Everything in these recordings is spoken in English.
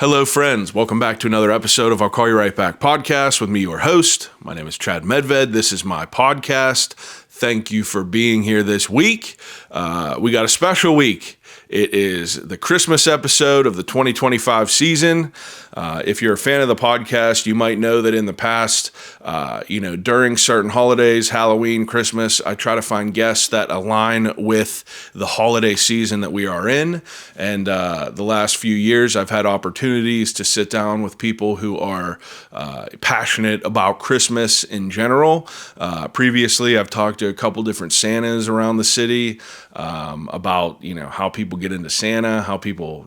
Hello, friends. Welcome back to another episode of I'll Call You Right Back podcast with me, your host. My name is Chad Medved. This is my podcast. Thank you for being here this week. We got a special week. It is the Christmas episode of the 2025 season. If you're a fan of the podcast, you might know that in the past, during certain holidays, Halloween, Christmas, I try to find guests that align with the holiday season that we are in. And the last few years, I've had opportunities to sit down with people who are passionate about Christmas in general. Previously, I've talked to a couple different Santas around the city about, how people get into Santa, how people,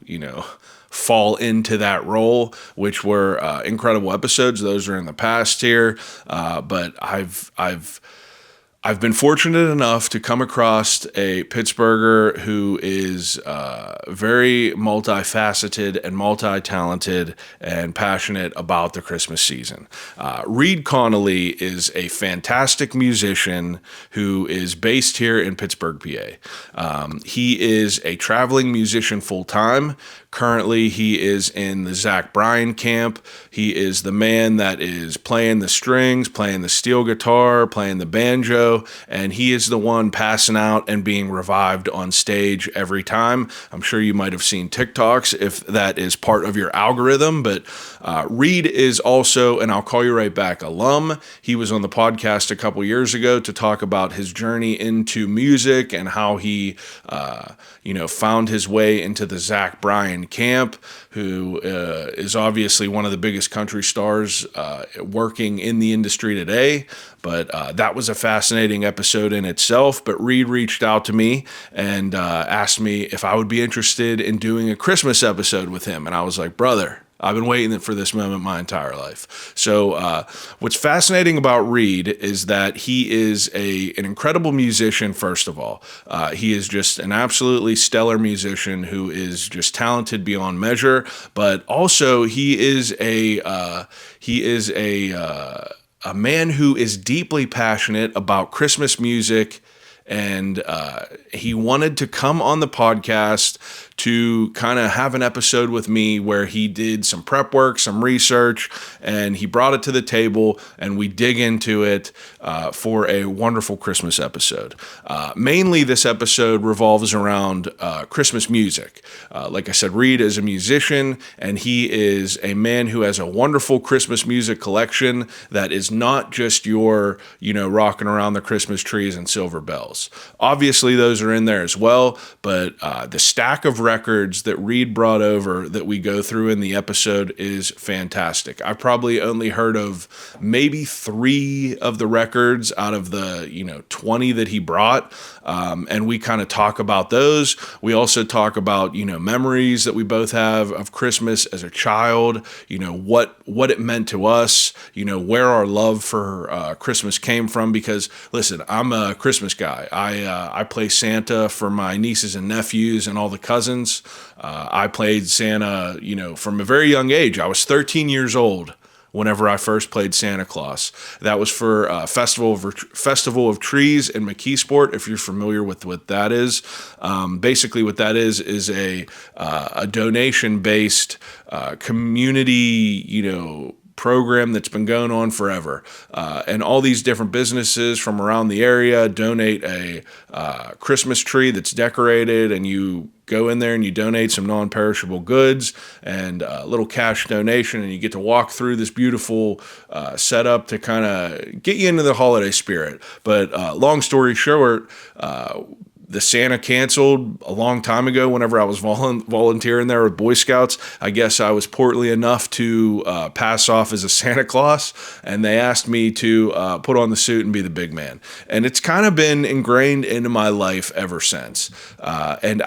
fall into that role, which were incredible episodes. Those are in the past here, but I've been fortunate enough to come across a Pittsburgher who is very multifaceted and multi-talented and passionate about the Christmas season. Reed Connolly is a fantastic musician who is based here in Pittsburgh, PA. He is a traveling musician full-time. Currently, he is in the Zach Bryan camp. He is the man that is playing the strings, playing the steel guitar, playing the banjo, and he is the one passing out and being revived on stage every time. I'm sure you might have seen TikToks if that is part of your algorithm, but Reed is also an I'll Call You Right Back alum. He was on the podcast a couple years ago to talk about his journey into music and how he, found his way into the Zach Bryan camp, who is obviously one of the biggest country stars working in the industry today. But that was a fascinating episode in itself. But Reed reached out to me and asked me if I would be interested in doing a Christmas episode with him. And I was like, brother, I've been waiting for this moment my entire life. So what's fascinating about Reed is that he is an incredible musician, first of all. He is just an absolutely stellar musician who is just talented beyond measure, but also he is a man who is deeply passionate about Christmas music, and he wanted to come on the podcast to kind of have an episode with me where he did some prep work, some research, and he brought it to the table, and we dig into it for a wonderful Christmas episode. Mainly, this episode revolves around Christmas music. Like I said, Reed is a musician, and he is a man who has a wonderful Christmas music collection that is not just your, rocking around the Christmas trees and silver bells. Obviously, those are in there as well, but the stack of records that Reed brought over that we go through in the episode is fantastic. I've probably only heard of maybe 3 of the records out of the 20 that he brought, and we kind of talk about those. We also talk about memories that we both have of Christmas as a child, what it meant to us, where our love for Christmas came from, because listen, I'm a Christmas guy. I play Santa for my nieces and nephews and all the cousins. I played Santa, from a very young age. I was 13 years old whenever I first played Santa Claus. That was for Festival of Trees in McKeesport, if you're familiar with what that is. Basically, what that is a donation-based community, program that's been going on forever. And all these different businesses from around the area donate a Christmas tree that's decorated, and you go in there and you donate some non-perishable goods and a little cash donation, and you get to walk through this beautiful setup to kind of get you into the holiday spirit. But long story short, the Santa canceled a long time ago whenever I was volunteering there with Boy Scouts. I guess I was portly enough to pass off as a Santa Claus, and they asked me to put on the suit and be the big man. And it's kind of been ingrained into my life ever since. And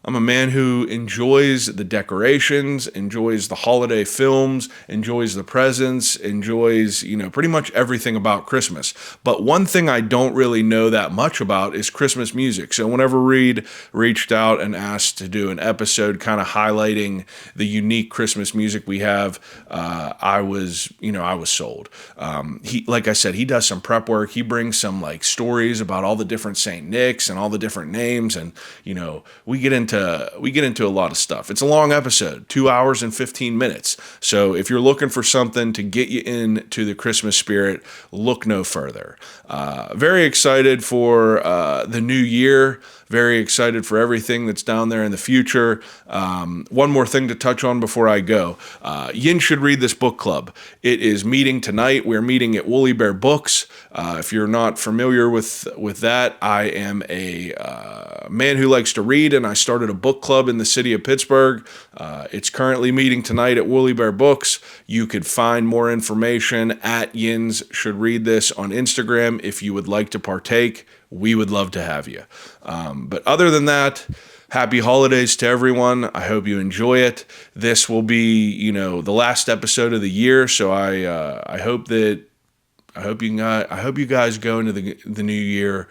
I'm a man who enjoys the decorations, enjoys the holiday films, enjoys the presents, enjoys, pretty much everything about Christmas. But one thing I don't really know that much about is Christmas music. So whenever Reed reached out and asked to do an episode kind of highlighting the unique Christmas music we have, I was sold. Like I said, he does some prep work. He brings some stories about all the different Saint Nics and all the different names. And, we get into into a lot of stuff. It's a long episode, 2 hours and 15 minutes. So if you're looking for something to get you into the Christmas spirit, look no further. Very excited for the new year. Very excited for everything that's down there in the future. One more thing to touch on before I go. Yinz Should Read This Book Club. It is meeting tonight. We're meeting at Woolly Bear Books. If you're not familiar with that, I am a man who likes to read, and I started a book club in the city of Pittsburgh. It's currently meeting tonight at Woolly Bear Books. You could find more information at Yinz Should Read This on Instagram if you would like to partake. We would love to have you. But other than that, happy holidays to everyone. I hope you enjoy it. This will be, the last episode of the year. So I hope you guys go into the new year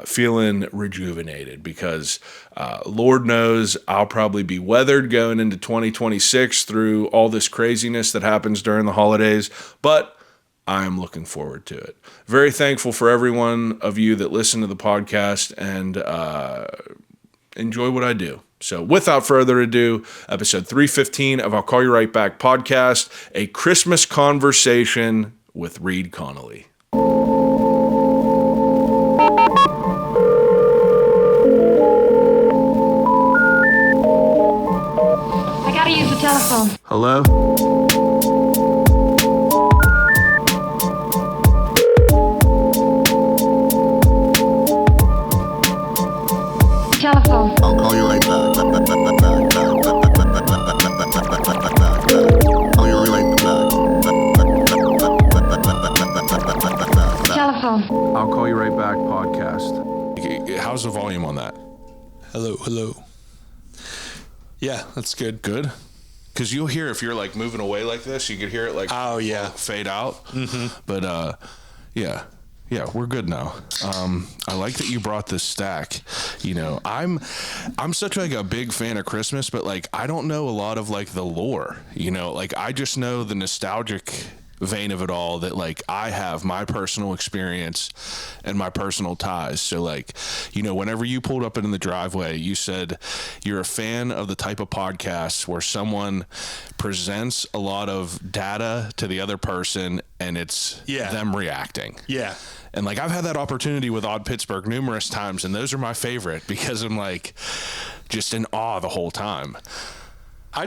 feeling rejuvenated, because Lord knows I'll probably be weathered going into 2026 through all this craziness that happens during the holidays. But I'm looking forward to it. Very thankful for every one of you that listen to the podcast and enjoy what I do. So without further ado, episode 315 of I'll Call You Right Back podcast, a Christmas conversation with Reed Connolly. I gotta use the telephone. Hello? Telephone. I'll call you right back. I'll call you right back. Telephone. I'll Call You Right Back podcast. How's the volume on that? Hello. Yeah, that's good. Good? Because you'll hear, if you're like moving away like this, you could hear it like fade out. Mm-hmm. But yeah, we're good now. I like that you brought this stack. I'm such like a big fan of Christmas, but like I don't know a lot of like the lore. Like I just know the nostalgic vein of it all, that like I have my personal experience and my personal ties. So like, whenever you pulled up in the driveway, you said you're a fan of the type of podcasts where someone presents a lot of data to the other person and it's them reacting. Yeah. And like I've had that opportunity with Odd Pittsburgh numerous times, and those are my favorite because I'm like just in awe the whole time. I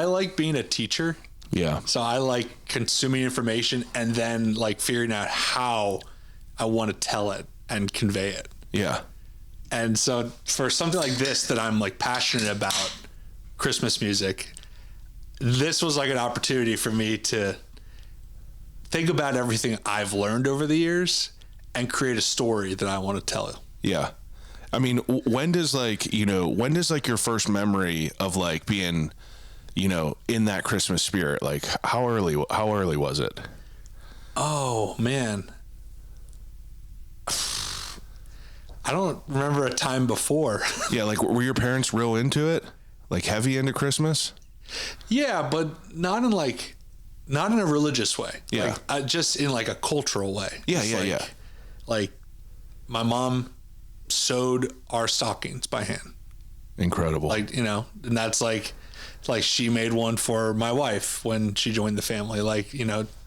like being a teacher. Yeah. So I like consuming information and then like figuring out how I want to tell it and convey it. Yeah. And so for something like this that I'm like passionate about, Christmas music, this was like an opportunity for me to think about everything I've learned over the years and create a story that I want to tell. Yeah. I mean, when does your first memory of like being, in that Christmas spirit? Like how early was it? Oh man. I don't remember a time before. Yeah. Like were your parents real into it? Like heavy into Christmas? Yeah, but not in a religious way. Yeah. Like, just in like a cultural way. Yeah. It's Yeah. Like my mom sewed our stockings by hand. Incredible. Like, and that's like she made one for my wife when she joined the family. Like,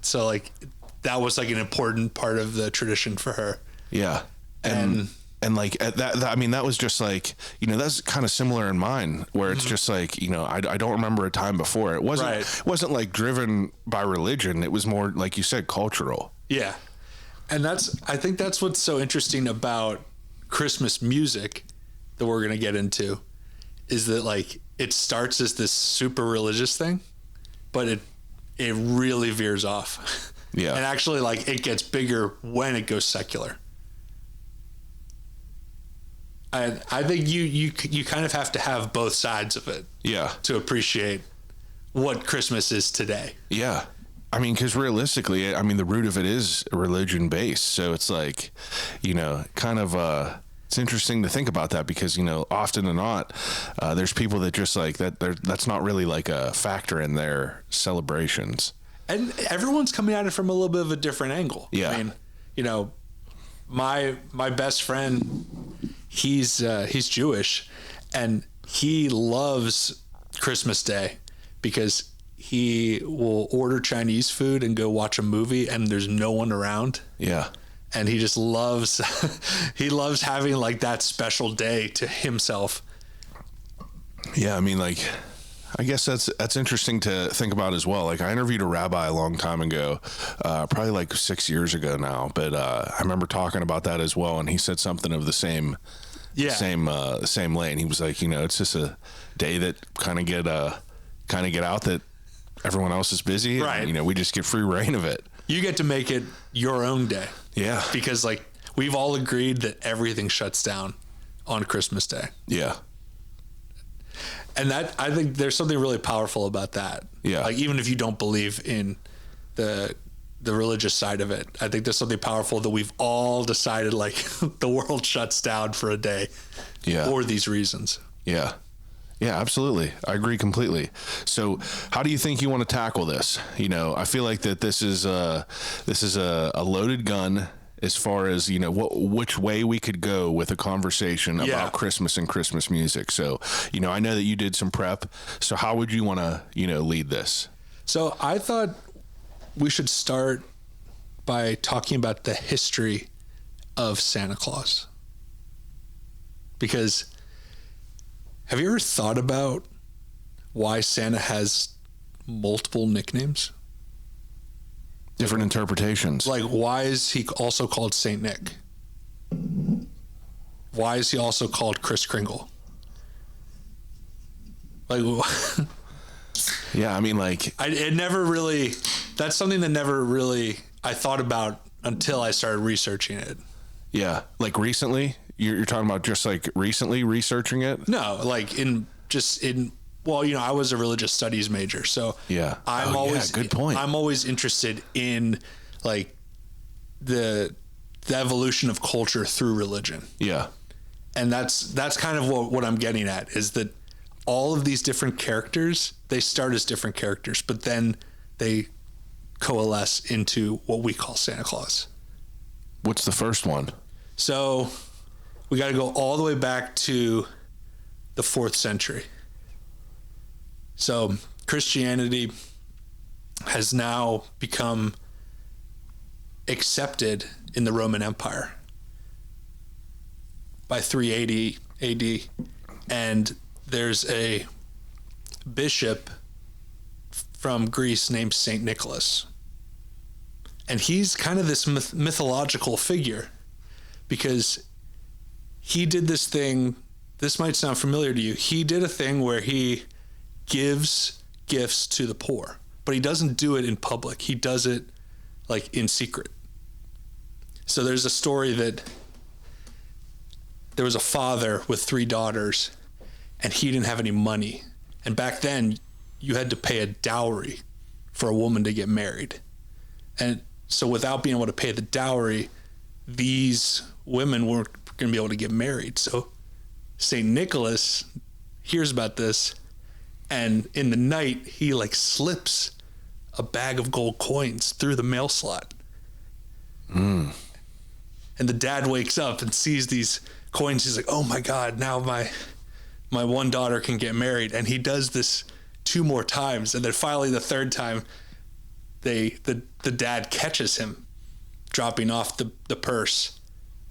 so like that was like an important part of the tradition for her. Yeah. And like that was just like, that's kind of similar in mine, where it's just like, I don't remember a time before. It wasn't like driven by religion. It was more, like you said, cultural. Yeah. And I think that's what's so interesting about Christmas music that we're going to get into, is that like it starts as this super religious thing, but it really veers off. Yeah. And actually like it gets bigger when it goes secular. I think you kind of have to have both sides of it. Yeah. To appreciate what Christmas is today. Yeah. I mean, because realistically, the root of it is religion based. So it's like, kind of, it's interesting to think about that because, often than not, there's people that just like that's not really like a factor in their celebrations. And everyone's coming at it from a little bit of a different angle. Yeah. I mean, my best friend, he's Jewish, And he loves Christmas Day because he will order Chinese food and go watch a movie and there's no one around. Yeah. And he just loves, he loves having like that special day to himself. Yeah. I mean, like, I guess that's interesting to think about as well. Like, I interviewed a rabbi a long time ago, probably like 6 years ago now, but I remember talking about that as well. And he said something of the same lane. He was like, it's just a day that kind of get out that everyone else is busy. Right. And, we just get free reign of it. You get to make it your own day. Yeah. Because like we've all agreed that everything shuts down on Christmas Day. Yeah. And that, I think there's something really powerful about that. Yeah. Like, even if you don't believe in the religious side of it, I think there's something powerful that we've all decided, like, the world shuts down for a day. Yeah. For these reasons. Yeah. Yeah, absolutely. I agree completely. So how do you think you want to tackle this? I feel like that this is a loaded gun as far as, which way we could go with a conversation about Christmas and Christmas music. So, I know that you did some prep. So how would you want to, lead this? So I thought we should start by talking about the history of Santa Claus. Because have you ever thought about why Santa has multiple nicknames? Different interpretations. Like, why is he also called Saint Nick? Why is he also called Kris Kringle? Like, yeah, I mean, like, it never really, that's something that never really I thought about until I started researching it. Yeah, like recently? You're talking about just like recently researching it? No, like well, I was a religious studies major, so yeah, good point. I'm always interested in like the evolution of culture through religion. Yeah, and that's kind of what I'm getting at, is that all of these different characters, they start as different characters, but then they coalesce into what we call Santa Claus. What's the first one? So we got to go all the way back to the 4th century. So Christianity has now become accepted in the Roman Empire by 380 AD. And there's a bishop from Greece named Saint Nicholas. And he's kind of this mythological figure because he did this thing. This might sound familiar to you. He did a thing where he gives gifts to the poor, but he doesn't do it in public. He does it like in secret. So there's a story that there was a father with 3 daughters and he didn't have any money. And back then you had to pay a dowry for a woman to get married. And so without being able to pay the dowry, these women weren't going to be able to get married. So St. Nicholas hears about this, and in the night, he like slips a bag of gold coins through the mail slot. And the dad wakes up and sees these coins. He's like, oh my God, now my one daughter can get married. And he does this 2 more times. And then finally the 3rd time, the dad catches him dropping off the purse.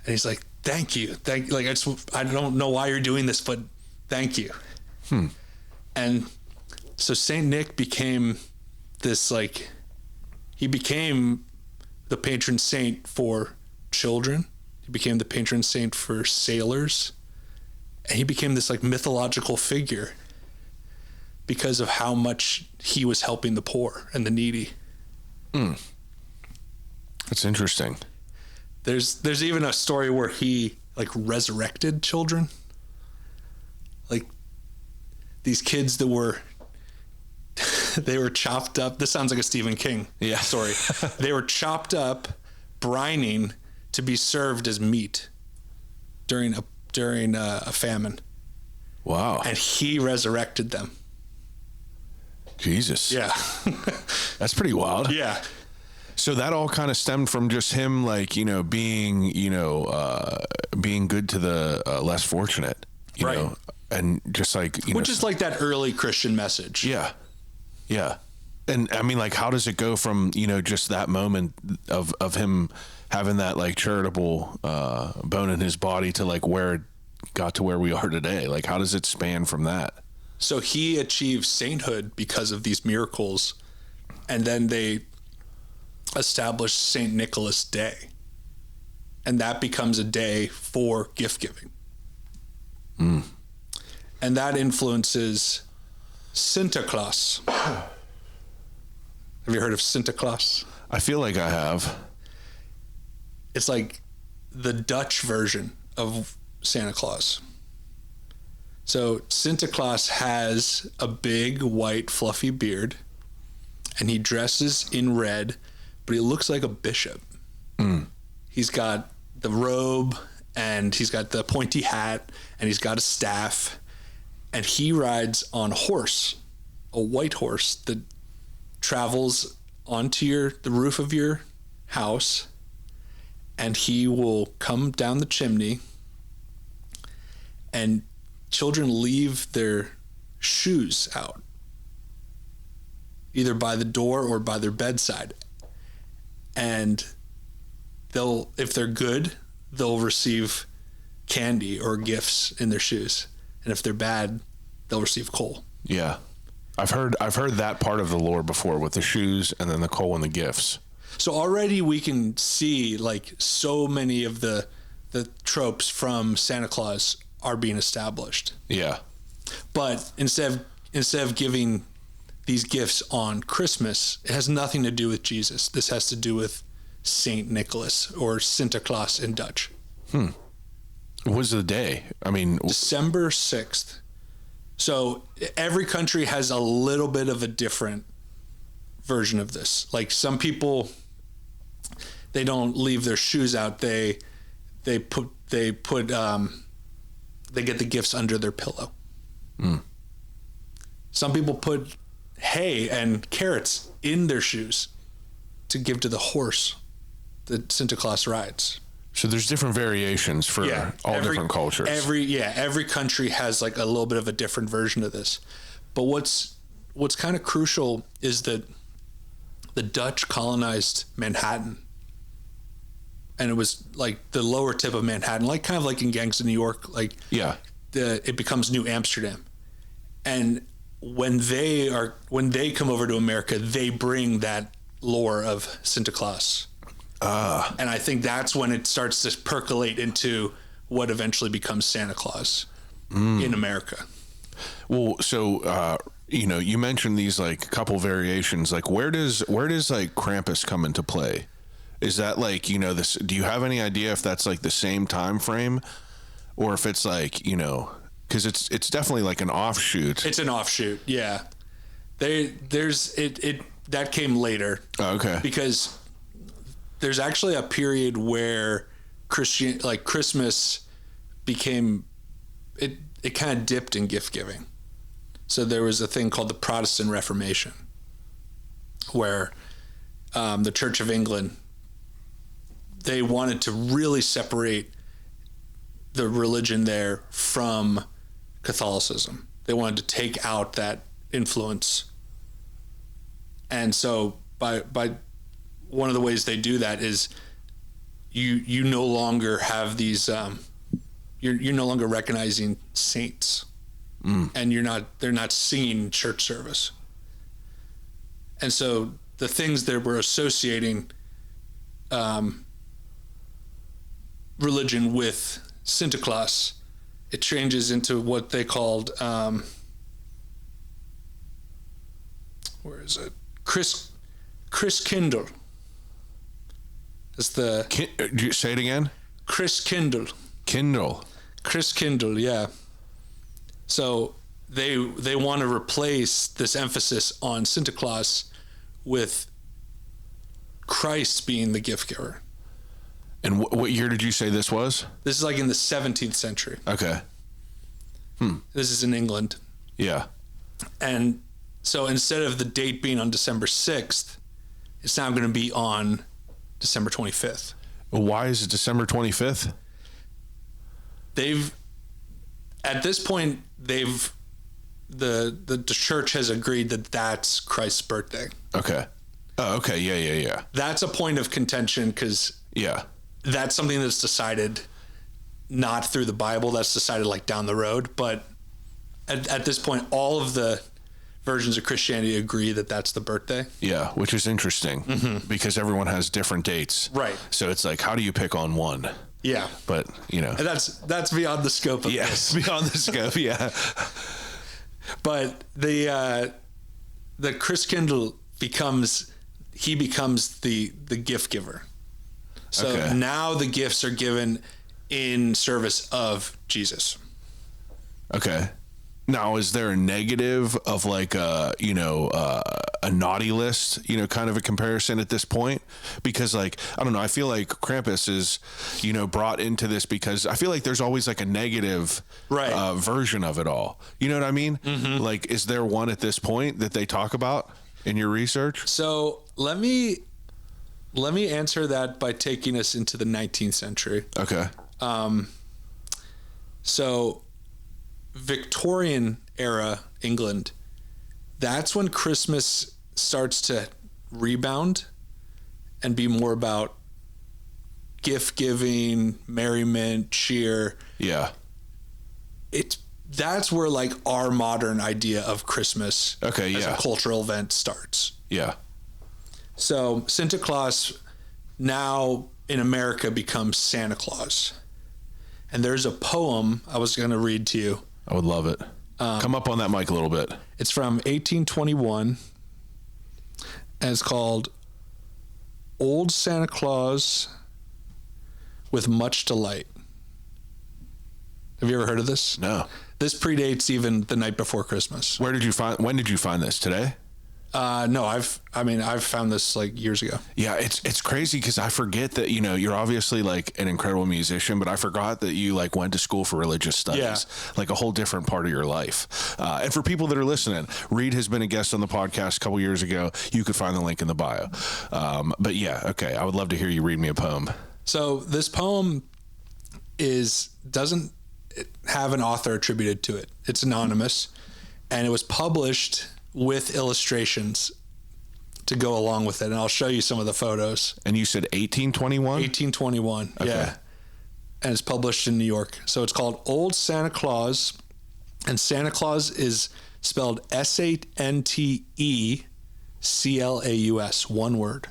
And he's like, thank you. Like, I don't know why you're doing this, but thank you. And so Saint Nick became this, like, he became the patron saint for children. He became the patron saint for sailors. And he became this like mythological figure because of how much he was helping the poor and the needy. That's interesting. There's even a story where he like resurrected children. Like these kids that were they were chopped up. This sounds like a Stephen King story. They were chopped up, brining to be served as meat during a famine. Wow. And he resurrected them. Jesus. Yeah. That's pretty wild. Yeah. So that all kind of stemmed from just him, like, being good to the less fortunate. you Right. know, and just like, you Which know, is like that early Christian message. yeah. Yeah. And I mean, like, how does it go from, you know, just that moment of him having that like charitable bone in his body to like where it got to where we are today? Like, how does it span from that? So he achieved sainthood because of these miracles. And then they established St. Nicholas Day. And that becomes a day for gift giving. And that influences Santa Claus. Have you heard of Santa Claus? I feel like I have. It's like the Dutch version of Santa Claus. So Santa Claus has a big white fluffy beard and he dresses in red, but he looks like a bishop. He's got the robe and he's got the pointy hat and he's got a staff and he rides on a horse, a white horse that travels onto the roof of your house, and he will come down the chimney and children leave their shoes out either by the door or by their bedside, and they'll, if they're good, they'll receive candy or gifts in their shoes, and if they're bad, they'll receive coal. Yeah. I've heard that part of the lore before with the shoes and then the coal and the gifts. So already we can see like so many of the tropes from Santa Claus are being established. Yeah. But instead of giving these gifts on Christmas, it has nothing to do with Jesus. This has to do with Saint Nicholas or Sinterklaas in Dutch. What's the day? I mean, December 6th. So every country has a little bit of a different version of this. Like some people, they don't leave their shoes out. They get the gifts under their pillow. Some people put hay and carrots in their shoes to give to the horse that Santa Claus rides. so there's different variations for all different cultures. Every country has like a little bit of a different version of this. But what's kind of crucial is that the Dutch colonized Manhattan, and it was like the lower tip of Manhattan, like kind of like in Gangs of New York, like it becomes New Amsterdam. And when they come over to America, they bring that lore of Santa Claus. And I think that's when it starts to percolate into what eventually becomes Santa Claus in America. Well, so you know, you mentioned these like couple variations. Like, where does like Krampus come into play? Is that like, you know, this? Do you have any idea if that's like the same time frame, or if it's like, you know, because it's definitely like an offshoot. It's an offshoot, yeah. That came later. Oh, okay. Because there's actually a period where Christmas became, it kind of dipped in gift giving. So there was a thing called the Protestant Reformation, where the Church of England, they wanted to really separate the religion there from Catholicism. They wanted to take out that influence. And so by one of the ways they do that is you no longer have these you're no longer recognizing saints, and they're not singing church service. And so the things that were associating religion with Santa Claus, it changes into what they called where is it? Chris Kindle. That's the say it again. Chris Kindle. Chris Kindle, yeah. So they want to replace this emphasis on Santa Claus with Christ being the gift giver. And what year did you say this was? This is like in the 17th century. Okay. This is in England. Yeah. And so instead of the date being on December 6th, it's now going to be on December 25th. Why is it December 25th? at this point, the church has agreed that that's Christ's birthday. Okay. Oh, okay. Yeah. That's a point of contention because that's something that's decided not through the Bible. That's decided like down the road. But at this point, all of the versions of Christianity agree that that's the birthday. Yeah, which is interesting because everyone has different dates. Right. So it's like, how do you pick on one? Yeah. But, you know. And that's beyond the scope of this. Beyond the scope, yeah. But the Christkindl becomes the gift giver. So now the gifts are given in service of Jesus. Okay. Now, is there a negative of like a naughty list, kind of a comparison at this point? Because like, I don't know, I feel like Krampus is, brought into this because I feel like there's always like a negative version of it all. You know what I mean? Mm-hmm. Like, is there one at this point that they talk about in your research? So let me answer that by taking us into the 19th century. Okay. So Victorian era England, that's when Christmas starts to rebound and be more about gift giving, merriment, cheer. Yeah. That's where like our modern idea of Christmas as a cultural event starts. Yeah. So Santa Claus now in America becomes Santa Claus. And there's a poem I was going to read to you. I would love it. Come up on that mic a little bit. It's from 1821, and it's called Old Santa Claus with Much Delight. Have you ever heard of this? No. This predates even the night before Christmas. When did you find this? Today? No, I've found this like years ago. Yeah, it's crazy because I forget that, you're obviously like an incredible musician, but I forgot that you like went to school for religious studies, like a whole different part of your life. And for people that are listening, Reed has been a guest on the podcast a couple years ago. You could find the link in the bio. But yeah, okay. I would love to hear you read me a poem. So this poem doesn't have an author attributed to it. It's anonymous, and it was published with illustrations to go along with it. And I'll show you some of the photos. And you said 1821? 1821, okay. Yeah. And it's published in New York. So it's called Old Santa Claus, and Santa Claus is spelled SanteClaus, one word.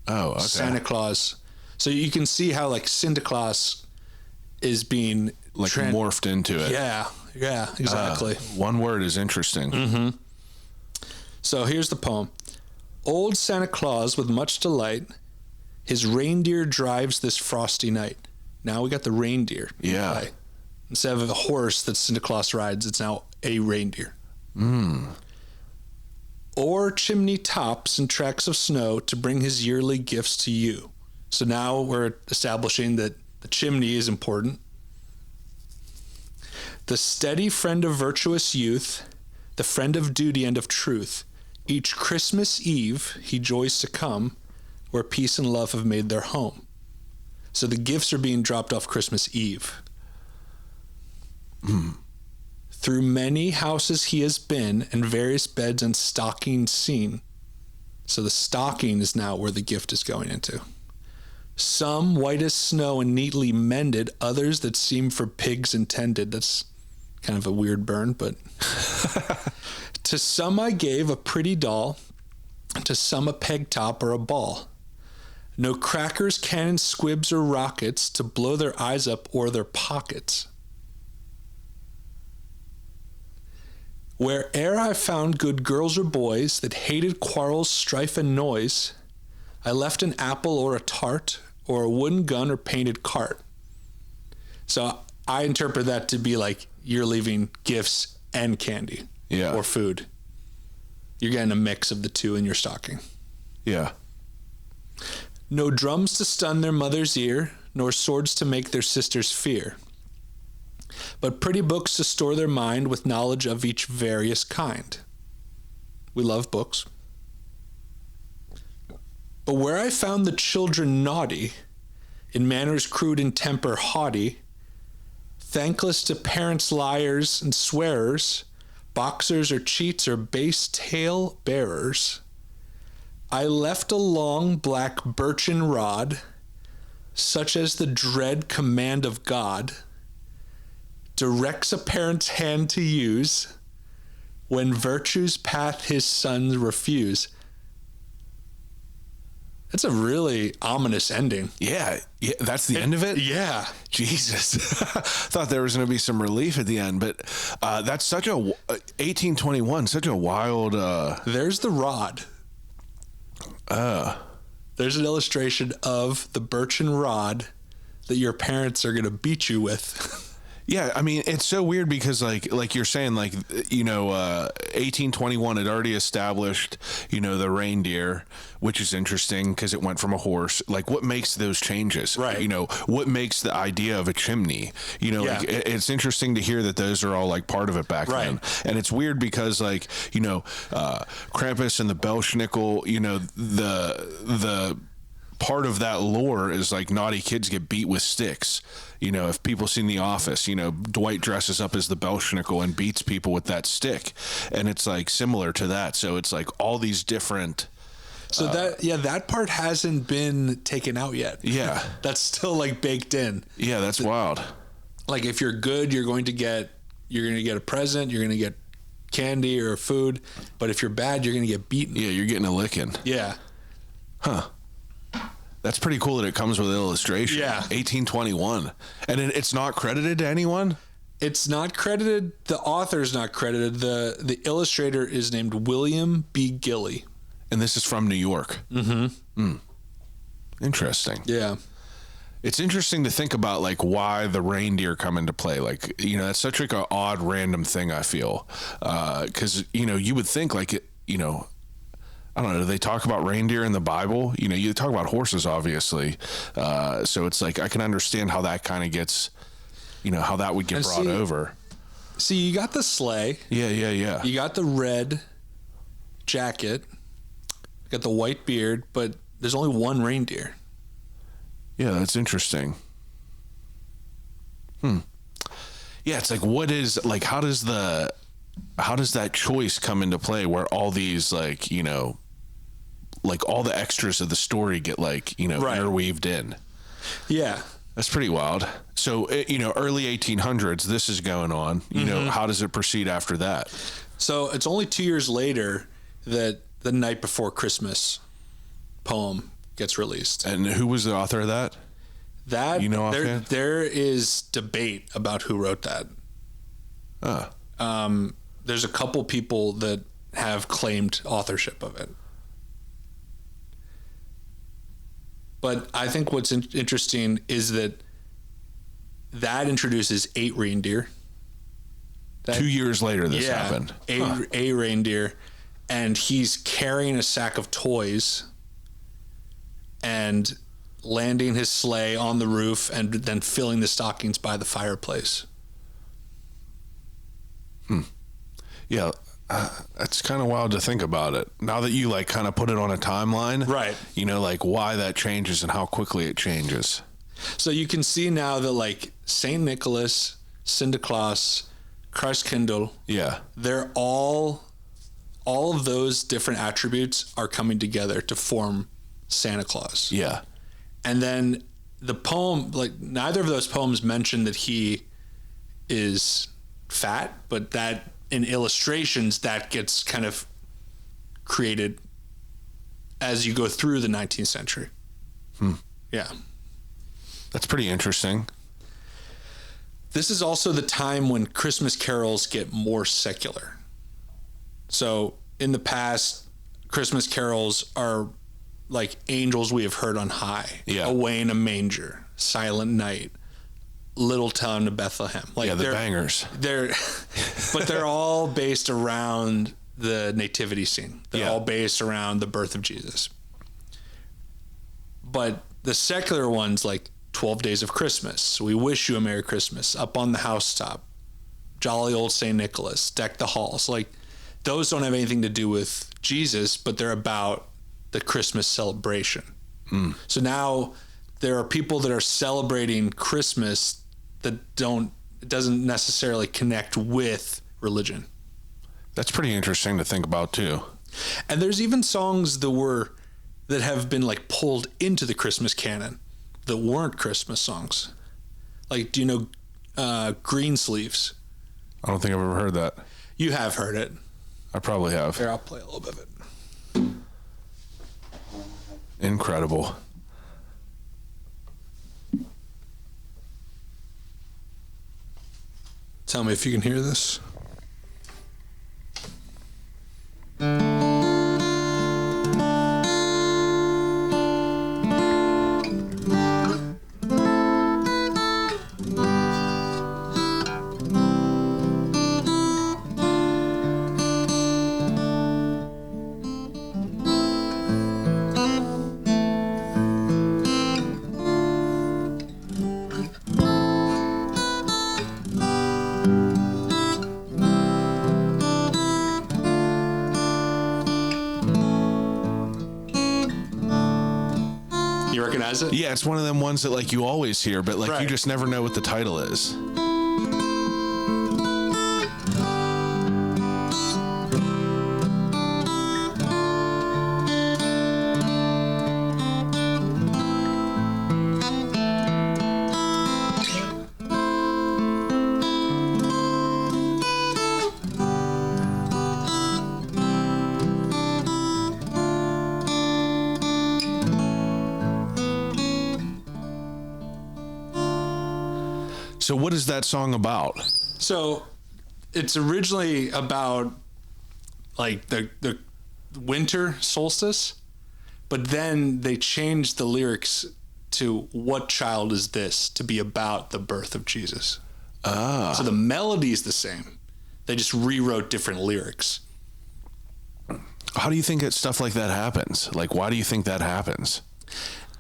Oh, okay. Santa Claus. So you can see how like Santa Claus is being like morphed into it. Yeah, exactly. One word is interesting. Mm-hmm. So here's the poem. Old Santa Claus with much delight, his reindeer drives this frosty night. Now we got the reindeer. Yeah. Right? Instead of a horse that Santa Claus rides, it's now a reindeer. O'er chimney tops and tracks of snow to bring his yearly gifts to you. So now we're establishing that the chimney is important. The steady friend of virtuous youth, the friend of duty and of truth, each Christmas Eve he joys to come, where peace and love have made their home. So the gifts are being dropped off Christmas Eve. Through many houses he has been, and various beds and stockings seen. So the stocking is now where the gift is going into. Some white as snow and neatly mended, others that seem for pigs intended. That's kind of a weird burn, but... To some I gave a pretty doll, to some a peg top or a ball. No crackers, cannons, squibs, or rockets to blow their eyes up or their pockets. Where'er I found good girls or boys that hated quarrels, strife, and noise, I left an apple or a tart or a wooden gun or painted cart. So I interpret that to be like you're leaving gifts and candy. Yeah. Or food. You're getting a mix of the two in your stocking. Yeah. No drums to stun their mother's ear, nor swords to make their sisters fear, but pretty books to store their mind with knowledge of each various kind. We love books. But where I found the children naughty, in manners crude and temper haughty, Thankless to parents, liars, and swearers, boxers or cheats or base tale bearers. I left a long black birchen rod, such as the dread command of God directs a parent's hand to use when virtue's path his sons refuse. That's a really ominous ending. Yeah, that's the end of it? Yeah. Jesus. Thought there was going to be some relief at the end, but that's such a 1821, such a wild There's the rod. There's an illustration of the birchen rod that your parents are going to beat you with. Yeah, I mean, it's so weird because like you're saying, 1821 had already established, the reindeer, which is interesting because it went from a horse. Like, what makes those changes? Right. What makes the idea of a chimney? It's interesting to hear that those are all like part of it back then. And it's weird because Krampus and the Belschnickel, the part of that lore is like naughty kids get beat with sticks. If people seen The Office, Dwight dresses up as the Belschnickel and beats people with that stick, and it's like similar to that. So it's like all these different. So that part hasn't been taken out yet. Yeah, that's still like baked in. Yeah, that's wild. Like if you're good, you're going to get a present. You're going to get candy or food. But if you're bad, you're going to get beaten. Yeah, you're getting a licking. Yeah. Huh. That's pretty cool that it comes with an illustration. Yeah. 1821. And it's not credited to anyone? It's not credited. The author's not credited. The illustrator is named William B. Gilley. And this is from New York. Mm-hmm. Interesting. Yeah. It's interesting to think about like why the reindeer come into play. Like, that's such like an odd random thing, I feel. Because, you would think like it, I don't know. Do they talk about reindeer in the Bible? You talk about horses, obviously. So it's like I can understand how that kind of gets, how that would get brought over. See, you got the sleigh. Yeah. You got the red jacket. You got the white beard, but there's only one reindeer. Yeah, that's interesting. Yeah, it's like how does that choice come into play where all these like all the extras of the story get interweaved in? Yeah. That's pretty wild. So, early 1800s, this is going on. How does it proceed after that? So it's only 2 years later that the Night Before Christmas poem gets released. And who was the author of that? There is debate about who wrote that. There's a couple people that have claimed authorship of it. But I think what's interesting is that introduces 8 reindeer. 2 years later this happened. A reindeer, and he's carrying a sack of toys and landing his sleigh on the roof and then filling the stockings by the fireplace. Yeah, it's kind of wild to think about it. Now that you kind of put it on a timeline, right? Why that changes and how quickly it changes. So you can see now that Saint Nicholas, Santa Claus, Christkindl, they're all of those different attributes are coming together to form Santa Claus. Yeah. And then the poem, neither of those poems mention that he is fat, but that in illustrations that gets kind of created as you go through the 19th century. Yeah. That's pretty interesting. This is also the time when Christmas carols get more secular. So in the past, Christmas carols are like angels we have heard on high. Yeah. Away in a manger, Silent Night, Little Town of Bethlehem. The bangers. But they're all based around the nativity scene. They're all based around the birth of Jesus. But the secular ones, like 12 Days of Christmas, We Wish You a Merry Christmas, Up on the Housetop, Jolly Old St. Nicholas, Deck the Halls, those don't have anything to do with Jesus, but they're about the Christmas celebration. So now there are people that are celebrating Christmas that don't it doesn't necessarily connect with religion. That's pretty interesting to think about too. And there's even songs that have been like pulled into the Christmas canon that weren't Christmas songs. Like, do you know Green Sleeves? I don't think I've ever heard that. You have heard it. I probably have. Here, I'll play a little bit of it. Incredible. Tell me if you can hear this. You recognize it? Yeah, it's one of them ones that like you always hear, but like you Right. just never know what the title is. So what is that song about? So it's originally about like the winter solstice, but then they changed the lyrics to "What child is this?" to be about the birth of Jesus. Ah. So the melody's the same. They just rewrote different lyrics. How do you think that stuff like that happens? Like, why do you think that happens?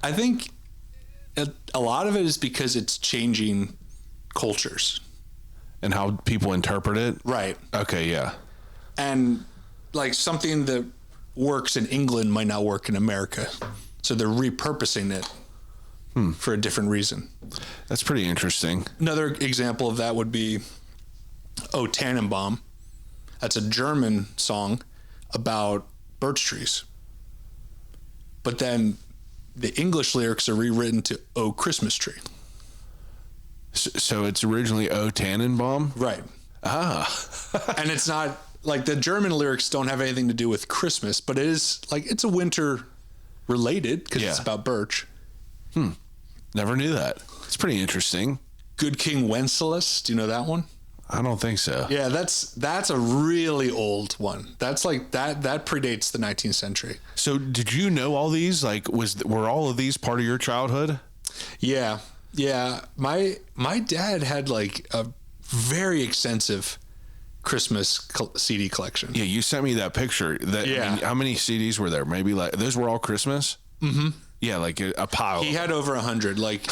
I think a lot of it is because it's changing cultures. And how people interpret it? Right. Okay, yeah. And like something that works in England might not work in America. So they're repurposing it for a different reason. That's pretty interesting. Another example of that would be O Tannenbaum. That's a German song about birch trees. But then the English lyrics are rewritten to O Christmas Tree. So it's originally O Tannenbaum? Right. Ah. And it's not like the German lyrics don't have anything to do with Christmas, but it is like it's a winter related because it's Yeah. about birch. Never knew that. It's pretty interesting. Good King Wenceslas, do you know that one? I don't think so. Yeah, that's a really old one. That's like that predates the 19th century. So did you know all these? Like, were all of these part of your childhood? Yeah. My dad had like a very extensive Christmas CD collection. Yeah, you sent me that picture. I Yeah. mean, how many CDs were there? Maybe like those were all Christmas. Mm-hmm. Yeah, like a pile. He had over 100, like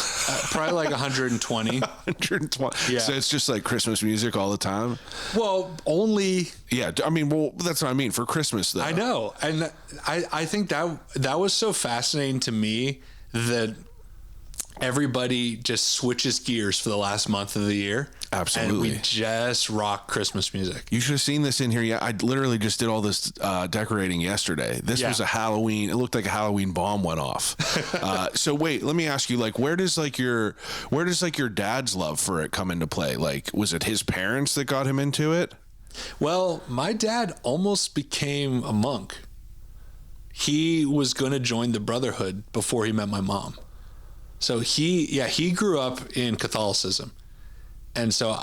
probably like 120. 120. Yeah. So it's just like Christmas music all the time. Well, only Yeah, I mean, well, that's what I mean for Christmas though. I know, and I think that was so fascinating to me that everybody just switches gears for the last month of the year. Absolutely. And we just rock Christmas music. You should have seen this in here. Yeah, I literally just did all this decorating yesterday. This Yeah. was a Halloween. It looked like a Halloween bomb went off. So wait, let me ask you. Like, where does your dad's love for it come into play? Like, was it his parents that got him into it? Well, my dad almost became a monk. He was going to join the Brotherhood before he met my mom. So he grew up in Catholicism. And so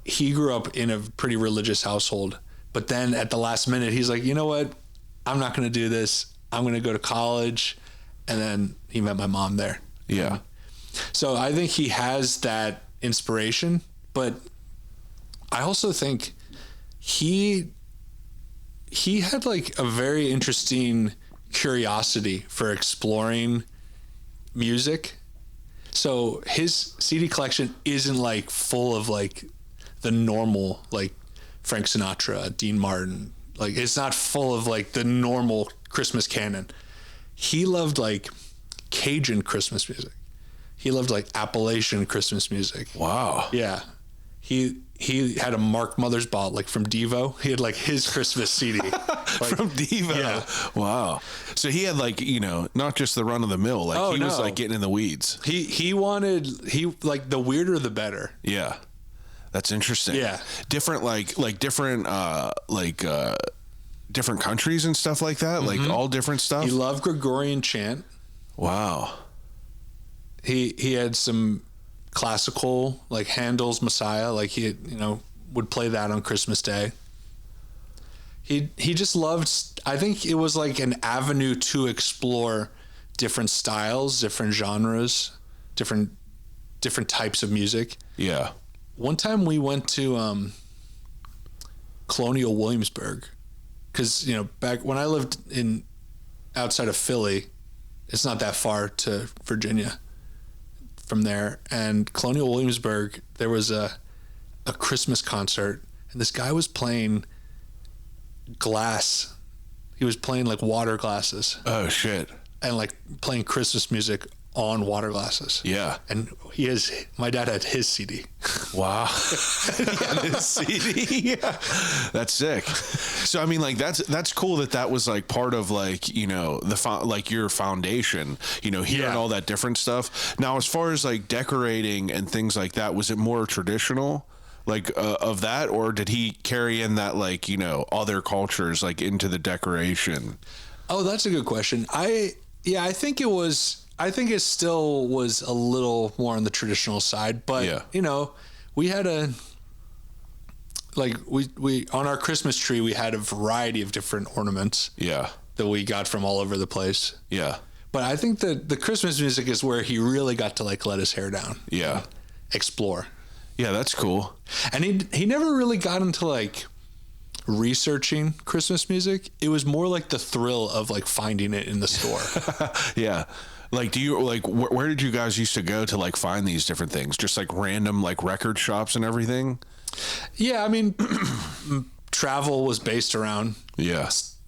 he grew up in a pretty religious household. But then at the last minute, he's like, you know what? I'm not going to do this. I'm going to go to college. And then he met my mom there. Yeah. So I think he has that inspiration. But I also think he had like a very interesting curiosity for exploring music. So his CD collection isn't like full of like the normal, like Frank Sinatra, Dean Martin. Like it's not full of like the normal Christmas canon. He loved like Cajun Christmas music. He loved like Appalachian Christmas music. Wow. Yeah. he had a Mark Mothersbaugh, like from Devo. He had like his Christmas CD. Like, From Devo. Yeah. Wow. So he had like, not just the run of the mill. Like he was like getting in the weeds. He wanted like the weirder the better. Yeah. That's interesting. Yeah. Different different countries and stuff like that. Like all different stuff. He loved Gregorian chant. Wow. He had some classical, like Handel's Messiah, like he would play that on Christmas Day. He just loved, I think it was like an avenue to explore different styles, different genres, different types of music. Yeah. One time we went to Colonial Williamsburg, because back when I lived outside of Philly, it's not that far to Virginia from there, and Colonial Williamsburg, there was a Christmas concert, and this guy was playing glass. He was playing like water glasses. Oh shit. And like playing Christmas music on water glasses. Yeah. And my dad had his CD. Wow. His CD. Yeah. That's sick. So I mean, like that's cool that was like part of like like your foundation. Hearing all that different stuff. Now, as far as like decorating and things like that, was it more traditional? Like of that, or did he carry in that like other cultures like into the decoration? Oh, that's a good question. I think it was. I think it still was a little more on the traditional side, but we had we on our Christmas tree we had a variety of different ornaments. Yeah. That we got from all over the place. Yeah. But I think that the Christmas music is where he really got to like let his hair down. Yeah. Explore. Yeah, that's cool. And he never really got into like researching Christmas music. It was more like the thrill of like finding it in the store. Yeah. Like, do you like where did you guys used to go to like find these different things? Just like random like record shops and everything? Yeah, I mean, travel was based around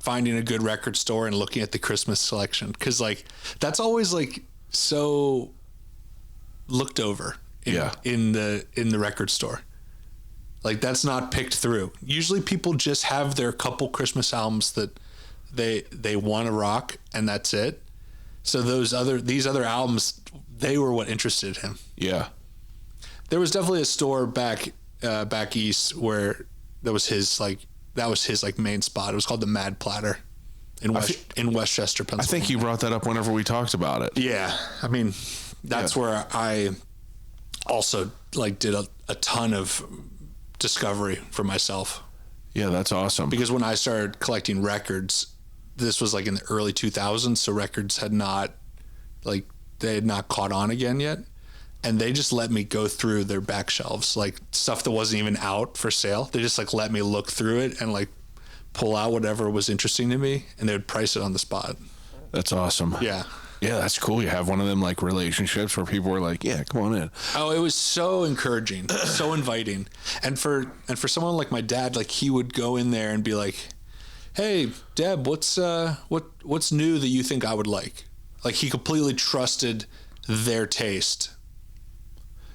finding a good record store and looking at the Christmas selection, because like that's always like so looked over in the record store. Like that's not picked through. Usually people just have their couple Christmas albums that they want to rock, and that's it. So these other albums, they were what interested him. Yeah. There was definitely a store back east where that was his main spot. It was called the Mad Platter in Westchester, Pennsylvania. I think you brought that up whenever we talked about it. Yeah. I mean, that's where I also like did a ton of discovery for myself. Yeah, that's awesome. Because when I started collecting records, this was like in the early 2000s, so records had not caught on again yet, and they just let me go through their back shelves, like stuff that wasn't even out for sale. They just like let me look through it and like pull out whatever was interesting to me, and they would price it on the spot. That's awesome. Yeah, that's cool. You have one of them like relationships where people were like, yeah, come on in. Oh, it was so encouraging, so inviting. And for someone like my dad, like he would go in there and be like, hey, Deb, what's new that you think I would like? Like he completely trusted their taste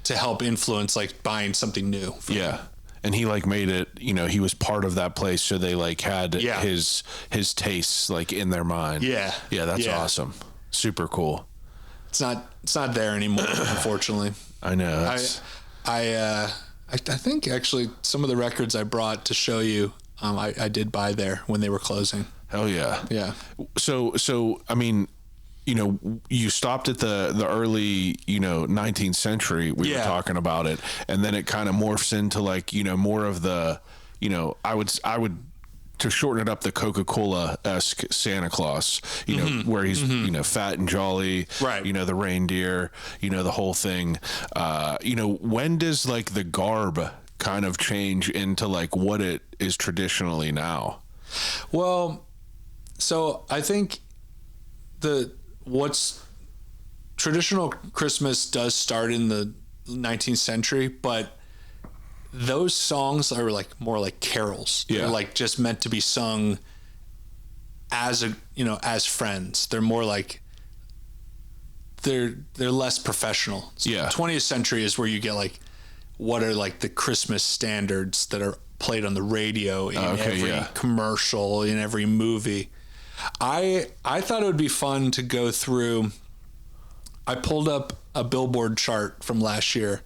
to help influence like buying something new. Yeah. And he like made it, he was part of that place, so they like had his tastes like in their mind. Yeah. Yeah, that's awesome. Super cool. It's not there anymore, unfortunately. I know. I think actually some of the records I brought to show you, I did buy there when they were closing. Hell yeah. Yeah. So I mean, you stopped at the early, 19th century. We were talking about it, and then it kind of morphs into like, more of the, I would to shorten it up, the Coca-Cola-esque Santa Claus, where he's, fat and jolly, right? The reindeer, the whole thing. When does like the garb kind of change into like what it is traditionally now? Well, so I think what's traditional Christmas does start in the 19th century, but those songs are like more like carols. Yeah. They're like just meant to be sung as as friends. They're more like they're less professional. So 20th century is where you get like what are like the Christmas standards that are played on the radio in every commercial, in every movie. I thought it would be fun to go through. I pulled up a Billboard chart from last year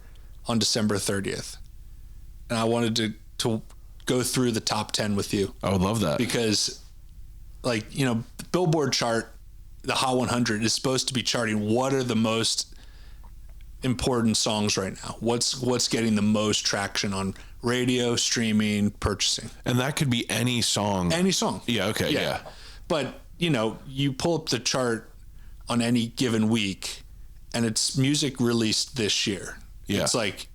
on December 30th, and I wanted to go through the top 10 with you. I would love that. Because, like, you know, the Billboard chart, the Hot 100, is supposed to be charting what are the most important songs right now. What's getting the most traction on radio, streaming, purchasing. And that could be any song. Any song. Yeah, okay, yeah. But, you know, you pull up the chart on any given week, and it's music released this year. Yeah. It's like,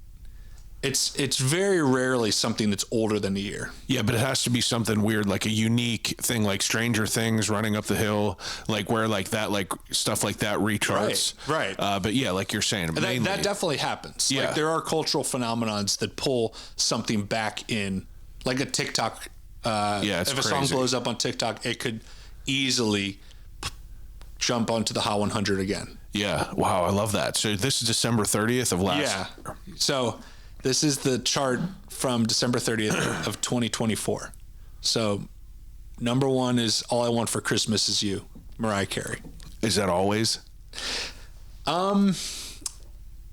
it's very rarely something that's older than a year. Yeah, but it has to be something weird, like a unique thing, like Stranger Things, Running Up the Hill, like where like that, like stuff like that recharts. Right. But yeah, like you're saying, and that definitely happens. Yeah. Like there are cultural phenomenons that pull something back in, like a TikTok. It's if a crazy. song blows up on TikTok, it could easily jump onto the Hot 100 again. Yeah. Wow, I love that. So this is December 30th of last. Yeah. So this is the chart from December 30th of 2024. So number one is All I Want for Christmas Is You, Mariah Carey. Is that always?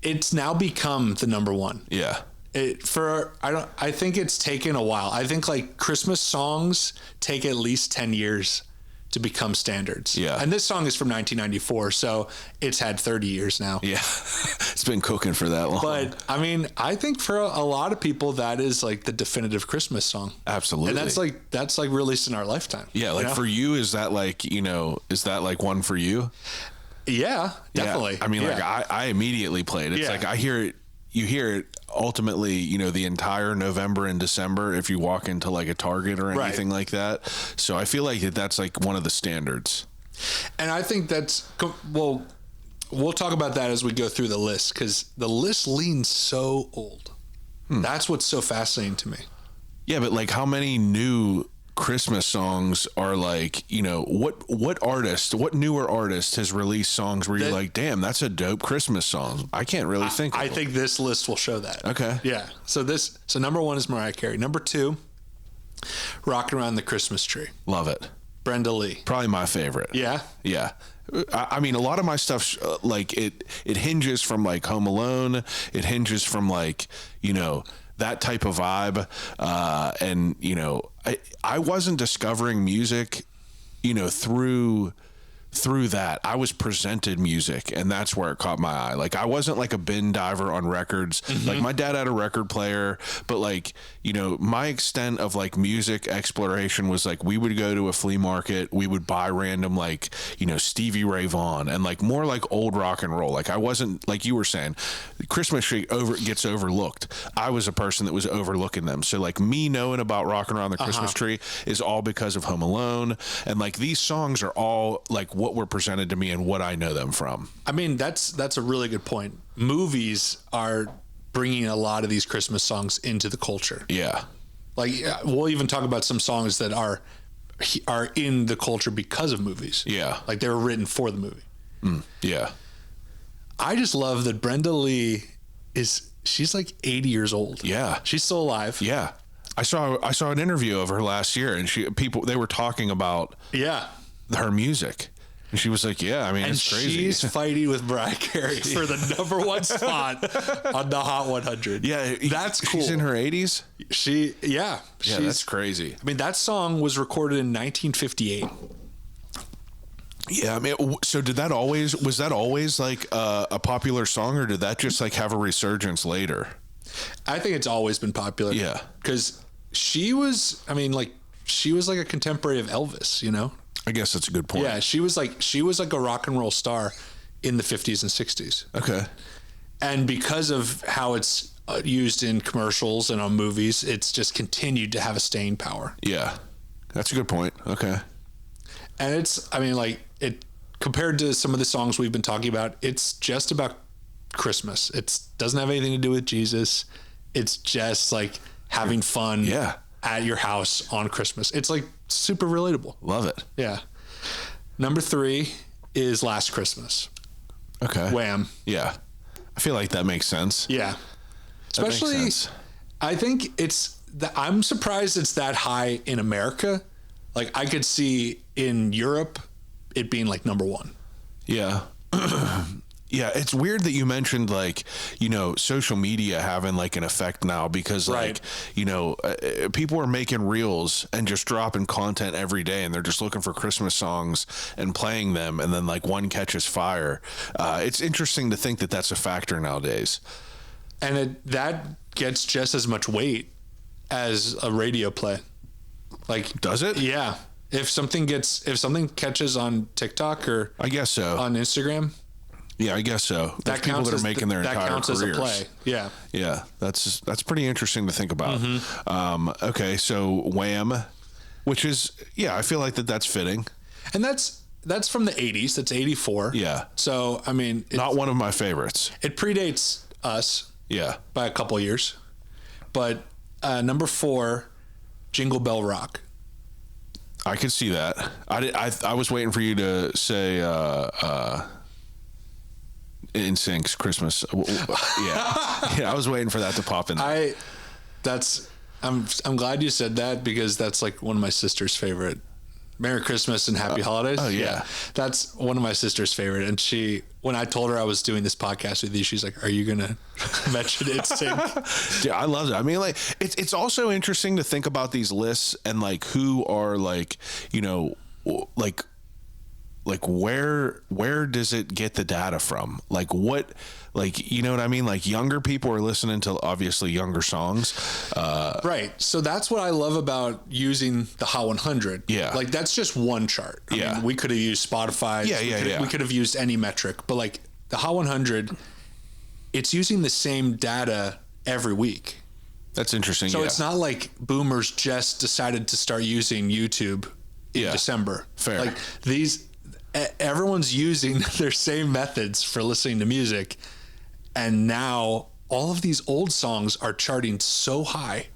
It's now become the number one. Yeah. I think it's taken a while. I think like Christmas songs take at least 10 years to become standards. Yeah. And this song is from 1994, so it's had 30 years now. Yeah. It's been cooking for that long. But I mean, I think for a lot of people that is like the definitive Christmas song. Absolutely. And that's like released in our lifetime. Yeah, like for you, is that like, is that like one for you? Yeah, definitely. Yeah. I mean, like I immediately played it. It's like I hear it, you hear it ultimately, the entire November and December if you walk into like a Target or anything like that. So I feel like that's like one of the standards. And I think we'll talk about that as we go through the list, because the list leans so old. That's what's so fascinating to me. Yeah, but like how many new Christmas songs are like, what newer artist has released songs where you're like, damn, that's a dope Christmas song? I can't really think of I them. think this list will show that. Okay. Yeah. So number one is Mariah Carey. Number two, Rockin' Around the Christmas Tree. Love it. Brenda Lee. Probably my favorite. Yeah. Yeah. I mean, a lot of my stuff, like it hinges from like Home Alone. It hinges from like, that type of vibe. And, I wasn't discovering music, through that. I was presented music, and that's where it caught my eye. Like I wasn't like a bin diver on records. Like my dad had a record player, but like, my extent of like music exploration was like we would go to a flea market, we would buy random like, Stevie Ray Vaughan and like more like old rock and roll. Like I wasn't, like you were saying, Christmas tree gets overlooked. I was a person that was overlooking them. So like me knowing about Rockin' Around the Christmas Tree is all because of Home Alone, and like these songs are all like what were presented to me and what I know them from. I mean, that's a really good point. Movies are bringing a lot of these Christmas songs into the culture. Yeah. Like we'll even talk about some songs that are in the culture because of movies. Yeah. Like they were written for the movie. Yeah. I just love that Brenda Lee she's like 80 years old. Yeah. She's still alive. Yeah. I saw an interview of her last year, and they were talking about her music. And she was like, yeah, I mean, it's crazy. She's fighting with Mariah Carey for the number one spot on the Hot 100. Yeah. That's cool. She's in her 80s? Yeah, that's crazy. I mean, that song was recorded in 1958. Yeah, I mean, so was that always like a popular song, or did that just like have a resurgence later? I think it's always been popular. Yeah. Because she was like a contemporary of Elvis, I guess that's a good point. Yeah, she was like a rock and roll star in the 50s and 60s. Okay. And because of how it's used in commercials and on movies, it's just continued to have a staying power. Yeah. That's a good point. Okay. And it compared to some of the songs we've been talking about, it's just about Christmas. It doesn't have anything to do with Jesus. It's just like having fun at your house on Christmas. It's like super relatable. Love it. Yeah. Number 3 is Last Christmas. Okay. Wham. Yeah. I feel like that makes sense. Yeah. Especially, I think I'm surprised it's that high in America. Like, I could see in Europe it being like number one. Yeah. Yeah, it's weird that you mentioned, like, you know, social media having like an effect now, because like, you know, people are making reels and just dropping content every day, and they're just looking for Christmas songs and playing them, and then like one catches fire. It's interesting to think that that's a factor nowadays. And that gets just as much weight as a radio play. Like, does it? Yeah. If something catches on TikTok or I guess so on Instagram. Yeah, I guess so. That people that are making their entire counts careers. as a play. Yeah. Yeah, that's pretty interesting to think about. Okay, so Wham, which is, I feel like that's fitting. And that's from the 80s. That's 84. Yeah. So, I mean, not one of my favorites. It predates us. Yeah. By a couple years. But number 4, Jingle Bell Rock. I could see that. I was waiting for you to say NSYNC's Christmas. Yeah, I was waiting for that to pop in there. I'm glad you said that, because that's like one of my sister's favorite. Merry Christmas and Happy Holidays. Oh yeah. That's one of my sister's favorite. And when I told her I was doing this podcast with you, she's like, "Are you gonna mention NSYNC?" Yeah, I love it. I mean, like, it's also interesting to think about these lists and like who are like, you know, like where does it get the data from? Like what, like, you know what I mean? Like, younger people are listening to obviously younger songs. Right. So that's what I love about using the Hot 100. Yeah. Like, that's just one chart. I mean, we could have used Spotify. We could have used any metric, but like the Hot 100, it's using the same data every week. That's interesting. So it's not like boomers just decided to start using YouTube in December. Fair. Like, everyone's using their same methods for listening to music, and now all of these old songs are charting so high.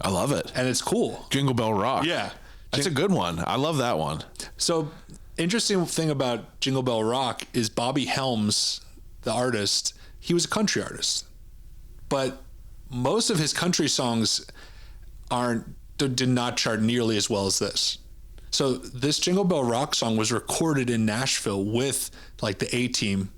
I love it, and it's cool. Jingle Bell Rock. Yeah, that's a good one. I love that one. So, interesting thing about Jingle Bell Rock is Bobby Helms, the artist, he was a country artist, but most of his country songs did not chart nearly as well as this. So this Jingle Bell Rock song was recorded in Nashville with like the A-Team,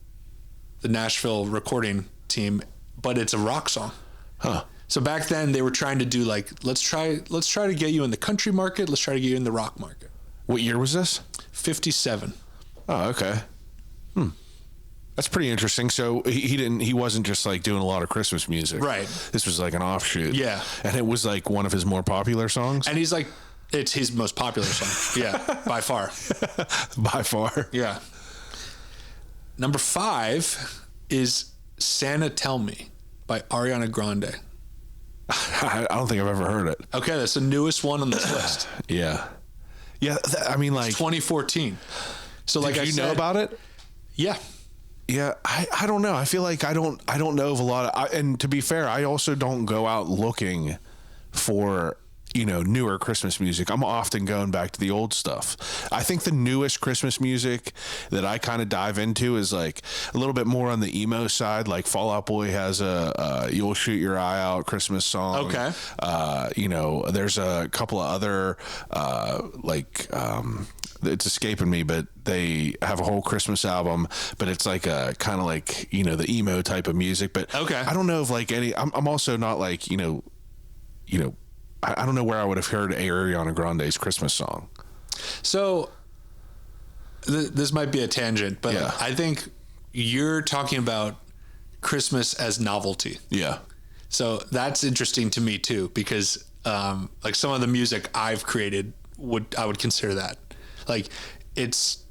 the Nashville recording team, but it's a rock song. Huh. So back then they were trying to do like, let's try to get you in the country market. Let's try to get you in the rock market. What year was this? 57. Oh, okay. That's pretty interesting. So he wasn't just like doing a lot of Christmas music. Right. This was like an offshoot. Yeah. And it was like one of his more popular songs. And he's like, it's his most popular song. Yeah, by far. By far. Yeah. Number 5 is Santa Tell Me by Ariana Grande. I don't think I've ever heard it. Okay, that's the newest one on this list. Yeah. Yeah, I mean, like... It's 2014. So like did you know about it? Yeah. Yeah, I don't know. I feel like I don't know of a lot of... and to be fair, I also don't go out looking for... you know, newer Christmas music. I'm often going back to the old stuff. I think the newest Christmas music that I kind of dive into is like a little bit more on the emo side. Like Fall Out Boy has a You'll Shoot Your Eye Out Christmas song. Okay. You know, there's a couple of other it's escaping me, but they have a whole Christmas album, but it's like a kind of like, you know, the emo type of music. But okay. I don't know if like I'm also not like, you know, I don't know where I would have heard Ariana Grande's Christmas song. So this might be a tangent, but yeah. I think you're talking about Christmas as novelty. Yeah. So that's interesting to me too, because like some of the music I've created I would consider that. Like it's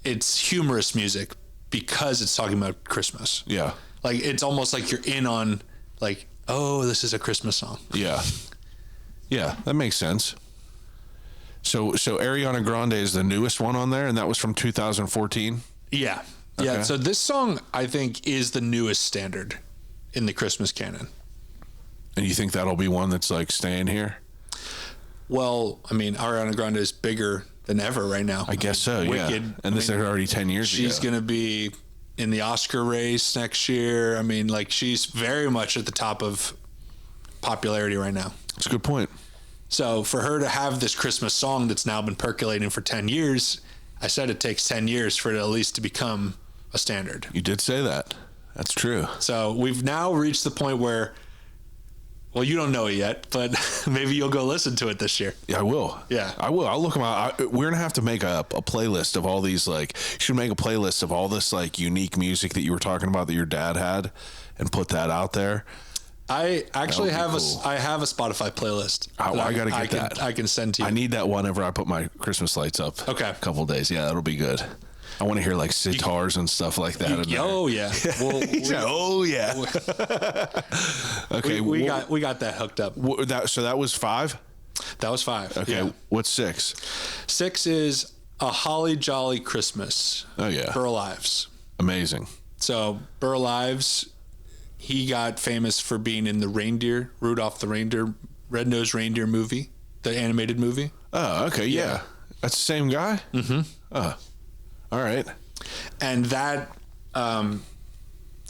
humorous music because it's talking about Christmas. Yeah. Like it's almost like you're in on like, oh, this is a Christmas song. Yeah. Yeah, that makes sense. So Ariana Grande is the newest one on there, and that was from 2014? Yeah. Okay. Yeah, so this song, I think, is the newest standard in the Christmas canon. And you think that'll be one that's, like, staying here? Well, I mean, Ariana Grande is bigger than ever right now. I guess so, Wicked, yeah. And this is already 10 years ago. She's going to be in the Oscar race next year. I mean, like, she's very much at the top of popularity right now. That's a good point. So for her to have this Christmas song that's now been percolating for 10 years, I said it takes 10 years for it at least to become a standard. You did say that. That's true. So we've now reached the point where, well, you don't know it yet, but maybe you'll go listen to it this year. Yeah, I will. Yeah. I will. I'll look them out. We're going to have to make a playlist of all these, like, you should make a playlist of all this, like, unique music that you were talking about that your dad had and put that out there. I actually have cool. I have a Spotify playlist. I got to get that. I can send to you. I need that whenever I put my Christmas lights up. Okay. A couple of days. Yeah, that'll be good. I want to hear like sitars and stuff like that. In there. Oh yeah. Well, oh yeah. Okay. We got that hooked up. So that was 5? That was 5. Okay. Yeah. What's 6? 6 is A Holly Jolly Christmas. Oh yeah. Burl Ives. Amazing. So Burl Ives, he got famous for being in the Rudolph the Reindeer, Red-Nosed Reindeer movie, the animated movie. Oh, okay. Yeah. That's the same guy? Mm-hmm. Oh. All right. And that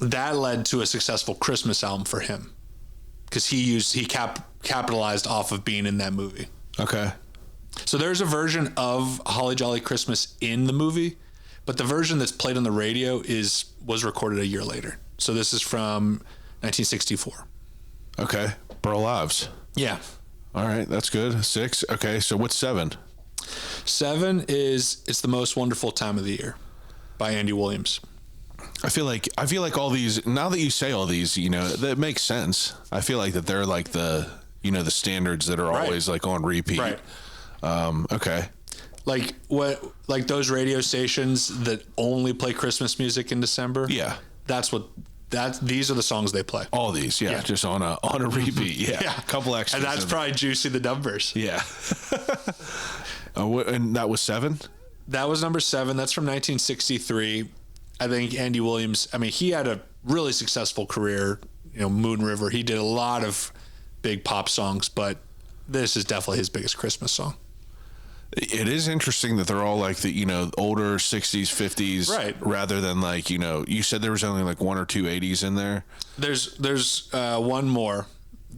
led to a successful Christmas album for him because he capitalized off of being in that movie. Okay. So there's a version of Holly Jolly Christmas in the movie, but the version that's played on the radio was recorded a year later. So this is from 1964. Okay. Burl Ives. Yeah. All right. That's good. 6. Okay. So what's 7? 7 is It's the Most Wonderful Time of the Year by Andy Williams. I feel like all these, now that you say all these, that makes sense. I feel like that they're like the standards that are always like on repeat. Right. Okay. Like those radio stations that only play Christmas music in December. Yeah. These are the songs they play. All these, yeah. Just on a repeat. Yeah. A couple extras. And that's probably juicy the numbers. Yeah. And that was 7? That was number 7. That's from 1963. I think Andy Williams, he had a really successful career, Moon River. He did a lot of big pop songs, but this is definitely his biggest Christmas song. It is interesting that they're all like the, older 60s, 50s, right? Rather than like, you said there was only like 1 or 2 80s in there. There's one more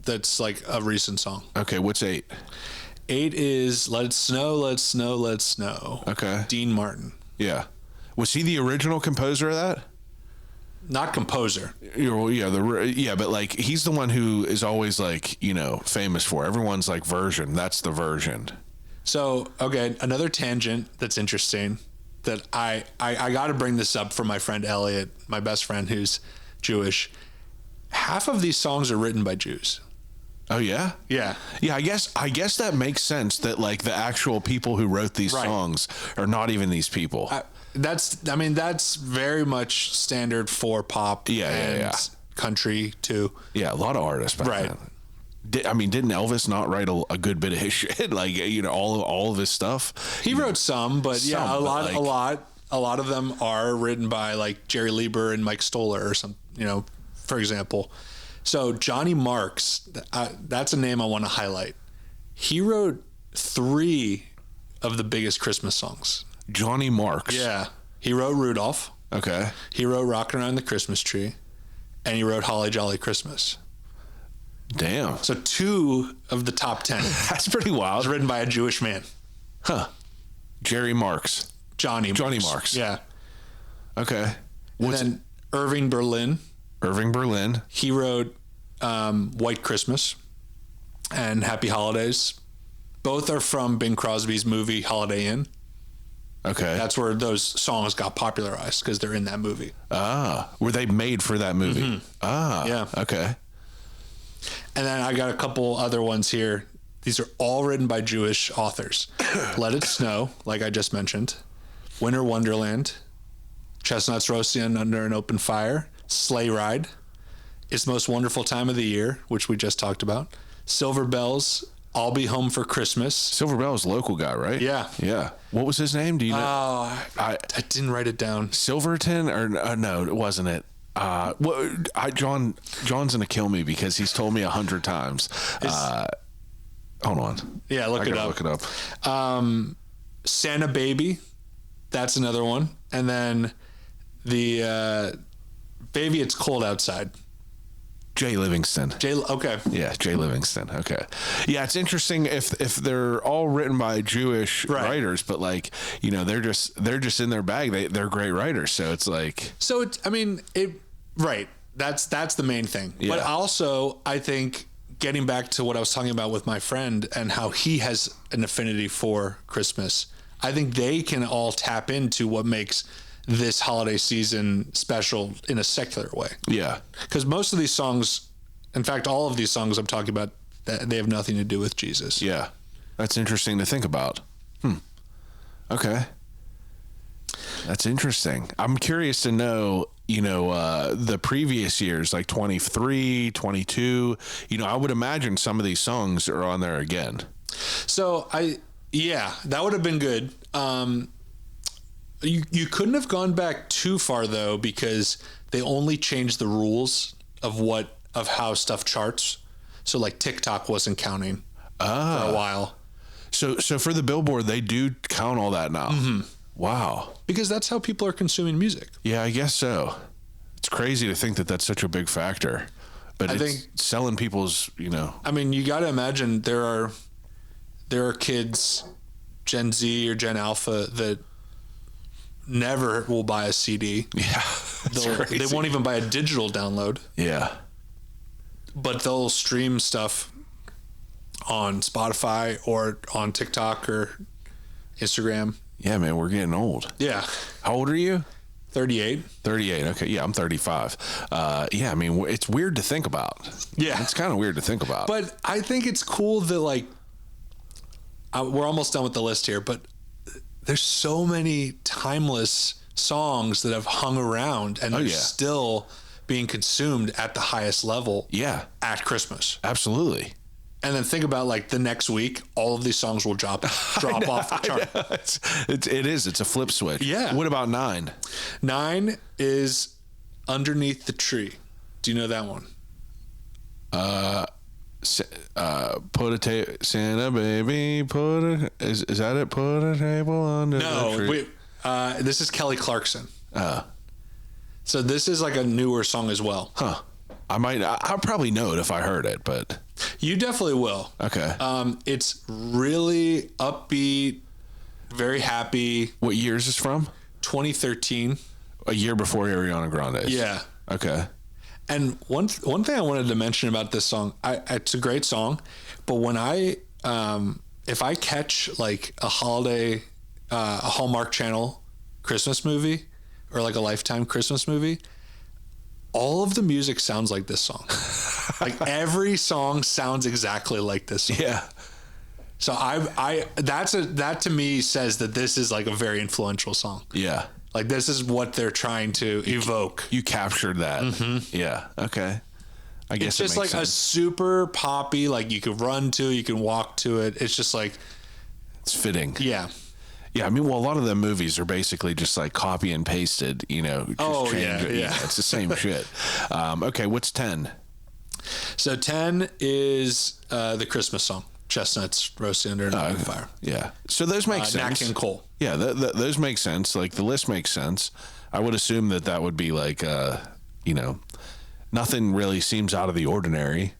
that's like a recent song. Okay. What's 8? 8 is Let It Snow, Let It Snow, Let It Snow. Okay. Dean Martin. Yeah. Was he the original composer of that? Not composer. Yeah, but like he's the one who is always like, famous for. Everyone's like version. That's the version. So, okay, another tangent that's interesting that I got to bring this up for my friend Elliot, my best friend who's Jewish. Half of these songs are written by Jews. Oh yeah? Yeah. Yeah, I guess that makes sense that like the actual people who wrote these songs are not even these people. That's very much standard for pop and country too. Yeah, a lot of artists back then. Didn't Elvis not write a good bit of his shit? Like, all of his stuff. He wrote some, but a lot of them are written by like Jerry Lieber and Mike Stoller or some, for example. So Johnny Marks, that's a name I want to highlight. He wrote 3 of the biggest Christmas songs. Johnny Marks. Yeah. He wrote Rudolph. Okay. He wrote Rockin' Around the Christmas Tree. And he wrote Holly Jolly Christmas. Damn. So 2 of the top 10. That's pretty wild. Was written by a Jewish man. Huh. Jerry Marks. Johnny Marks. Yeah. Okay. And then Irving Berlin. He wrote White Christmas and Happy Holidays. Both are from Bing Crosby's movie Holiday Inn. Okay. That's where those songs got popularized because they're in that movie. Ah. Were they made for that movie? Mm-hmm. Ah. Yeah. Okay. And then I got a couple other ones here. These are all written by Jewish authors. Let It Snow, like I just mentioned. Winter Wonderland. Chestnuts Roasting Under an Open Fire. Sleigh Ride. It's the Most Wonderful Time of the Year, which we just talked about. Silver Bells. I'll Be Home for Christmas. Silver Bell was a local guy, right? Yeah. Yeah. What was his name? Do you know? I didn't write it down. Silverton or no, it wasn't it. John's gonna kill me because he's told me 100 times. Hold on. Yeah, look it up. Santa Baby, that's another one. And then the Baby It's Cold Outside. Jay Livingston. Okay. Yeah, Jay Livingston. Okay. Yeah, it's interesting if they're all written by Jewish writers, but like, you know, they're just in their bag. They're great writers, so it's like. So right. That's the main thing. Yeah. But also, I think getting back to what I was talking about with my friend and how he has an affinity for Christmas, I think they can all tap into what makes this holiday season special in a secular way. Yeah. Because most of these songs, in fact, all of these songs I'm talking about, they have nothing to do with Jesus. Yeah. That's interesting to think about. Okay. That's interesting. I'm curious to know, you know, the previous years, like 23, 22, you know, I would imagine some of these songs are on there again. So that would have been good. You couldn't have gone back too far though, because they only changed the rules of how stuff charts. So like TikTok wasn't counting for a while. So for the Billboard, they do count all that now. Mm-hmm. Wow. Because that's how people are consuming music. Yeah, I guess so. It's crazy to think that that's such a big factor, but I think selling people's, you know. I mean, you got to imagine there are kids, Gen Z or Gen Alpha, that never will buy a CD. Yeah. They won't even buy a digital download. Yeah. But they'll stream stuff on Spotify or on TikTok or Instagram. Yeah, man, we're getting old. Yeah. How old are you? 38. 38. Okay. Yeah, I'm 35. Yeah, I mean, it's weird to think about. Yeah. It's kind of weird to think about. But I think it's cool that, like, we're almost done with the list here, but there's so many timeless songs that have hung around and they're still being consumed at the highest level. Yeah. At Christmas. Absolutely. And then think about, like, the next week, all of these songs will drop off the chart. It is. It's a flip switch. Yeah. What about 9? 9 is Underneath the Tree. Do you know that one? Santa baby, is that it? Put a table under the tree. No, this is Kelly Clarkson. So this is like a newer song as well. Huh. I'll probably know it if I heard it, but you definitely will. Okay. It's really upbeat, very happy. What year is this from? 2013. A year before Ariana Grande. Yeah. Okay. And one thing I wanted to mention about this song, it's a great song, but when if I catch like a Hallmark Channel Christmas movie or like a Lifetime Christmas movie, all of the music sounds like this song. Like every song sounds exactly like this song. Yeah. So that to me says that this is like a very influential song. Yeah. Like this is what they're trying to evoke. You captured that. Mm-hmm. Yeah. Okay. I guess it's just like a super poppy, like you can run to, you can walk to it. It's just like it's fitting. Yeah. Yeah, I mean, well, a lot of the movies are basically just like copy and pasted, you know. Yeah. It's the same shit. Okay, what's 10? So 10 is the Christmas song, Chestnuts Roasting Under an Open Fire. Yeah. So those make sense. Nat King Cole. Yeah, those make sense. Like the list makes sense. I would assume that would be like, you know, nothing really seems out of the ordinary.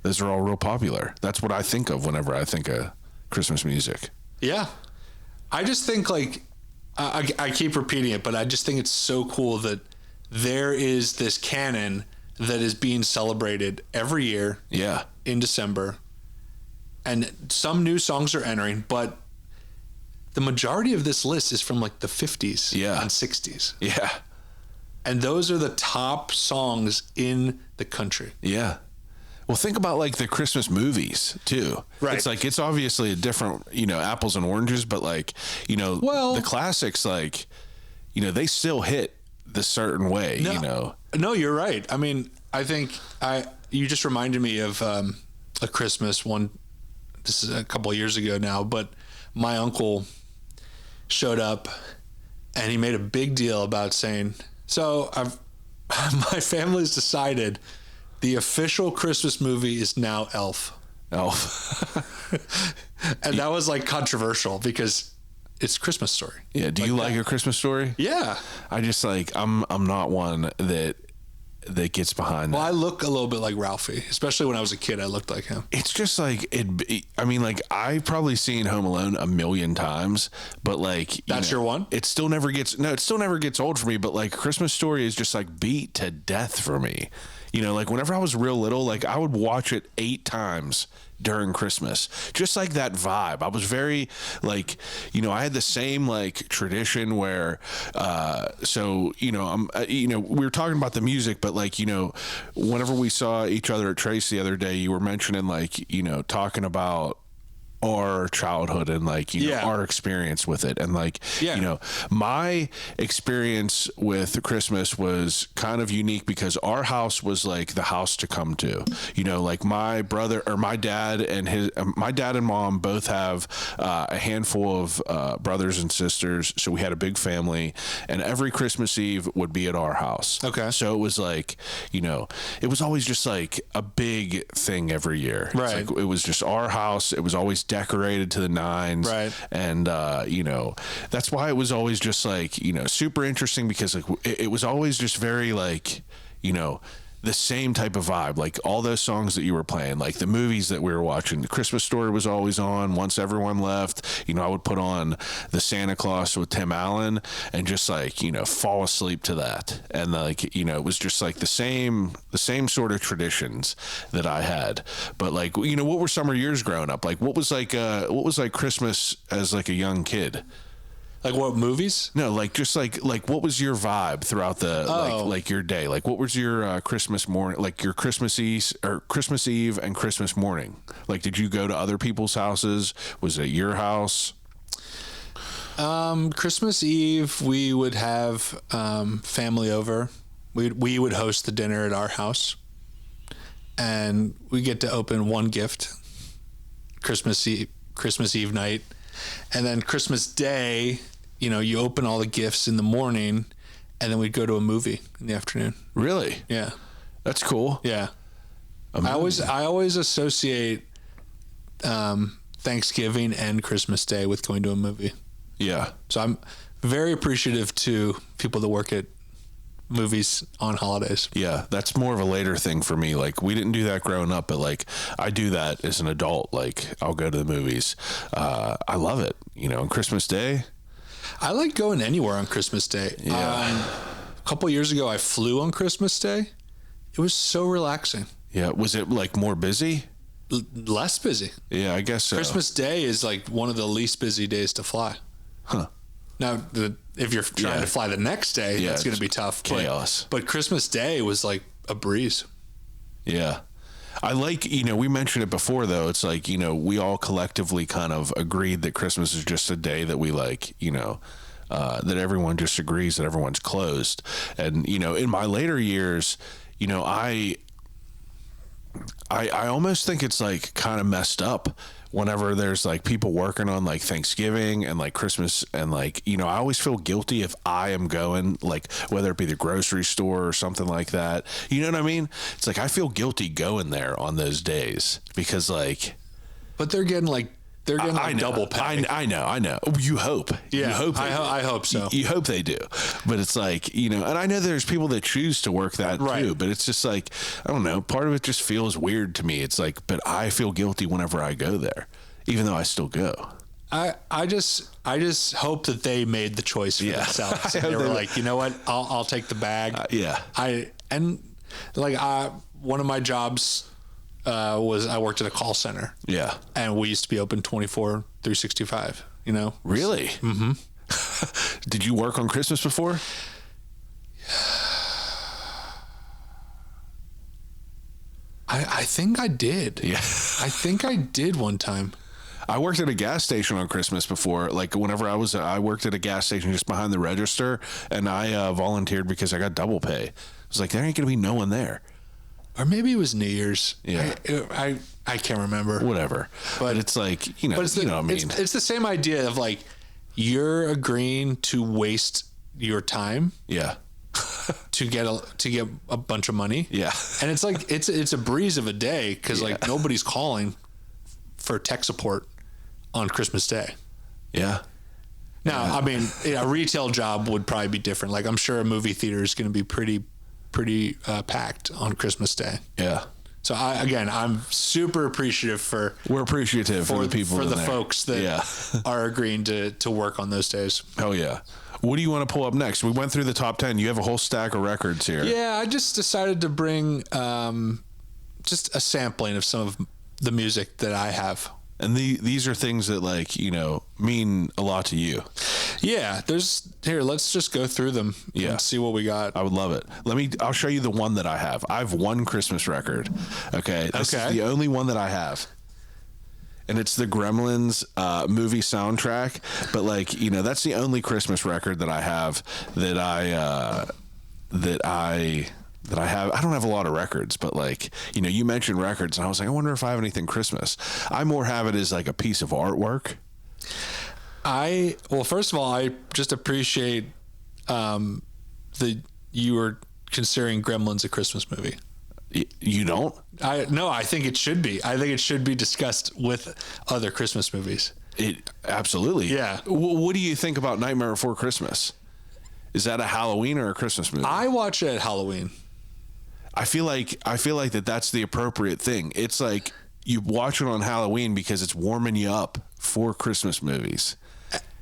Those are all real popular. That's what I think of whenever I think of Christmas music. Yeah. I just think like, I keep repeating it, but I just think it's so cool that there is this canon that is being celebrated every year. Yeah. In December. And some new songs are entering, but the majority of this list is from like the 50s and 60s. Yeah. And those are the top songs in the country. Yeah. Well, think about like the Christmas movies too. Right. It's like, it's obviously a different, you know, apples and oranges, but like, you know, the classics, like, you know, they still hit the certain way, you know? No, you're right. I mean, I think you just reminded me of a Christmas one. This is a couple of years ago now, but my uncle showed up and he made a big deal about saying, so my family's decided the official Christmas movie is now Elf. Elf. And that was like controversial because it's Christmas Story. Yeah. Do you like A Christmas Story? Yeah. I just like, I'm not one that gets behind that. Well, I look a little bit like Ralphie, especially when I was a kid. I looked like him. It's just like I mean, like I've probably seen Home Alone 1,000,000 times, but like That's your one? It still never gets old for me. But like Christmas Story is just like beat to death for me. You know, like whenever I was real little, like I would watch it 8 times during Christmas, just like that vibe. I was very like, you know, I had the same like tradition where, so, you know, we were talking about the music, but like, you know, whenever we saw each other at Trace the other day, you were mentioning like, you know, talking about our childhood and like, you know, our experience with it. And like, you know, my experience with Christmas was kind of unique because our house was like the house to come to, you know, like my brother or my dad and my dad and mom both have a handful of brothers and sisters. So we had a big family, and every Christmas Eve would be at our house. Okay. So it was like, you know, it was always just like a big thing every year. Right. It's like, it was just our house. It was always decorated to the nines. Right. And, you know, that's why it was always just like, you know, super interesting because like it was always just very like, you know, the same type of vibe, like all those songs that you were playing, like the movies that we were watching. The Christmas Story was always on. Once everyone left, you know, I would put on the Santa Claus with Tim Allen and just like, you know, fall asleep to that. And like, you know, it was just like the same sort of traditions that I had. But like, you know, what were summer years growing up? Like what was like Christmas as like a young kid? Like what movies? No, like just like what was your vibe throughout the like your day? Like what was your Christmas morning, like your Christmas Eve and Christmas morning? Like did you go to other people's houses? Was it your house? Christmas Eve we would have family over. We would host the dinner at our house, and we get to open one gift Christmas Eve night. And then Christmas Day, you know, you open all the gifts in the morning, and then we'd go to a movie in the afternoon. Really? Yeah. That's cool. Yeah. I always associate Thanksgiving and Christmas Day with going to a movie. Yeah. So I'm very appreciative to people that work at movies on holidays. Yeah, that's more of a later thing for me. Like we didn't do that growing up, but like I do that as an adult. Like I'll go to the movies. I love it. You know, on Christmas Day, I like going anywhere on Christmas Day. Yeah. A couple years ago, I flew on Christmas Day. It was so relaxing. Yeah. Was it like more busy? Less busy. Yeah, I guess so. Christmas Day is like one of the least busy days to fly. Huh. Now, if you're trying to fly the next day, that's going to be tough. Chaos. But Christmas Day was like a breeze. Yeah. I like, you know, we mentioned it before, though. It's like, you know, we all collectively kind of agreed that Christmas is just a day that we like, you know, that everyone just agrees that everyone's closed. And, you know, in my later years, you know, I almost think it's like kind of messed up whenever there's like people working on like Thanksgiving and like Christmas, and like, you know, I always feel guilty if I am going, like whether it be the grocery store or something like that, you know what I mean? It's like I feel guilty going there on those days because like, but they're getting like double pay. I know. You hope. Yeah, you hope I hope so. You hope they do. But it's like, you know, and I know there's people that choose to work that too, but it's just like, I don't know, part of it just feels weird to me. It's like, but I feel guilty whenever I go there, even though I still go. I just hope that they made the choice for themselves. And they were like, you know what, I'll take the bag. One of my jobs was I worked at a call center. Yeah. And we used to be open 24/365, you know? Really? Mm-hmm. Did you work on Christmas before? I think I did. Yeah. I think I did one time. I worked at a gas station on Christmas before. Like whenever I worked at a gas station just behind the register, and I volunteered because I got double pay. I was like, there ain't going to be no one there. Or maybe it was New Year's. Yeah. I can't remember. Whatever. But it's like, you know, you know what I mean? It's the same idea of like, you're agreeing to waste your time. Yeah. to get a bunch of money. Yeah. And it's like, it's a breeze of a day because like nobody's calling for tech support on Christmas Day. Yeah. Now, I mean, a retail job would probably be different. Like, I'm sure a movie theater is going to be pretty packed on Christmas Day. Yeah. So I'm super appreciative for the people for in the there. folks that are agreeing to work on those days. Oh yeah. What do you want to pull up next? We went through the top 10. You have a whole stack of records here. Yeah, I just decided to bring just a sampling of some of the music that I have. And these are things that, like, you know, mean a lot to you. Yeah, let's just go through them and see what we got. I would love it. I'll show you the one that I have. I have one Christmas record. Okay. This is the only one that I have. And it's the Gremlins movie soundtrack. But, like, you know, that's the only Christmas record that I have that I have. I don't have a lot of records, but, like, you know, you mentioned records and I was like, I wonder if I have anything Christmas. I more have it as like a piece of artwork. Well, first of all, I just appreciate that you were considering Gremlins a Christmas movie. You don't? No, I think it should be. I think it should be discussed with other Christmas movies. Absolutely. Yeah. What do you think about Nightmare Before Christmas? Is that a Halloween or a Christmas movie? I watch it at Halloween. I feel like that's the appropriate thing. It's like you watch it on Halloween because it's warming you up for Christmas movies.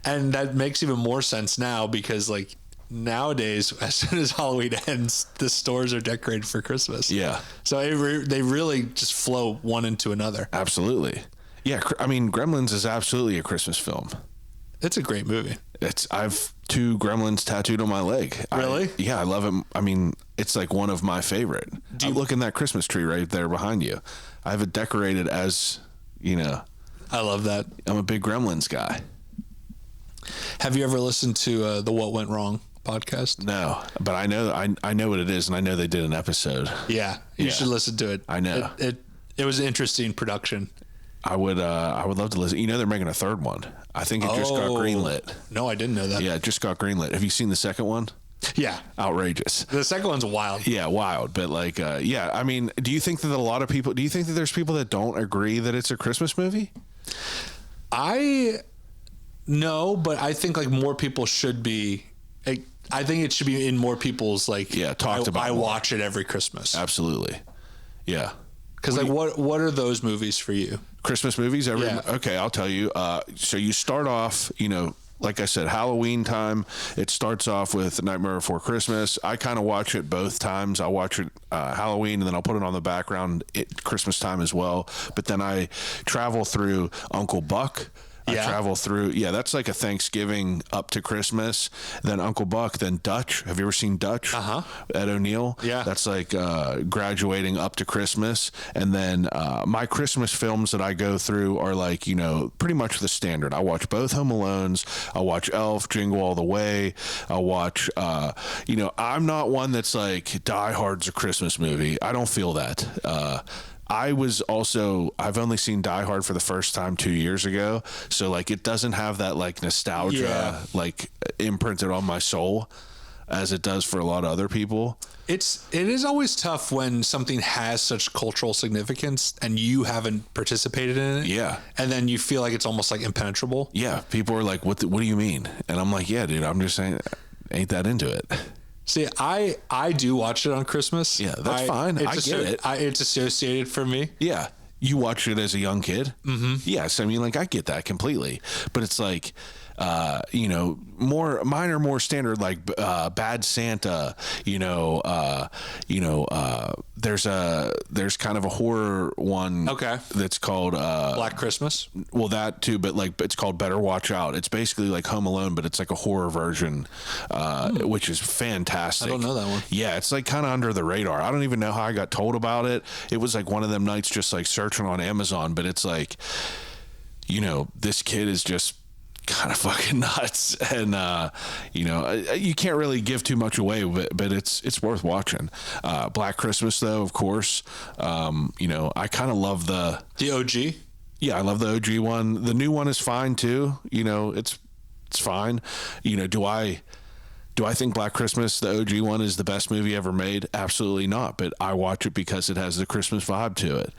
And that makes even more sense now because, like, nowadays, as soon as Halloween ends, the stores are decorated for Christmas. Yeah. So they really just flow one into another. Absolutely. Yeah. I mean, Gremlins is absolutely a Christmas film. It's a great movie. I've 2 Gremlins tattooed on my leg. Really? I love them. I mean, it's like one of my favorite. Look in that Christmas tree right there behind you. I have it decorated as, you know. I love that. I'm a big Gremlins guy. Have you ever listened to the What Went Wrong podcast? No, but I know what it is, and I know they did an episode. Yeah, you should listen to it. I know. It was an interesting production. I would love to listen. You know, they're making a third one. I think it just got greenlit. No, I didn't know that. Yeah, it just got greenlit. Have you seen the second one? Yeah. Outrageous. The second one's wild. Yeah, wild. But, like, I mean, do you think that there's people that don't agree that it's a Christmas movie? No, but I think, like, more people should be. I think it should be in more people's, like. Yeah, talked about. I watch it every Christmas. Absolutely. Yeah. Because, like, what are those movies for you? Christmas movies? Okay, I'll tell you. So you start off, you know, like I said, Halloween time. It starts off with Nightmare Before Christmas. I kind of watch it both times. I'll watch it Halloween, and then I'll put it on the background at Christmas time as well. But then I travel through Uncle Buck. I travel through, that's like a Thanksgiving up to Christmas. Then Uncle Buck, then Dutch. Have you ever seen Dutch? Ed O'Neill? Yeah. That's like graduating up to Christmas. And then my Christmas films that I go through are like, you know, pretty much the standard. I watch both Home Alones. I watch Elf, Jingle All the Way. I watch, you know, I'm not one that's like Die Hard's a Christmas movie. I don't feel that. I've only seen Die Hard for the first time 2 years ago. So, like, it doesn't have that, like, nostalgia, like, imprinted on my soul as it does for a lot of other people. It is always tough when something has such cultural significance and you haven't participated in it. Yeah. And then you feel like it's almost, like, impenetrable. Yeah. People are like, what do you mean? And I'm like, yeah, dude, I'm just saying, ain't that into it. See, I do watch it on Christmas. Yeah, that's fine. I get it. It's associated for me. Yeah. You watched it as a young kid? Mm-hmm. Yes. I mean, like, I get that completely. But it's like, you know, mine are more standard, like Bad Santa, there's kind of a horror one. Okay. That's called Black Christmas. Well, that too, but like it's called Better Watch Out. It's basically like Home Alone, but it's like a horror version, which is fantastic. I don't know that one. Yeah, it's like kind of under the radar. I don't even know how I got told about it. It was like one of them nights just like searching on Amazon, but it's like, you know, this kid is just kind of fucking nuts, and you know, you can't really give too much away, but it's worth watching. Black Christmas, though, of course. You know, I kind of love the OG. Yeah, I love the OG one. The new one is fine too. You know, it's fine. You know, do I think Black Christmas, the OG one, is the best movie ever made? Absolutely not. But I watch it because it has the Christmas vibe to it.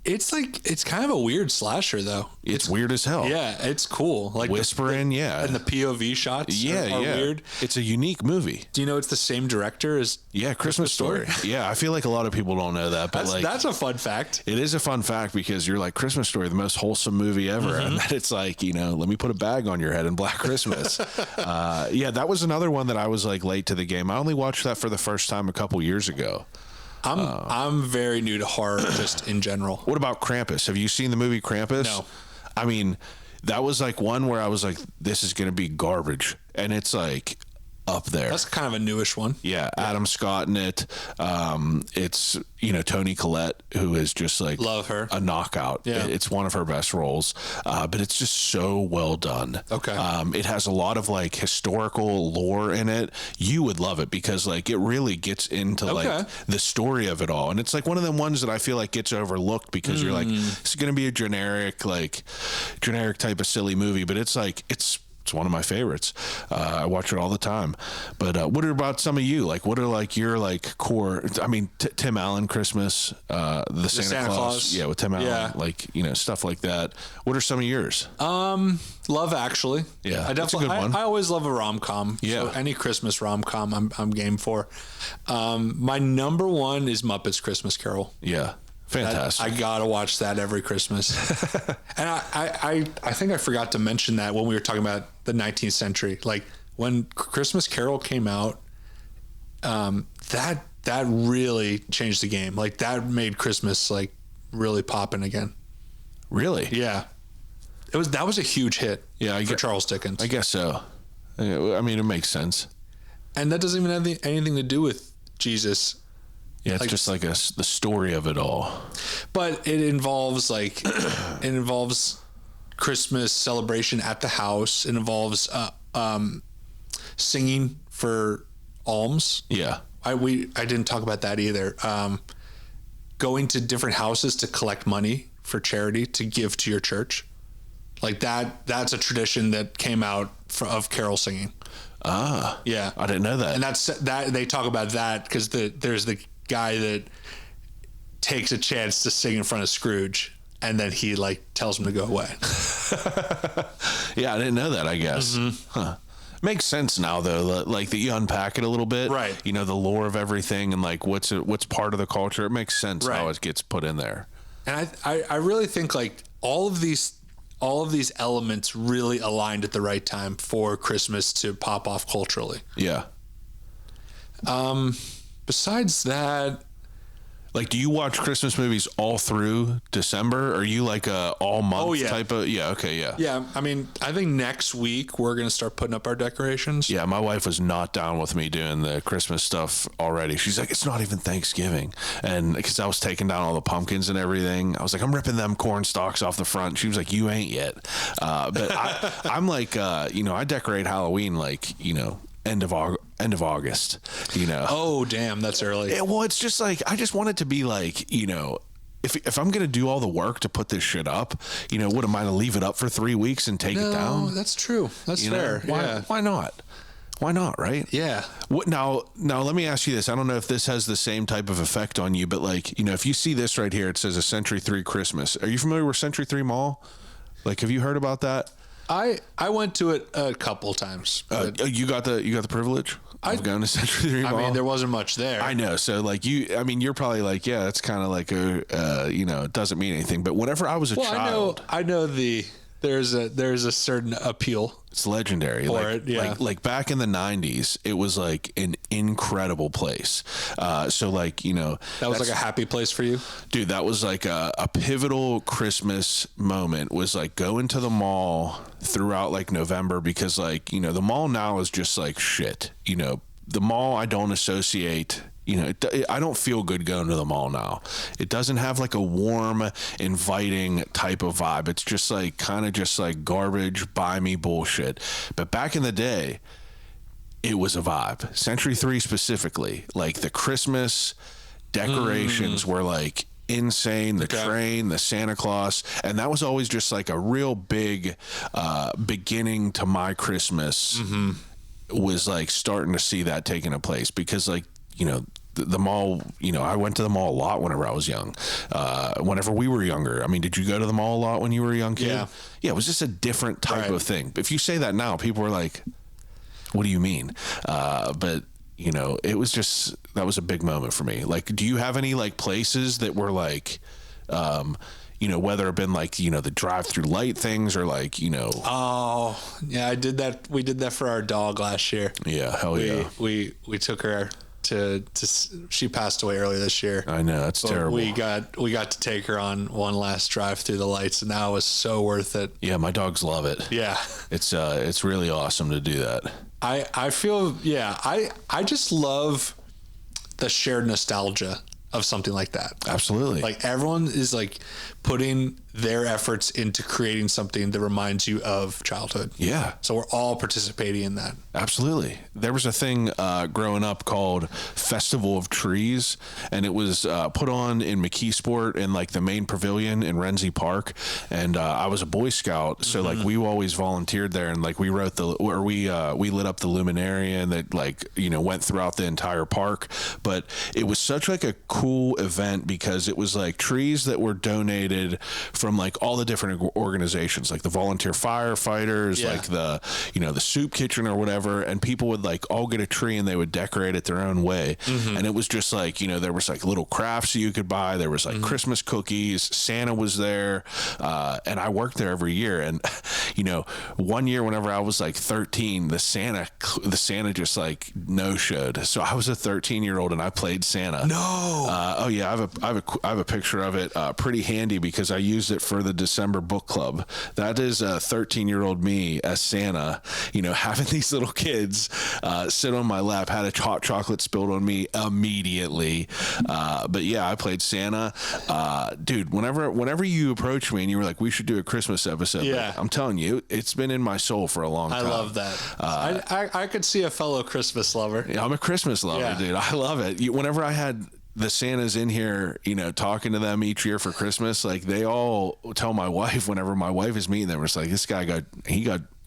It's kind of a weird slasher though. It's weird as hell. Yeah, it's cool. Like whispering, yeah. And the POV shots are weird. It's a unique movie. Do you know it's the same director as Christmas Story? Yeah, I feel like a lot of people don't know that, but that's a fun fact. It is a fun fact because you're like, Christmas Story, the most wholesome movie ever. And then it's like, let me put a bag on your head in Black Christmas. That was another one that I was like late to the game. I only watched that for the first time a couple years ago. I'm very new to horror just in general. What about Krampus? Have you seen the movie Krampus? No. I mean, that was like one where I was like, this is going to be garbage. And it's like up there. That's kind of a newish one. Yeah, Adam Scott in it. It's Toni Collette, who is just like love her, a knockout. Yeah. It's one of her best roles, but it's just so well done. Okay, it has a lot of like historical lore in it. You would love it because like it really gets into like the story of it all, and it's like one of the ones that I feel like gets overlooked because you're like, it's going to be a generic type of silly movie, but it's like it's one of my favorites. I watch it all the time. But what about some of you? Like, what are like your like core? I mean, Tim Allen Christmas, the Santa Claus, yeah, with Tim Allen, like stuff like that. What are some of yours? Love Actually. Yeah, I definitely. I always love a rom-com. Yeah, so any Christmas rom-com, I'm game for. My number one is Muppets Christmas Carol. Yeah. Fantastic. I gotta watch that every Christmas. And I think I forgot to mention that when we were talking about the 19th century. Like when Christmas Carol came out, that really changed the game. Like that made Christmas like really popping again. Really? Yeah. That was a huge hit. Yeah, for Charles Dickens. I guess so. I mean, it makes sense. And that doesn't even have anything to do with Jesus. Yeah, it's just like the story of it all. But it involves Christmas celebration at the house. It involves singing for alms. Yeah. I didn't talk about that either. Going to different houses to collect money for charity to give to your church. Like that's a tradition that came out of carol singing. Ah. Yeah. I didn't know that. And that they talk about that because there's the guy that takes a chance to sing in front of Scrooge and then he like tells him to go away. Yeah, I didn't know that, I guess. Huh. Makes sense now though, like that you unpack it a little bit, right? The lore of everything and like what's part of the culture. It makes sense how it gets put in there. And I really think like all of these elements really aligned at the right time for Christmas to pop off culturally. Yeah. Besides that, like, do you watch Christmas movies all through December? Or are you like a all month type of? Yeah. Okay. Yeah. Yeah. I mean, I think next week we're going to start putting up our decorations. Yeah. My wife was not down with me doing the Christmas stuff already. She's like, it's not even Thanksgiving. And because I was taking down all the pumpkins and everything, I was like, I'm ripping them corn stalks off the front. She was like, you ain't yet. But I'm like, I decorate Halloween like, end of August, Oh, damn, that's early. Yeah, well, it's just like I just want it to be like, if I'm gonna do all the work to put this shit up, what am I to leave it up for 3 weeks and take it down? No, that's true. That's fair. Why not? Why not? Right? Yeah. What now? Let me ask you this. I don't know if this has the same type of effect on you, but like, if you see this right here, it says a Century 3 Christmas. Are you familiar with Century 3 Mall? Like, have you heard about that? I went to it a couple times. You got the privilege of going to Century 3 Mall? I mean, there wasn't much there. I know. So like you're probably like, yeah, that's kind of like it doesn't mean anything. But whenever I was a child, I know there's a certain appeal. It's legendary for it. Yeah. Like back in the 90s, it was like an incredible place. So like, that was like a happy place for you, dude. That was like a pivotal Christmas moment, was like going to the mall throughout like November, because like, the mall now is just like shit. The mall, I don't associate, I don't feel good going to the mall now. It doesn't have like a warm, inviting type of vibe. It's just like kind of just like garbage, buy me bullshit. But back in the day, it was a vibe. Century 3 specifically, like the Christmas decorations were like insane. The train, the Santa Claus, and that was always just like a real big beginning to my Christmas. Was like starting to see that taking a place, because like, the mall, I went to the mall a lot whenever I was young. Whenever we were younger. I mean, did you go to the mall a lot when you were a young kid? Yeah. Yeah, it was just a different type of thing. If you say that now, people are like, what do you mean? But it was just, that was a big moment for me. Like, do you have any like places that were like, whether it been like, the drive-through light things or like, Oh, yeah, I did that. We did that for our dog last year. Yeah, hell yeah. We took her to she passed away earlier this year. I know, that's terrible. We got to take her on one last drive through the lights, and that was so worth it. Yeah, my dogs love it. Yeah. It's really awesome to do that. I feel, I just love the shared nostalgia of something like that. Absolutely. Like everyone is like putting their efforts into creating something that reminds you of childhood. Yeah. So we're all participating in that. Absolutely. There was a thing growing up called Festival of Trees, and it was put on in McKeesport in like the main pavilion in Renzi Park. And I was a Boy Scout, so like we always volunteered there, and like we lit up the luminaria that like went throughout the entire park. But it was such like a cool event because it was like trees that were donated from like all the different organizations, like the volunteer firefighters, like the the soup kitchen or whatever, and people would like all get a tree and they would decorate it their own way. And it was just like there was like little crafts that you could buy. There was like Christmas cookies. Santa was there, and I worked there every year. And one year whenever I was like 13, the Santa just like no showed. So I was a 13-year-old and I played Santa. No. Oh yeah, I have a picture of it, pretty handy because I used it for the December book club. That is a 13-year-old me as Santa, having these little kids sit on my lap, had a hot chocolate spilled on me immediately. But yeah, I played Santa. Dude, whenever you approached me and you were like, we should do a Christmas episode, yeah. I'm telling you, it's been in my soul for a long time. I love that. I could see a fellow Christmas lover. Yeah, I'm a Christmas lover, dude. I love it. Whenever I had the Santas in here, talking to them each year for Christmas, like they all tell my wife whenever my wife is meeting them, it's like, this guy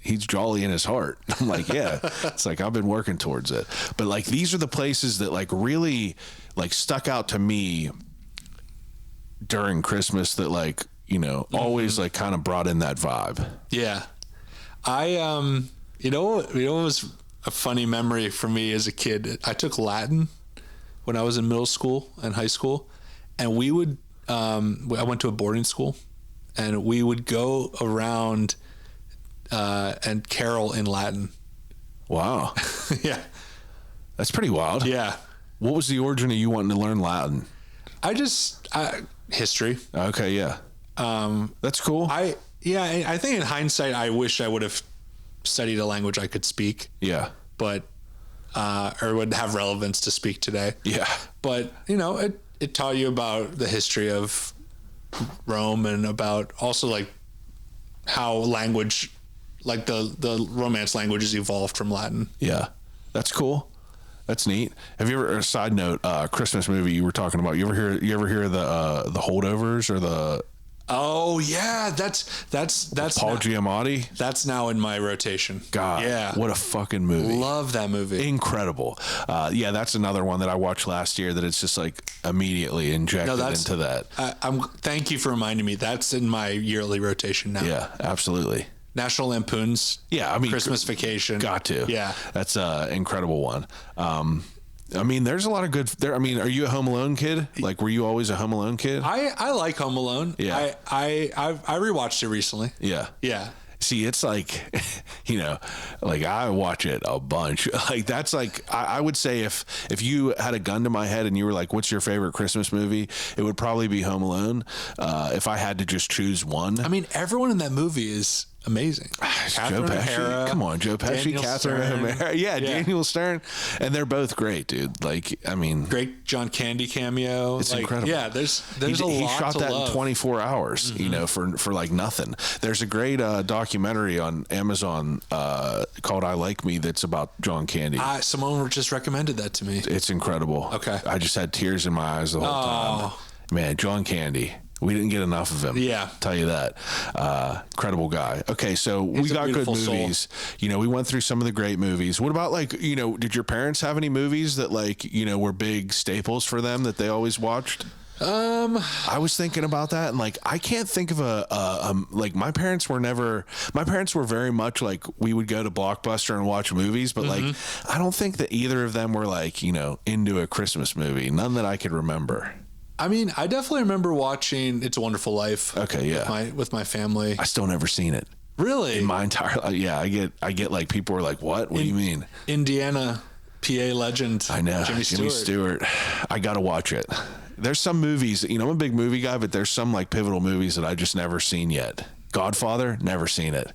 he's jolly in his heart. I'm like, yeah, it's like, I've been working towards it. But like, these are the places that like really like stuck out to me during Christmas that like, always like kind of brought in that vibe. Yeah. I, what was a funny memory for me as a kid? I took Latin when I was in middle school and high school, and we would, I went to a boarding school, and we would go around and carol in Latin. Wow. Yeah. That's pretty wild. Yeah. What was the origin of you wanting to learn Latin? History. Okay. Yeah. That's cool. I think in hindsight, I wish I would have studied a language I could speak. Yeah. But, or would have relevance to speak today. Yeah. But, it taught you about the history of Rome and about also like how language, like the Romance languages evolved from Latin. Yeah. That's cool. That's neat. Have you ever, a side note, Christmas movie you were talking about, you ever hear the Holdovers or the... Oh yeah, that's Paul Giamatti. That's now in my rotation. God, yeah, what a fucking movie! Love that movie. Incredible. Yeah, that's another one that I watched last year. That it's just like immediately injected into that. Thank you for reminding me. That's in my yearly rotation now. Yeah, absolutely. National Lampoon's. Yeah, I mean Christmas Vacation. Got to. Yeah, that's an incredible one. I mean, there's a lot of good there. I mean, are you a Home Alone kid? Like, were you always a Home Alone kid? I like Home Alone. Yeah. I rewatched it recently. Yeah. Yeah. See, it's like, like I watch it a bunch. Like that's like, I would say if you had a gun to my head and you were like, what's your favorite Christmas movie? It would probably be Home Alone. If I had to just choose one. I mean, everyone in that movie is amazing. Joe Pesci. O'Hara, Come on, Joe Pesci, Catherine O'Hara. Yeah, Daniel Stern. And they're both great, dude. Like, I mean, great John Candy cameo. It's incredible. Yeah, there's a lot he shot to that love. in 24 hours, for like nothing. There's a great documentary on Amazon called I Like Me that's about John Candy. Someone just recommended that to me. It's incredible. Okay. I just had tears in my eyes the whole time. Man, John Candy. We didn't get enough of him. Yeah. Tell you that. Incredible guy. Okay, so we got good movies. Soul. We went through some of the great movies. What about did your parents have any movies that were big staples for them that they always watched? I was thinking about that, and I can't think of my parents were very much we would go to Blockbuster and watch movies, but I don't think that either of them were into a Christmas movie. None that I could remember. I mean, I definitely remember watching It's a Wonderful Life. Okay, yeah. With my family. I still never seen it. Really? In my entire life. Yeah, I get people are like, what? What do you mean? Indiana, PA legend. I know. Jimmy Stewart. I got to watch it. There's some movies, I'm a big movie guy, but there's some pivotal movies that I just never seen yet. Godfather, never seen it.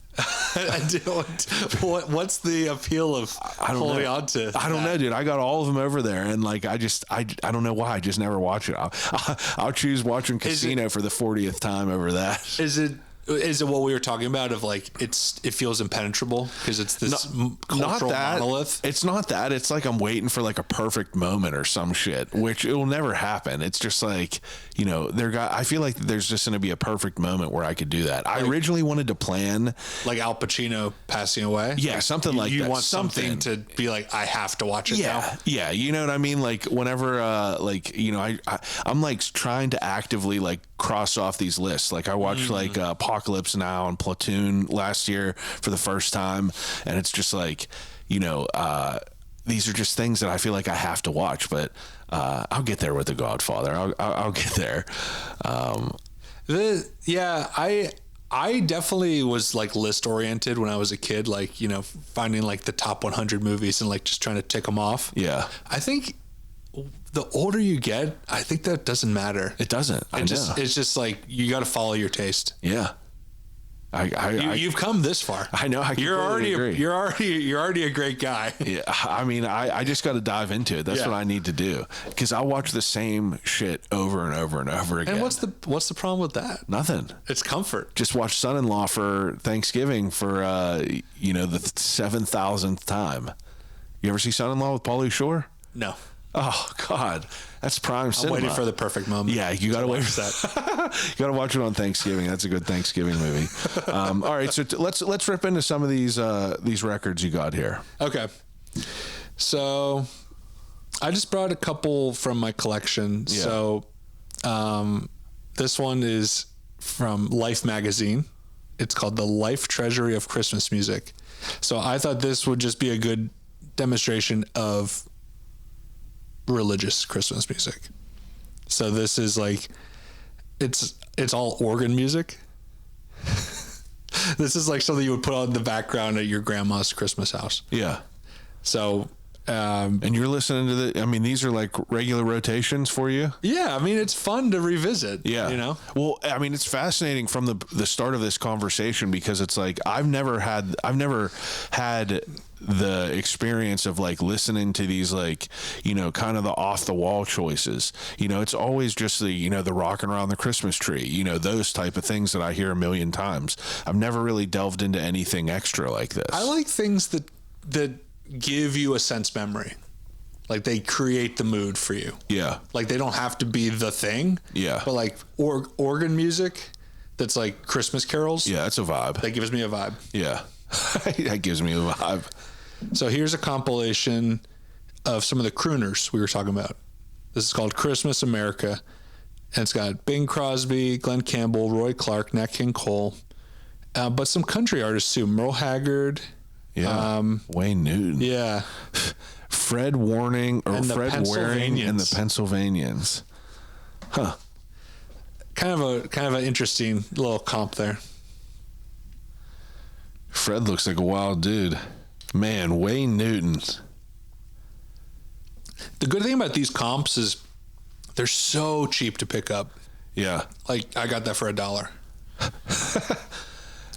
What's the appeal of holding on to? I don't know, dude. I got all of them over there, and I don't know why. I just never watch it. I'll choose watching Casino for the 40th time over that. Is it what we were talking about of it feels impenetrable because it's this cultural monolith? It's not that. It's I'm waiting for a perfect moment or some shit, which it will never happen. It's just I feel like there's just going to be a perfect moment where I could do that. I originally wanted to plan Al Pacino passing away. Yeah, something like that. You want something to be I have to watch it now. Yeah, you know what I mean? Whenever I'm trying to actively cross off these lists. I watched Apocalypse Now and Platoon last year for the first time, and it's just these are just things that I feel I have to watch, but I'll get there with The Godfather. I'll get there. I definitely was list oriented when I was a kid, finding the top 100 movies and just trying to tick them off. Yeah. I think the older you get, I think that doesn't matter. It doesn't. It's just you got to follow your taste. Yeah. You've come this far. I know. You're already a great guy. Yeah. I mean, I just got to dive into it. That's what I need to do, because I'll watch the same shit over and over and over again. And what's the problem with that? Nothing. It's comfort. Just watch Son-in-Law for Thanksgiving for the 7,000th time. You ever see Son-in-Law with Pauly Shore? No. Oh God, that's prime cinema. I'm waiting for the perfect moment. Yeah, you got to wait for that. You got to watch it on Thanksgiving. That's a good Thanksgiving movie. All right, so let's rip into some of these records you got here. Okay, so I just brought a couple from my collection. Yeah. So this one is from Life magazine. It's called The Life Treasury of Christmas Music. So I thought this would just be a good demonstration of religious Christmas music. So this is it's all organ music. This is something you would put on the background at your grandma's Christmas house. Yeah. So and you're listening to these are regular rotations for you? Yeah, it's fun to revisit. Yeah. Well, it's fascinating from the start of this conversation, because it's I've never had the experience of listening to these kind of the off the wall choices. It's always just the the rocking around the Christmas tree, those type of things that I hear a million times. I've never really delved into anything extra like this. I like things that give you a sense memory. They create the mood for you. Yeah. They don't have to be the thing. Yeah. But organ music that's Christmas carols. Yeah, that's a vibe. That gives me a vibe. Yeah. That gives me a vibe. So here's a compilation of some of the crooners we were talking about. This is called Christmas America. And it's got Bing Crosby, Glenn Campbell, Roy Clark, Nat King Cole, but some country artists too. Merle Haggard. Yeah. Wayne Newton. Yeah. Fred Waring and the Pennsylvanians. Huh. Kind of an interesting little comp there. Fred looks like a wild dude. Man, Wayne Newton. The good thing about these comps is they're so cheap to pick up. Yeah. I got that for $1.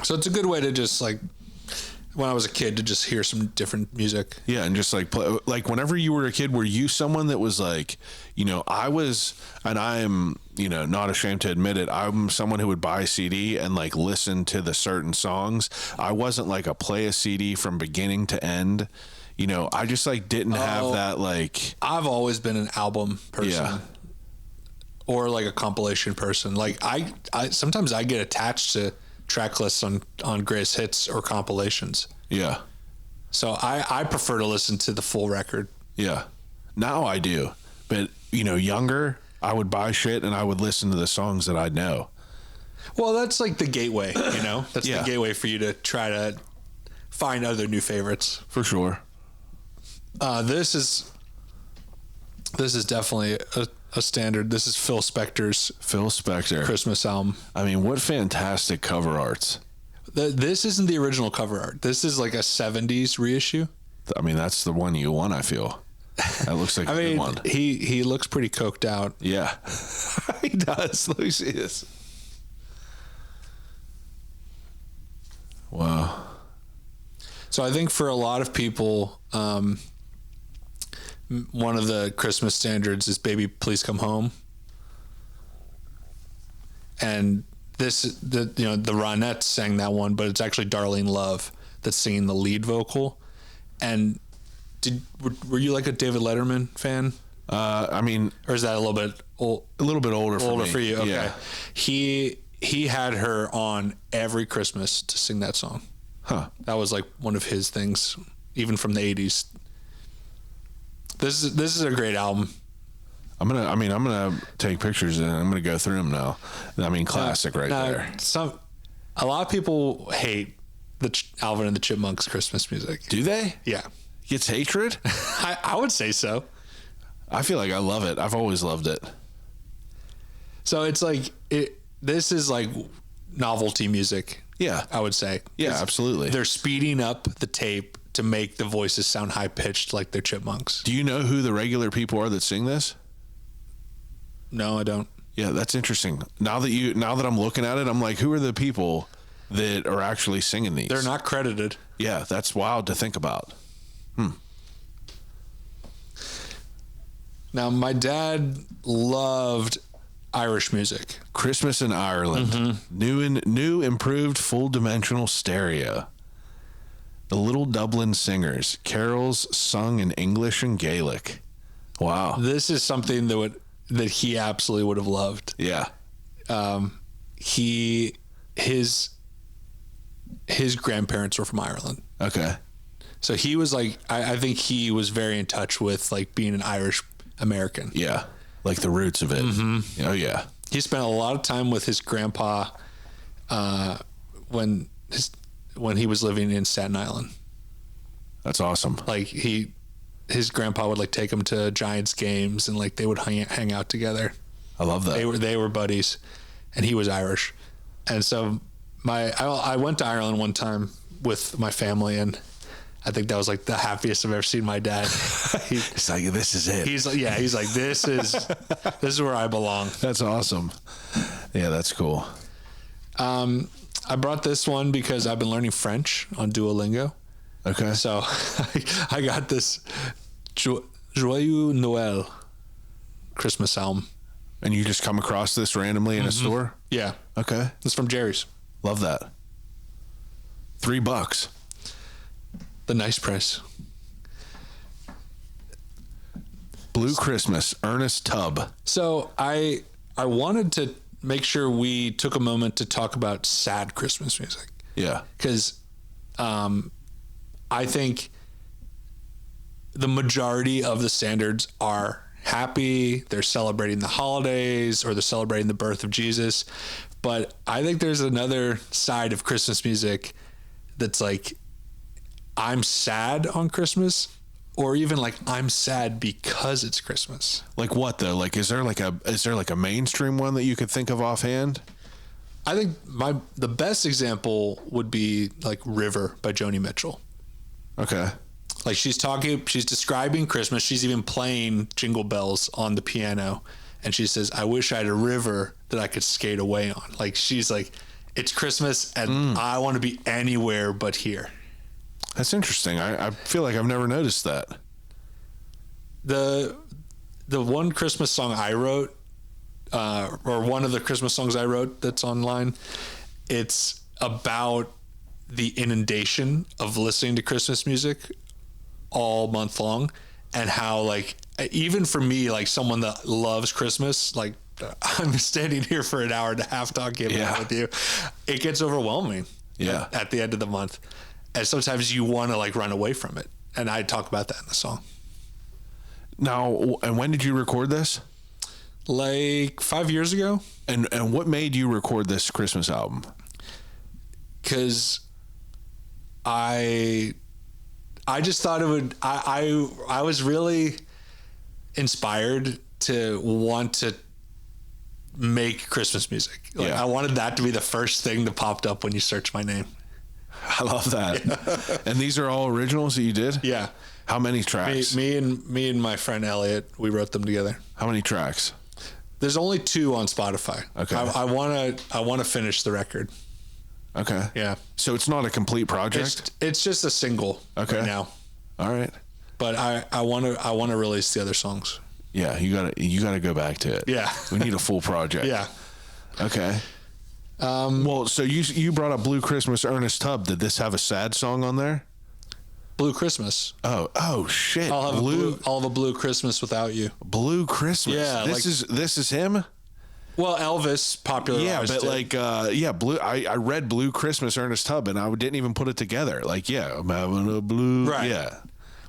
So it's a good way to just when I was a kid to just hear some different music. Yeah, and just play, whenever you were a kid, were you someone that was I was, and I am, not ashamed to admit it, I'm someone who would buy a CD and listen to the certain songs. I wasn't a play a CD from beginning to end. I just didn't have that I've always been an album person. Yeah. or like a compilation person. Like I sometimes I get attached to track lists on greatest hits or compilations. Yeah. So I prefer to listen to the full record. Yeah. Now I do. But, younger, I would buy shit and I would listen to the songs that I know. Well, that's like the gateway, That's Yeah. the gateway for you to try to find other new favorites. For sure. This is definitely a standard. This is Phil Spector's Phil Spector. Christmas album. I mean, what fantastic cover arts. This isn't the original cover art. This is like a 70s reissue. I mean, that's the one you want, I feel. That looks like a good one. He looks pretty coked out. Yeah. He does. Let me see this. Wow. So I think for a lot of people, one of the Christmas standards is "Baby, Please Come Home," and the Ronettes sang that one, but it's actually Darlene Love that's singing the lead vocal. And were you like a David Letterman fan? I mean, Or is that a little bit old? a little bit older for me. For you, okay. Yeah. He had her on every Christmas to sing that song. Huh. That was like one of his things, even from the 80s. This is a great album. I'm gonna take pictures and I'm gonna go through them now. I mean, classic right there. A lot of people hate the Alvin and the Chipmunks Christmas music. Do they? Yeah. Gets hatred? I would say so. I feel like I love it. I've always loved it. So it's like this is like novelty music. Yeah. I would say. Yeah, absolutely. They're speeding up the tape to make the voices sound high pitched like they're chipmunks. Do you know who the regular people are that sing this? No, I don't. Yeah, that's interesting. Now that I'm looking at it, I'm like, who are the people that are actually singing these? They're not credited. Yeah, that's wild to think about. Now, my dad loved Irish music. Christmas in Ireland. New improved full dimensional stereo. The Little Dublin Singers. Carols sung in English and Gaelic. Wow. This is something that he absolutely would have loved. Yeah. His grandparents were from Ireland. Okay. So he was like, I think he was very in touch with like being an Irish American. Yeah. Like the roots of it. Mm-hmm. Oh yeah. He spent a lot of time with his grandpa when he was living in Staten Island. That's awesome. Like his grandpa would like take him to Giants games and like they would hang out together. I love that. They were buddies, and he was Irish, and so I went to Ireland one time with my family, and I think that was like the happiest I've ever seen my dad. It's like, this is it. He's like, this is where I belong. That's awesome. Yeah, that's cool. I brought this one because I've been learning French on Duolingo. Okay. So I got this Joyeux Noël Christmas album. And you just come across this randomly in a store? Yeah. Okay. It's from Jerry's. Love that. $3. The nice price. Blue Christmas, Ernest Tubb. So I wanted to make sure we took a moment to talk about sad Christmas music. Yeah. Because I think the majority of the standards are happy, they're celebrating the holidays, or they're celebrating the birth of Jesus. But I think there's another side of Christmas music that's like, I'm sad on Christmas, or even like I'm sad because it's Christmas. Like what though? Like is there like a mainstream one that you could think of offhand? I think the best example would be like River by Joni Mitchell. Okay. Like she's describing Christmas. She's even playing Jingle Bells on the piano. And she says, I wish I had a river that I could skate away on. Like she's like, it's Christmas and I want to be anywhere but here. That's interesting. I feel like I've never noticed that. The one Christmas song I wrote, or one of the Christmas songs I wrote that's online, it's about the inundation of listening to Christmas music all month long, and how like even for me, like someone that loves Christmas, like I'm standing here for an hour and a half talking about it with you. It gets overwhelming. Yeah. At the end of the month. And sometimes you want to like run away from it. And I talk about that in the song. Now, and when did you record this? Like 5 years ago. And what made you record this Christmas album? Because I just thought it would, I was really inspired to want to make Christmas music. Like I wanted that to be the first thing that popped up when you search my name. I love that. And these are all originals that you did? Yeah. How many tracks? Me and my friend Elliot, we wrote them together. How many tracks? There's only 2 on Spotify. Okay. I wanna finish the record. Okay. Yeah. So it's not a complete project? It's just a single right now. All right. But I wanna release the other songs. Yeah, you gotta go back to it. Yeah. We need a full project. Yeah. Okay. Well, so you brought up Blue Christmas, Ernest Tubb. Did this have a sad song on there? Blue Christmas. Oh shit. I'll have a blue Christmas without you. Blue Christmas. Yeah. This is him? Well, Elvis popularized it. it. Like, Blue. I read Blue Christmas, Ernest Tubb, and I didn't even put it together. Like, I'm having a blue. Right. Yeah.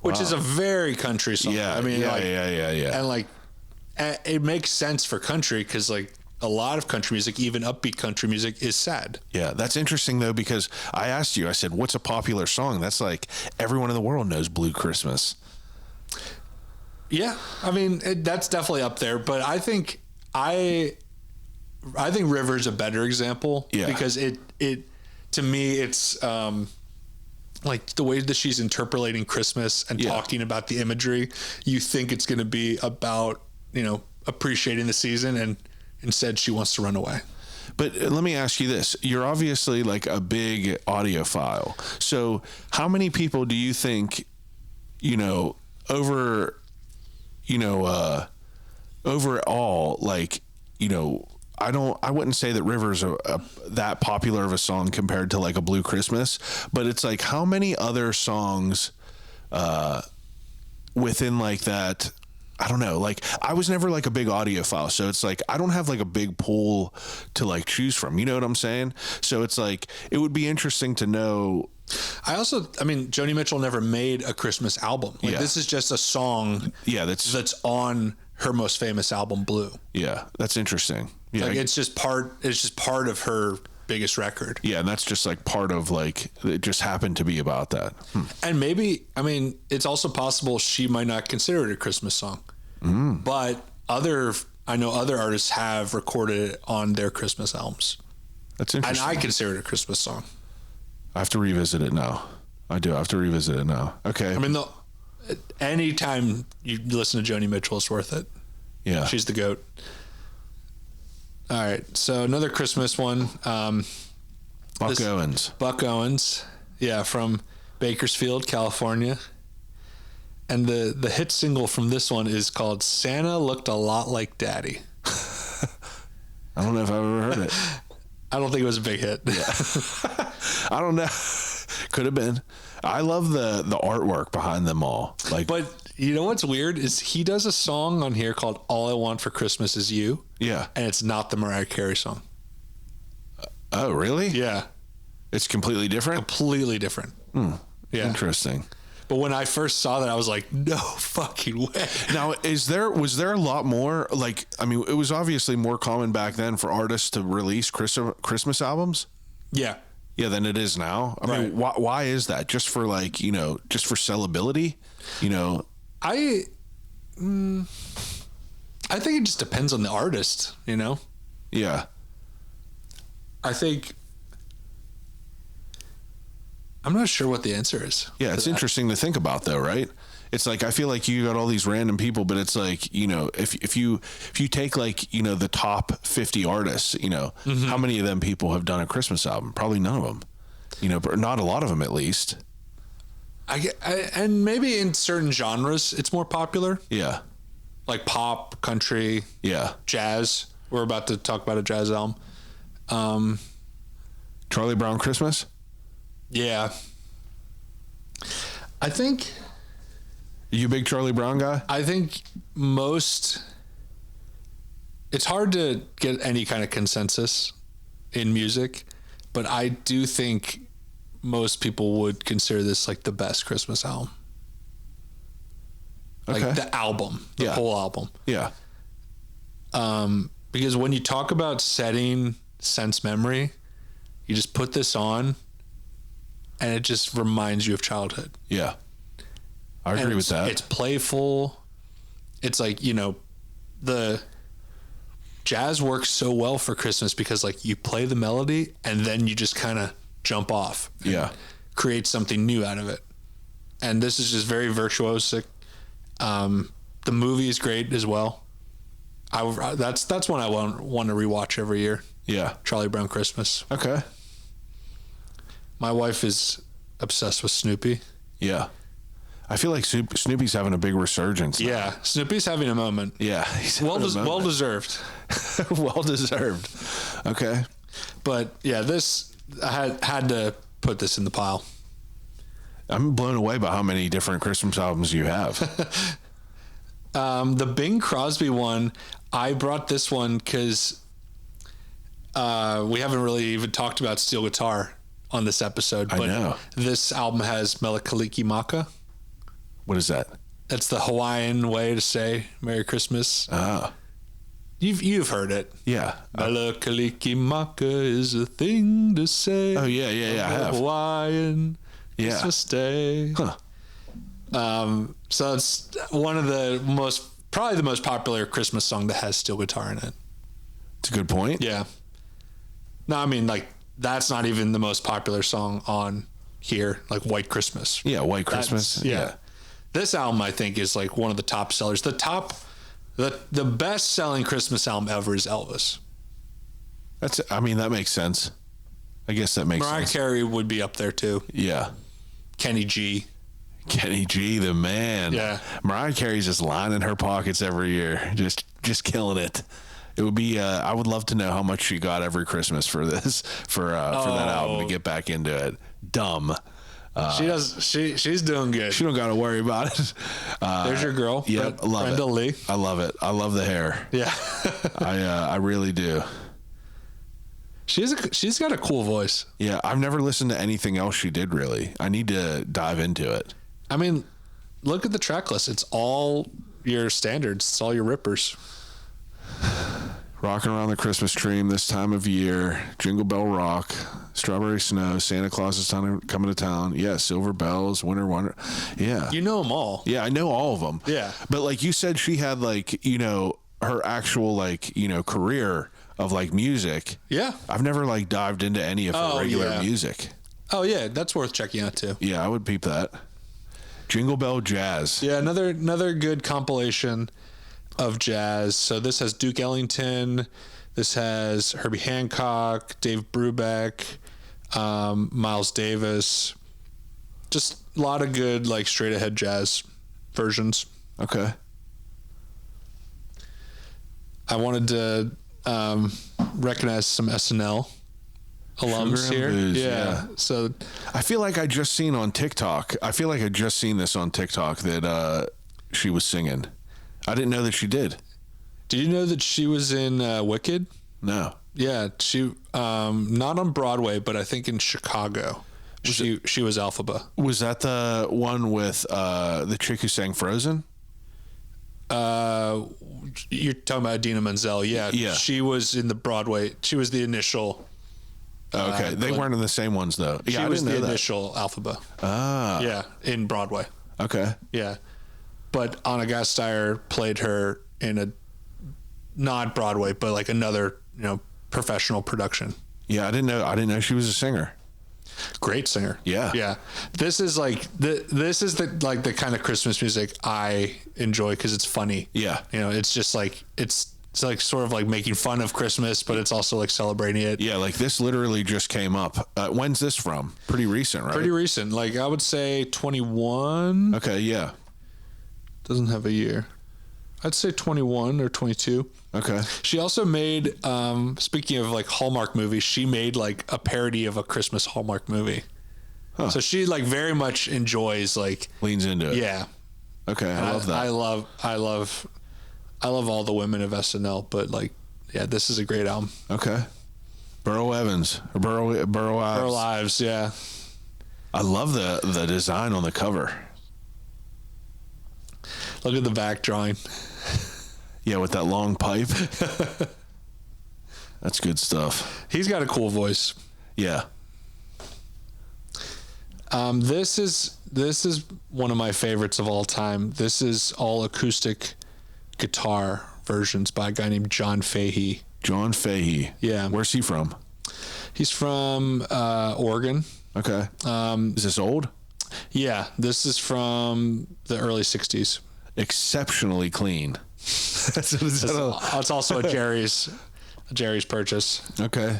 Which is a very country song. Yeah. I mean, yeah. And like, it makes sense for country because like a lot of country music, even upbeat country music, is sad. Yeah, that's interesting though, because I asked you, I said, what's a popular song? That's like everyone in the world knows Blue Christmas. Yeah, I mean, that's definitely up there, but I think River's a better example because it to me it's like the way that she's interpolating Christmas and talking about the imagery. You think it's going to be about appreciating the season, and instead she wants to run away. But let me ask you this: you're obviously like a big audiophile. So how many people do you think overall, like, I wouldn't say that River's that popular of a song compared to like a Blue Christmas, but it's like how many other songs within like that, I don't know, like I was never like a big audiophile, so it's like I don't have like a big pool to like choose from, you know what I'm saying? So it's like it would be interesting to know. I mean, Joni Mitchell never made a Christmas album. Like this is just a song that's on her most famous album, Blue. Yeah, that's interesting. Yeah, like it's just part of her biggest record. Yeah, and that's just like part of like it just happened to be about that. And maybe, I mean, it's also possible she might not consider it a Christmas song. But I know other artists have recorded it on their Christmas albums. That's interesting. And I consider it a Christmas song. I have to revisit it now. I do. I have to revisit it now. Okay. I mean, anytime you listen to Joni Mitchell, it's worth it. Yeah. She's the GOAT. All right. So another Christmas one. Buck Owens. Buck Owens. Yeah, from Bakersfield, California. And the hit single from this one is called Santa Looked a Lot Like Daddy. I don't know if I've ever heard it. I don't think it was a big hit. Yeah. I don't know. Could have been. I love the artwork behind them all. Like, but you know what's weird is he does a song on here called All I Want for Christmas Is You. Yeah. And it's not the Mariah Carey song. Oh, really? Yeah. It's completely different? Completely different. Yeah. Interesting. But when I first saw that, I was like, no fucking way. Now, was there a lot more, like, I mean, it was obviously more common back then for artists to release Christmas albums? Yeah. Yeah, than it is now. I mean, why is that? Just for like, just for sellability? I think it just depends on the artist, Yeah. I'm not sure what the answer is. Yeah, it's interesting to think about though, right? It's like I feel like you got all these random people, but it's like, if you take like, the top 50 artists, how many of them people have done a Christmas album? Probably none of them. But not a lot of them at least. And maybe in certain genres it's more popular. Yeah. Like pop, country, jazz. We're about to talk about a jazz album. Charlie Brown Christmas? Yeah. I think... Are you a big Charlie Brown guy? I think most... it's hard to get any kind of consensus in music, but I do think most people would consider this like the best Christmas album. Like Okay. the album, the Yeah. whole album. Yeah. Because when you talk about setting sense memory, you just put this on and it just reminds you of childhood. Yeah. I agree with that. It's playful. It's like, the jazz works so well for Christmas because like you play the melody and then you just kind of jump off. Yeah. Create something new out of it. And this is just very virtuosic. The movie is great as well. That's one I want to rewatch every year. Yeah. Charlie Brown Christmas. Okay. My wife is obsessed with Snoopy. Yeah. I feel like Snoopy's having a big resurgence now. Yeah, Snoopy's having a moment. Yeah. He's Well having a moment. deserved. Well deserved. Okay. But yeah, this I had to put this in the pile. I'm blown away by how many different Christmas albums you have. The Bing Crosby one, I brought this one because we haven't really even talked about steel guitar on this episode. I But know. this album has Melikaliki Maka. What is that? That's the Hawaiian way to say Merry Christmas. Ah. You've heard it. Yeah. Melikaliki Maka is a thing to say. Oh, yeah, I on a have. Hawaiian Yeah. Christmas Day. Huh. So it's one of probably the most popular Christmas song that has steel guitar in it. It's a good point. Yeah. No, I mean, like, that's not even the most popular song on here, like White Christmas. Yeah, White Christmas. Yeah. This album, I think, is like one of the top sellers. The best selling Christmas album ever is Elvis. That makes sense. I guess that makes Mariah sense. Carey would be up there too. Yeah. Kenny G. Kenny G, the man. Yeah. Mariah Carey's just lining her pockets every year, just killing it. It would be. I would love to know how much she got every Christmas for this, for that album to get back into it. Dumb. She does. She's doing good. She don't got to worry about it. There's your girl. Yep, I love Brenda it. Lee. I love it. I love the hair. Yeah. I really do. She's got a cool voice. Yeah, I've never listened to anything else she did really. I need to dive into it. I mean, look at the track list. It's all your standards. It's all your rippers. Rocking Around the Christmas Tree this time of year, Jingle Bell Rock, Strawberry Snow, Santa Claus is coming to town. Yeah, Silver Bells, Winter Wonder. Yeah. You know them all. Yeah, I know all of them. Yeah. But like you said, she had her actual career of music. Yeah. I've never dived into any of her regular music. Oh, yeah. That's worth checking out, too. Yeah, I would peep that. Jingle Bell Jazz. Yeah, another good compilation of jazz. So this has Duke Ellington. This has Herbie Hancock, Dave Brubeck, Miles Davis. Just a lot of good, straight ahead jazz versions. Okay. I wanted to recognize some SNL alums Sugar here. and Booze, Yeah. yeah. So I feel like I just seen on TikTok. I feel like I just seen this on TikTok that she was singing. I didn't know that she did. did you know that she was in Wicked? No. Yeah, she not on Broadway, but I think in Chicago. She was Elphaba. Was that the one with the chick who sang Frozen? You're talking about Idina Menzel. Yeah. Yeah. She was in the Broadway. She was the initial. Okay, they weren't in the same ones though. She Yeah, I was didn't the know that. initial Elphaba. Ah. Yeah, in Broadway. Okay. Yeah. But Anna Gasteyer played her in a not Broadway, but another, professional production. Yeah, I didn't know she was a singer. Great singer. Yeah. Yeah. This is the kind of Christmas music I enjoy because it's funny. Yeah. It's just it's sort of making fun of Christmas, but it's also celebrating it. Yeah, this literally just came up. When's this from? Pretty recent, right? Pretty recent. I would say 21. Okay, yeah. Doesn't have a year. I'd say 21 or 22. Okay. She also made, speaking of Hallmark movies, she made a parody of a Christmas Hallmark movie. Huh. So she very much enjoys Leans into it. yeah. Okay, I love that. I love all the women of SNL, but Yeah, this is a great album. Okay. Burrow Evans or Burrow Ives. Burl Ives, yeah. I love the design on the cover. Look at the back drawing. Yeah, with that long pipe. That's good stuff. He's got a cool voice. Yeah. This is one of my favorites of all time. This is all acoustic guitar versions by a guy named John Fahey. John Fahey. Yeah. Where's he from? He's from Oregon. Okay. Is this old? Yeah, this is from the early 60s. Exceptionally clean. It's also a Jerry's purchase. Okay.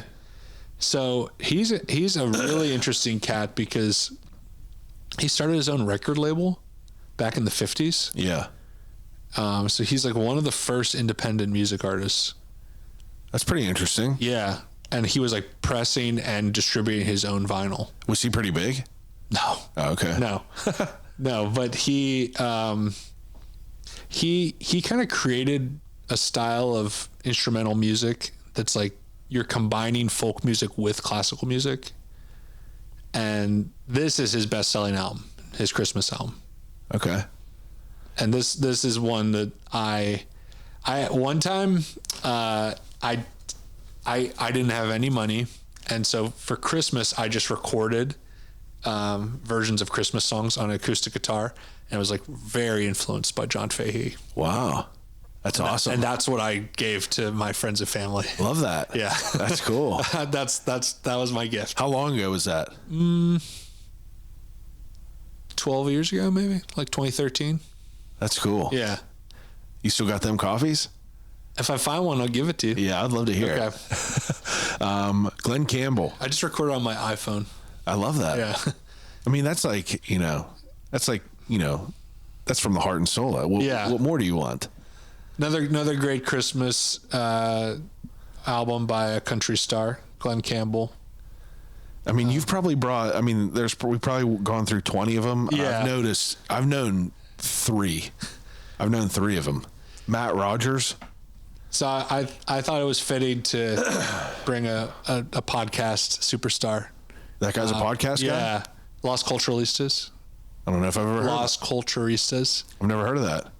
So he's a really interesting cat because he started his own record label back in the 50s. Yeah. So he's like one of the first independent music artists. That's pretty interesting. Yeah. And he was like pressing and distributing his own vinyl. Was he pretty big? No. Oh, okay. No. No, but he kind of created a style of instrumental music that's like you're combining folk music with classical music. And this is his best-selling album, his Christmas album. Okay. And this is one that I one time I didn't have any money, and so for Christmas I just recorded versions of Christmas songs on an acoustic guitar, and I was like very influenced by John Fahey. Wow. That's awesome. And that's what I gave to my friends and family. Love that. Yeah. That's cool. that was my gift. How long ago was that? 12 years ago, maybe, like 2013. That's cool. Yeah. You still got them coffees? If I find one, I'll give it to you. Yeah, I'd love to hear Okay. it. Glenn Campbell. I just recorded on my iPhone. I love that. Yeah. I mean, that's from the heart and soul. What more do you want? Another great Christmas album by a country star, Glenn Campbell. I mean, we've probably gone through 20 of them. Yeah. I've known three of them. Matt Rogers. So I thought it was fitting to bring a podcast superstar. That guy's a podcast guy? Yeah. Los Culturalistas. I don't know if I've ever heard of Los Culturistas. I've never heard of that.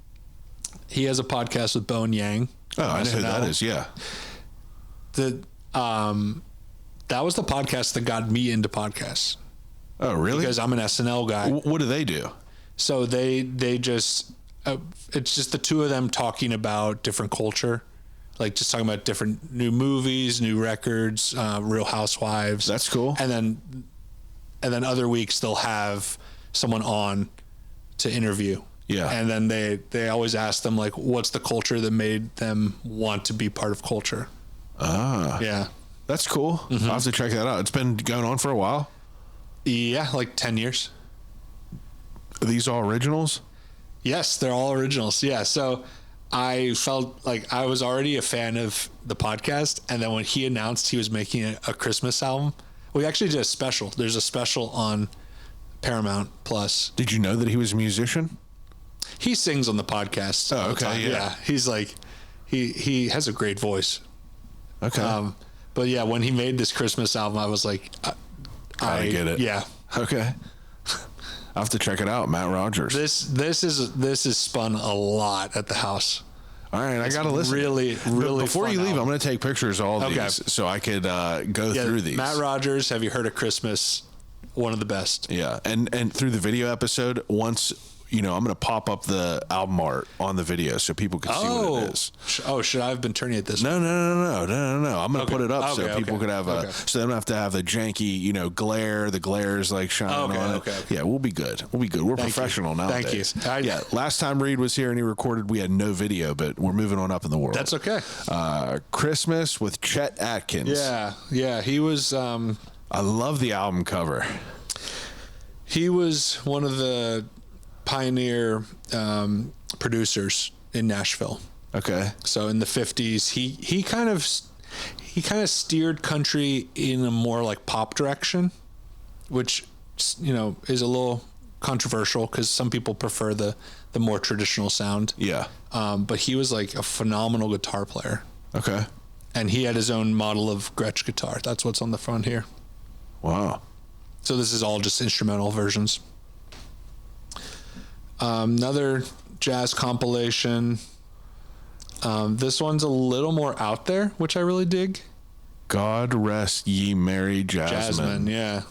He has a podcast with Bo and Yang. Oh, I know who that is, yeah. That was the podcast that got me into podcasts. Oh, really? Because I'm an SNL guy. What do they do? So they just it's just the two of them talking about different culture, like just talking about different new movies, new records, Real Housewives. That's cool. And then other weeks they'll have someone on to interview. Yeah. And then they always ask them like, what's the culture that made them want to be part of culture? Ah. Yeah. That's cool. Mm-hmm. I'll have to check that out. It's been going on for a while. Yeah, like 10 years. Are these all originals? Yes, they're all originals. Yeah. So I felt like I was already a fan of the podcast. And then when he announced he was making a Christmas album, we actually did a special. There's a special on Paramount Plus. Did you know that he was a musician? He sings on the podcast. Oh, all the okay, time. yeah. He's like, he has a great voice. Okay. But yeah, when he made this Christmas album, I was like, I get it. Yeah. Okay. I'll have to check it out. Matt Rogers. This is spun a lot at the house. All right, I gotta listen. Really, really. Before you leave, album. I'm gonna take pictures of all these so I could go through these. Matt Rogers, Have You Heard of Christmas? One of the best. Yeah, and through the video episode, once I'm gonna pop up the album art on the video so people can see what it is. Should I have been turning it this way? No. I'm gonna put it up so people could have so they don't have to have the janky, glare. The glare's like shining on it. Okay. Yeah, we'll be good. We're professional nowadays. Thank you. Yeah, last time Reed was here and he recorded, we had no video, but we're moving on up in the world. That's okay. Christmas with Chet Atkins. Yeah. He was. I love the album cover. He was one of the pioneer producers in Nashville. Okay. So in the 50s, he kind of steered country in a more like pop direction, which is a little controversial because some people prefer the more traditional sound. Yeah. But he was like a phenomenal guitar player. Okay. and he had his own model of Gretsch guitar. That's what's on the front here. Wow. So this is all just instrumental versions. Another jazz compilation. This one's a little more out there, which I really dig. God rest ye merry Jasmine. Yeah.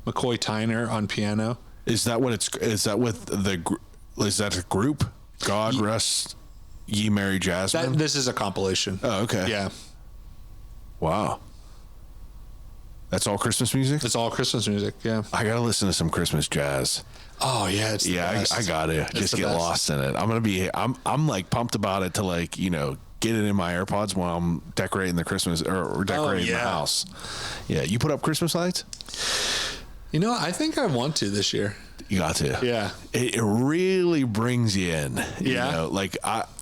McCoy Tyner on piano. Is that what is that a group? God rest ye merry Jasmine? This is a compilation. Oh, okay. Yeah. Wow. That's all Christmas music? It's all Christmas music, yeah. I gotta listen to some Christmas jazz. Oh yeah, it's the best. I gotta just get lost in it. I'm like pumped about it to like, you know, get it in my AirPods while I'm decorating the Christmas or decorating the house. Yeah, you put up Christmas lights? You know, I think I want to this year. You got to. Yeah. It really brings you in. You know, like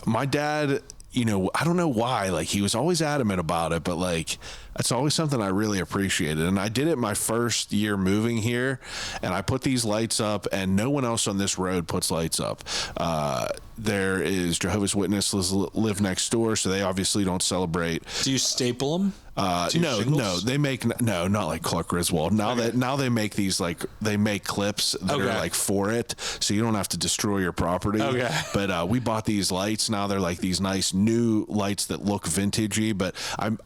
my dad, you know, I don't know why, like he was always adamant about it, but like that's always something I really appreciated. And I did it my first year moving here, and I put these lights up, and no one else on this road puts lights up. There is Jehovah's Witnesses live next door, so they obviously don't celebrate. Do you staple them? No, they make not like Clark Griswold. Now they make these like they make clips that are like for it, so you don't have to destroy your property. Okay. But we bought these lights. Now they're like these nice new lights that look vintagey. But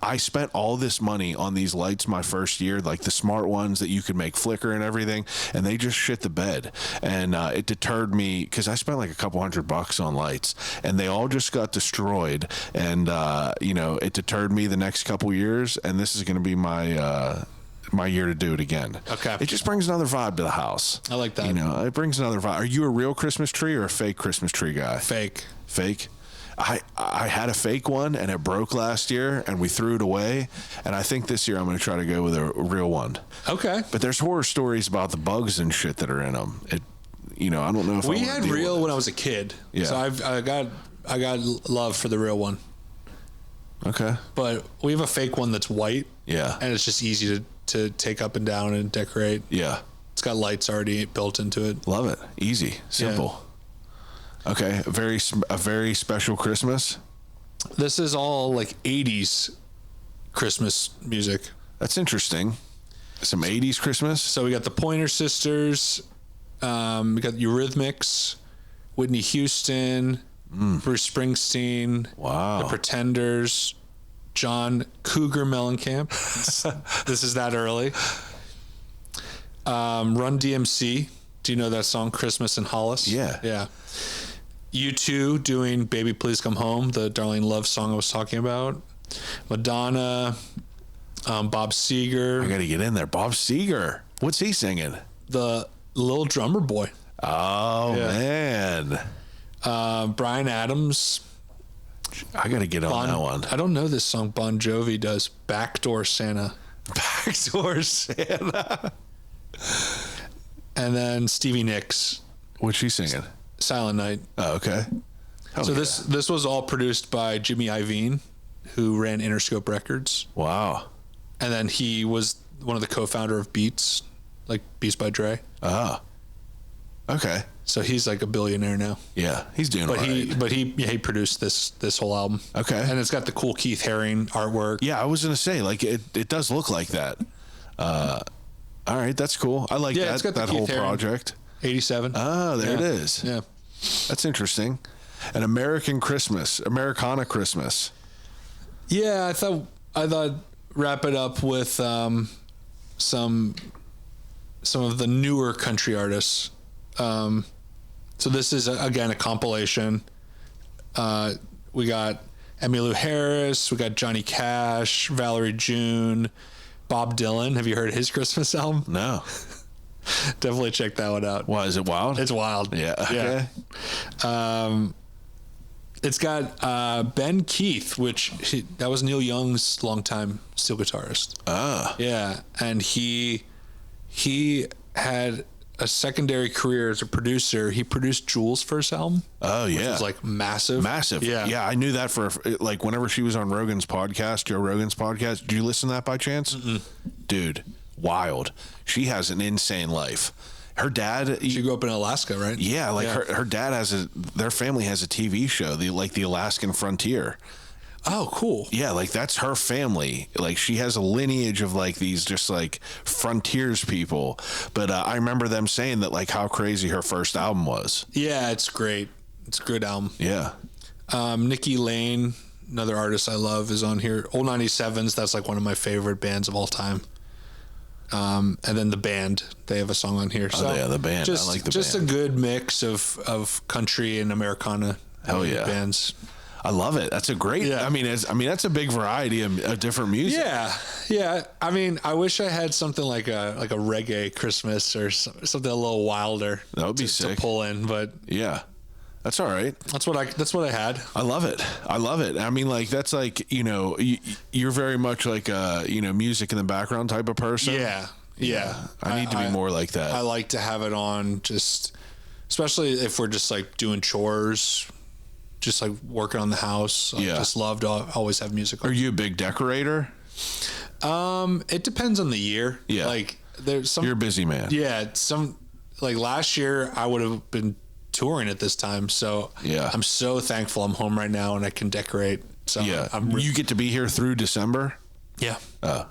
I spent all this money on these lights my first year, like the smart ones that you could make flicker and everything, and they just shit the bed. And it deterred me because I spent like a couple $100 on lights, and they all just got destroyed. And you know, it deterred me the next couple years. And this is going to be my my year to do it again. Okay. It just brings another vibe to the house. I like that. You know, it brings another vibe. Are you a real Christmas tree or a fake Christmas tree guy? Fake. Fake? I had a fake one, and it broke last year, and we threw it away. And I think this year I'm going to try to go with a real one. Okay. But there's horror stories about the bugs and shit that are in them. You know, I don't know if we had real when I was a kid. Yeah. So I got love for the real one. Okay. But we have a fake one that's white. Yeah. And it's just easy to take up and down and decorate. Yeah. It's got lights already built into it. Love it. Easy. Simple. Yeah. Okay. A very special Christmas. This is all like 80s Christmas music. That's interesting. Some 80s Christmas. So we got the Pointer Sisters. We got Eurythmics, Whitney Houston, Bruce Springsteen, wow, The Pretenders, John Cougar Mellencamp. This is that early. Run DMC. Do you know that song, Christmas in Hollis? Yeah. Yeah. U2 doing Baby Please Come Home, the Darlene Love song I was talking about. Madonna, Bob Seger. I got to get in there. Bob Seger. What's he singing? The Little Drummer Boy. Oh, yeah. Man. Bryan Adams. I got to get on that one. I don't know this song. Bon Jovi does Backdoor Santa. Backdoor Santa. And then Stevie Nicks. What's she singing? Silent Night. Oh, okay. So this was all produced by Jimmy Iovine, who ran Interscope Records. Wow. And then he was one of the co-founder of Beats, like Beats by Dre. Ah. Okay. So he's like a billionaire now. Yeah, he's doing all right. But he produced this whole album. Okay. And it's got the cool Keith Haring artwork. Yeah, I was gonna say like it does look like that. All right, that's cool. I like it's got that whole project. 87. Oh, there it is. Yeah. That's interesting. An Americana Christmas. Yeah, I thought wrap it up with some of the newer country artists. So this is again a compilation. We got Emmylou Harris, we got Johnny Cash, Valerie June, Bob Dylan. Have you heard his Christmas album? No. Definitely check that one out. Why, is it wild? It's wild. Yeah. Okay. Yeah. It's got Ben Keith, that was Neil Young's longtime steel guitarist. Ah. Yeah, and he had a secondary career as a producer. He produced Jewel's first album. Oh yeah, which was like massive. Yeah, I knew that for like whenever she was on Rogan's podcast, Joe Rogan's podcast. Did you listen to that by chance? Mm-mm. Dude, wild. She has an insane life. Her dad. She grew up in Alaska, right? Yeah, like her dad their family has a TV show, the Alaskan Frontier. Oh, cool. Yeah, like that's her family. Like she has a lineage of like these just like frontiers people. But I remember them saying that like how crazy her first album was. Yeah, it's great. It's a good album. Yeah. Nikki Lane, another artist I love, is on here. Old 97s, that's like one of my favorite bands of all time. And then The Band, they have a song on here. So yeah, The Band. Just, I like The just Band. a good mix of country and Americana bands. I love it. That's a great. Yeah. I mean, that's a big variety of different music. Yeah. I mean, I wish I had something like a reggae Christmas or something a little wilder. That would be to sick. pull in, but Yeah, that's all right. that's what I had. I love it. I mean, like that's like you're very much like a music in the background type of person. Yeah. I need to be more like that. I like to have it on, just especially if we're just like doing chores, just like working on the house. I just love to always have music on. Are you a big decorator? It depends on the year. Yeah. Like there's some. You're a busy man. Yeah. Like last year I would have been touring at this time. So Yeah. I'm so thankful I'm home right now and I can decorate. So Yeah. I'm You get to be here through December? yeah.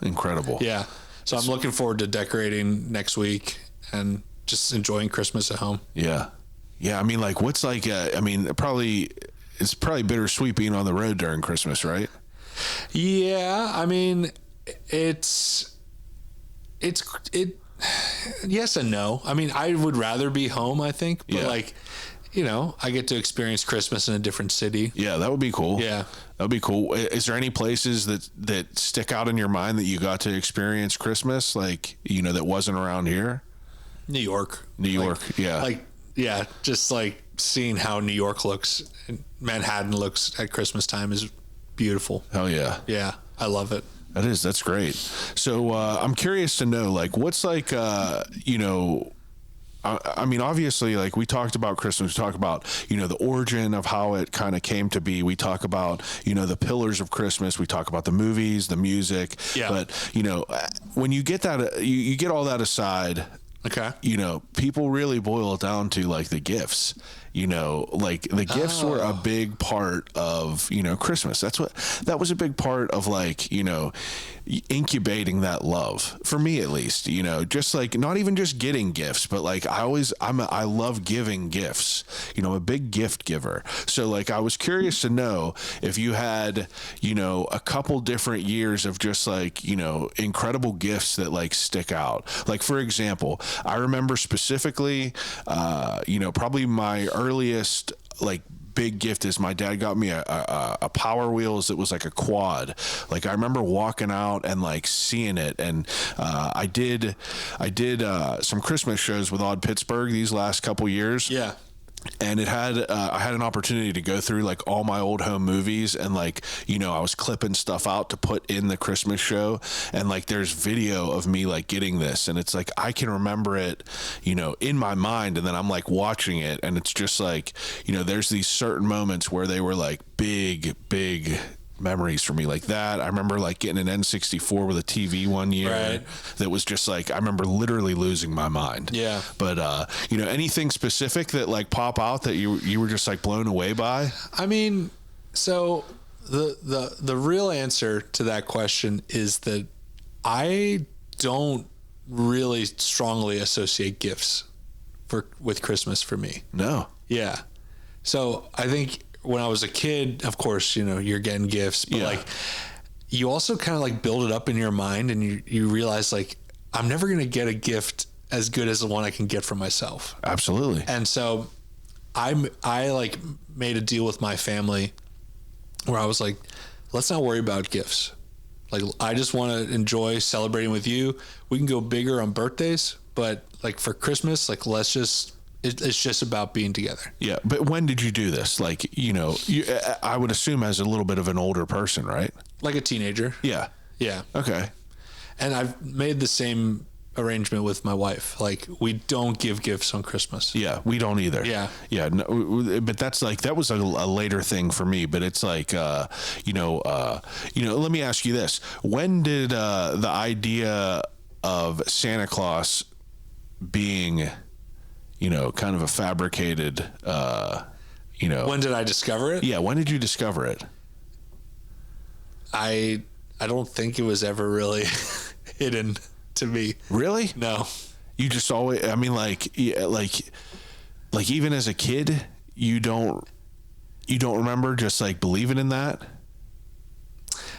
Incredible. Yeah. So I'm looking forward to decorating next week and just enjoying Christmas at home. Yeah. Yeah. I mean, like, what's like, I mean, it's probably bittersweet being on the road during Christmas, right? Yeah. I mean, it's yes and no. I mean, I would rather be home, I think, but Yeah. like, I get to experience Christmas in a different city. Yeah. That would be cool. Yeah. That'd be cool. Is there any places that stick out in your mind that you got to experience Christmas, like, that wasn't around here? New York. New York. Yeah. Like, yeah, just like seeing how New York looks, and Manhattan looks at Christmas time is beautiful. Hell yeah. Yeah. I love it. That's great. So I'm curious to know, like, what's like, I mean, obviously, like we talked about Christmas, we talk about, the origin of how it kind of came to be. We talk about, the pillars of Christmas. We talk about the movies, the music. Yeah. But, when you get that, you get all that aside, Okay. people really boil it down to like the gifts. Like the gifts were a big part of, Christmas. That was a big part of like, incubating that love for me, at least, just like not even just getting gifts, but like I love giving gifts, I'm a big gift giver. So like, I was curious to know if you had, a couple different years of just like, incredible gifts that like stick out. Like, for example, I remember specifically, probably my earliest like big gift is my dad got me a Power Wheels that was like a quad. Like I remember walking out and like seeing it, and I did some Christmas shows with Odd Pittsburgh these last couple years. Yeah. And it had I had an opportunity to go through like all my old home movies, and like I was clipping stuff out to put in the Christmas show, and like there's video of me like getting this, and it's like I can remember it in my mind, and then I'm like watching it, and it's just like there's these certain moments where they were like big memories for me, like that. I remember like getting an N64 with a TV one year. Right. That was just like, I remember literally losing my mind. Yeah. But anything specific that like pop out that you were just like blown away by? I mean, so the real answer to that question is that I don't really strongly associate gifts with Christmas for me. No. Yeah. So I think when I was a kid, of course, you're getting gifts, but like you also kind of like build it up in your mind, and you realize like, I'm never going to get a gift as good as the one I can get for myself. Absolutely. And so I like made a deal with my family where I was like, let's not worry about gifts. Like, I just want to enjoy celebrating with you. We can go bigger on birthdays, but like for Christmas, like it's just about being together. Yeah. But when did you do this? Like, I would assume as a little bit of an older person, right? Like a teenager. Yeah. Yeah. Okay. And I've made the same arrangement with my wife. Like, we don't give gifts on Christmas. Yeah, we don't either. Yeah. Yeah. No, but that's like, that was a later thing for me, but it's like, let me ask you this. When did the idea of Santa Claus being, kind of a fabricated, When did I discover it? Yeah. When did you discover it? I don't think it was ever really hidden to me. Really? No. You just always, I mean, like even as a kid, you don't remember just like believing in that?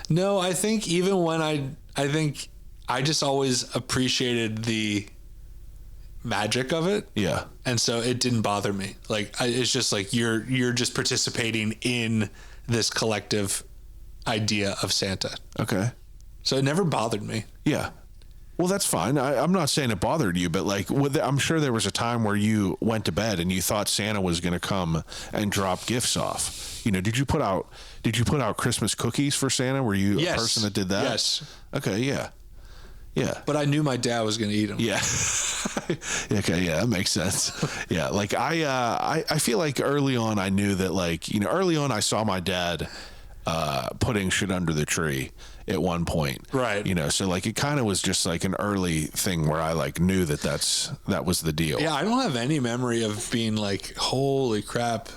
No, I think even when I think I just always appreciated the magic of it. Yeah. And so it didn't bother me. Like, it's just like you're just participating in this collective idea of Santa. Okay. So it never bothered me. Yeah. Well, that's fine. I'm not saying it bothered you, but like, I'm sure there was a time where you went to bed and you thought Santa was going to come and drop gifts off. You know, did you put out Christmas cookies for Santa? Were you a person that did that? Yes. Okay. Yeah. Yeah. But I knew my dad was going to eat them. Yeah. Okay. Yeah, that makes sense. Yeah. Like I feel like early on I knew that, like, you know, early on I saw my dad putting shit under the tree at one point. Right. You know, so like it kind of was just like an early thing where I like knew that was the deal. Yeah. I don't have any memory of being like, holy crap,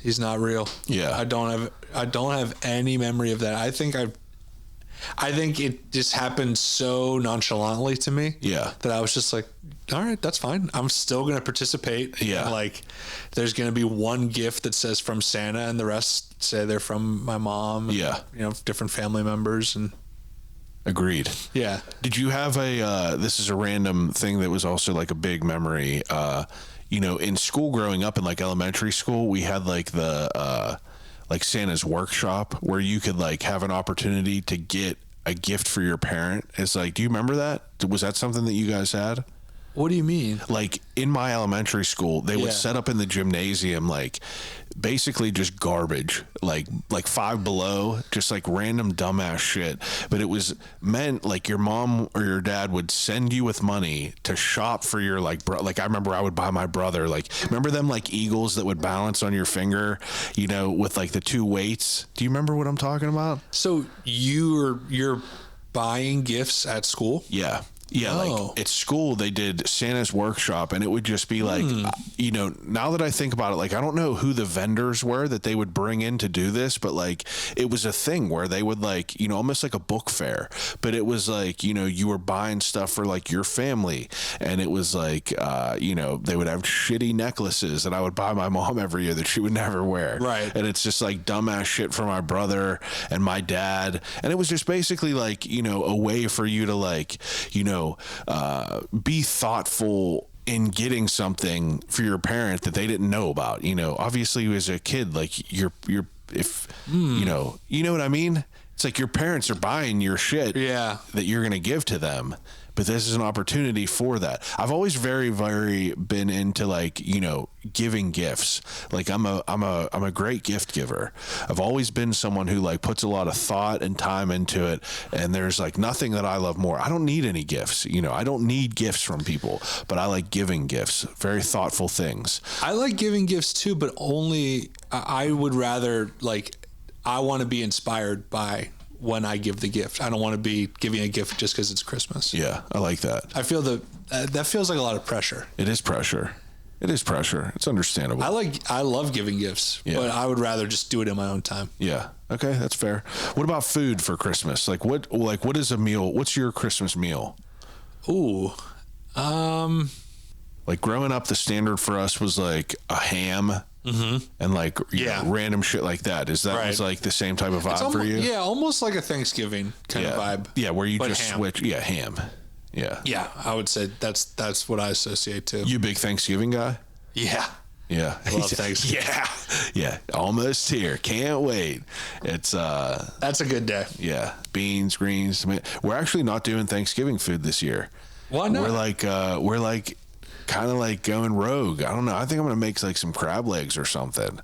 he's not real. Yeah. I don't have any memory of that. I think it just happened so nonchalantly to me. Yeah. That I was just like, all right, that's fine. I'm still going to participate. Yeah. And like, there's going to be one gift that says from Santa and the rest say they're from my mom. And, Yeah. you know, different family members. And Agreed. yeah. Did you have this is a random thing that was also like a big memory. You know, in school growing up in like elementary school, we had like the like Santa's workshop where you could like have an opportunity to get a gift for your parent. It's like, do you remember that? Was that something that you guys had? What do you mean? Like in my elementary school, they would set up in the gymnasium, like basically just garbage, like Five Below, just like random dumbass shit. But it was meant like your mom or your dad would send you with money to shop for your like like I remember I would buy my brother, like, remember them like eagles that would balance on your finger, you know, with like the two weights. Do you remember what I'm talking about? So you're buying gifts at school? Yeah. Yeah, like at school they did Santa's workshop, and it would just be like, you know, now that I think about it, like I don't know who the vendors were that they would bring in to do this, but like it was a thing where they would like, you know, almost like a book fair, but it was like, you know, you were buying stuff for like your family, and it was like, you know, they would have shitty necklaces that I would buy my mom every year that she would never wear. Right. And it's just like dumbass shit for my brother and my dad. And it was just basically like, you know, a way for you to like, you know, be thoughtful in getting something for your parent that they didn't know about. You know, obviously as a kid, like you know what I mean? It's like your parents are buying your shit that you're going to give to them. But this is an opportunity for that. I've always very, very been into like, you know, giving gifts. Like I'm a great gift giver. I've always been someone who like puts a lot of thought and time into it. And there's like nothing that I love more. I don't need any gifts. You know, I don't need gifts from people, but I like giving gifts, very thoughtful things. I like giving gifts too, but only I would rather like, I want to be inspired by when I give the gift. I don't want to be giving a gift just because it's Christmas. Yeah, I like that. I feel that feels like a lot of pressure. It is pressure. It is pressure. It's understandable. I love giving gifts, but I would rather just do it in my own time. Yeah. Okay, that's fair. What about food for Christmas? Like what is a meal? What's your Christmas meal? Ooh. Like growing up, the standard for us was like a ham. Mm-hmm. And like you know, random shit like that. Is that was like the same type of vibe for you? Yeah, almost like a Thanksgiving kind of vibe. Yeah, where you just ham. switch. Yeah, ham. Yeah. Yeah, I would say that's what I associate to. You a big Thanksgiving guy? Yeah. Yeah. I love Thanksgiving. Yeah. Almost here. Can't wait. It's that's a good day. Yeah. Beans, greens. We're actually not doing Thanksgiving food this year. Why not? We're like kind of like going rogue. I don't know. I think I'm gonna make like some crab legs or something.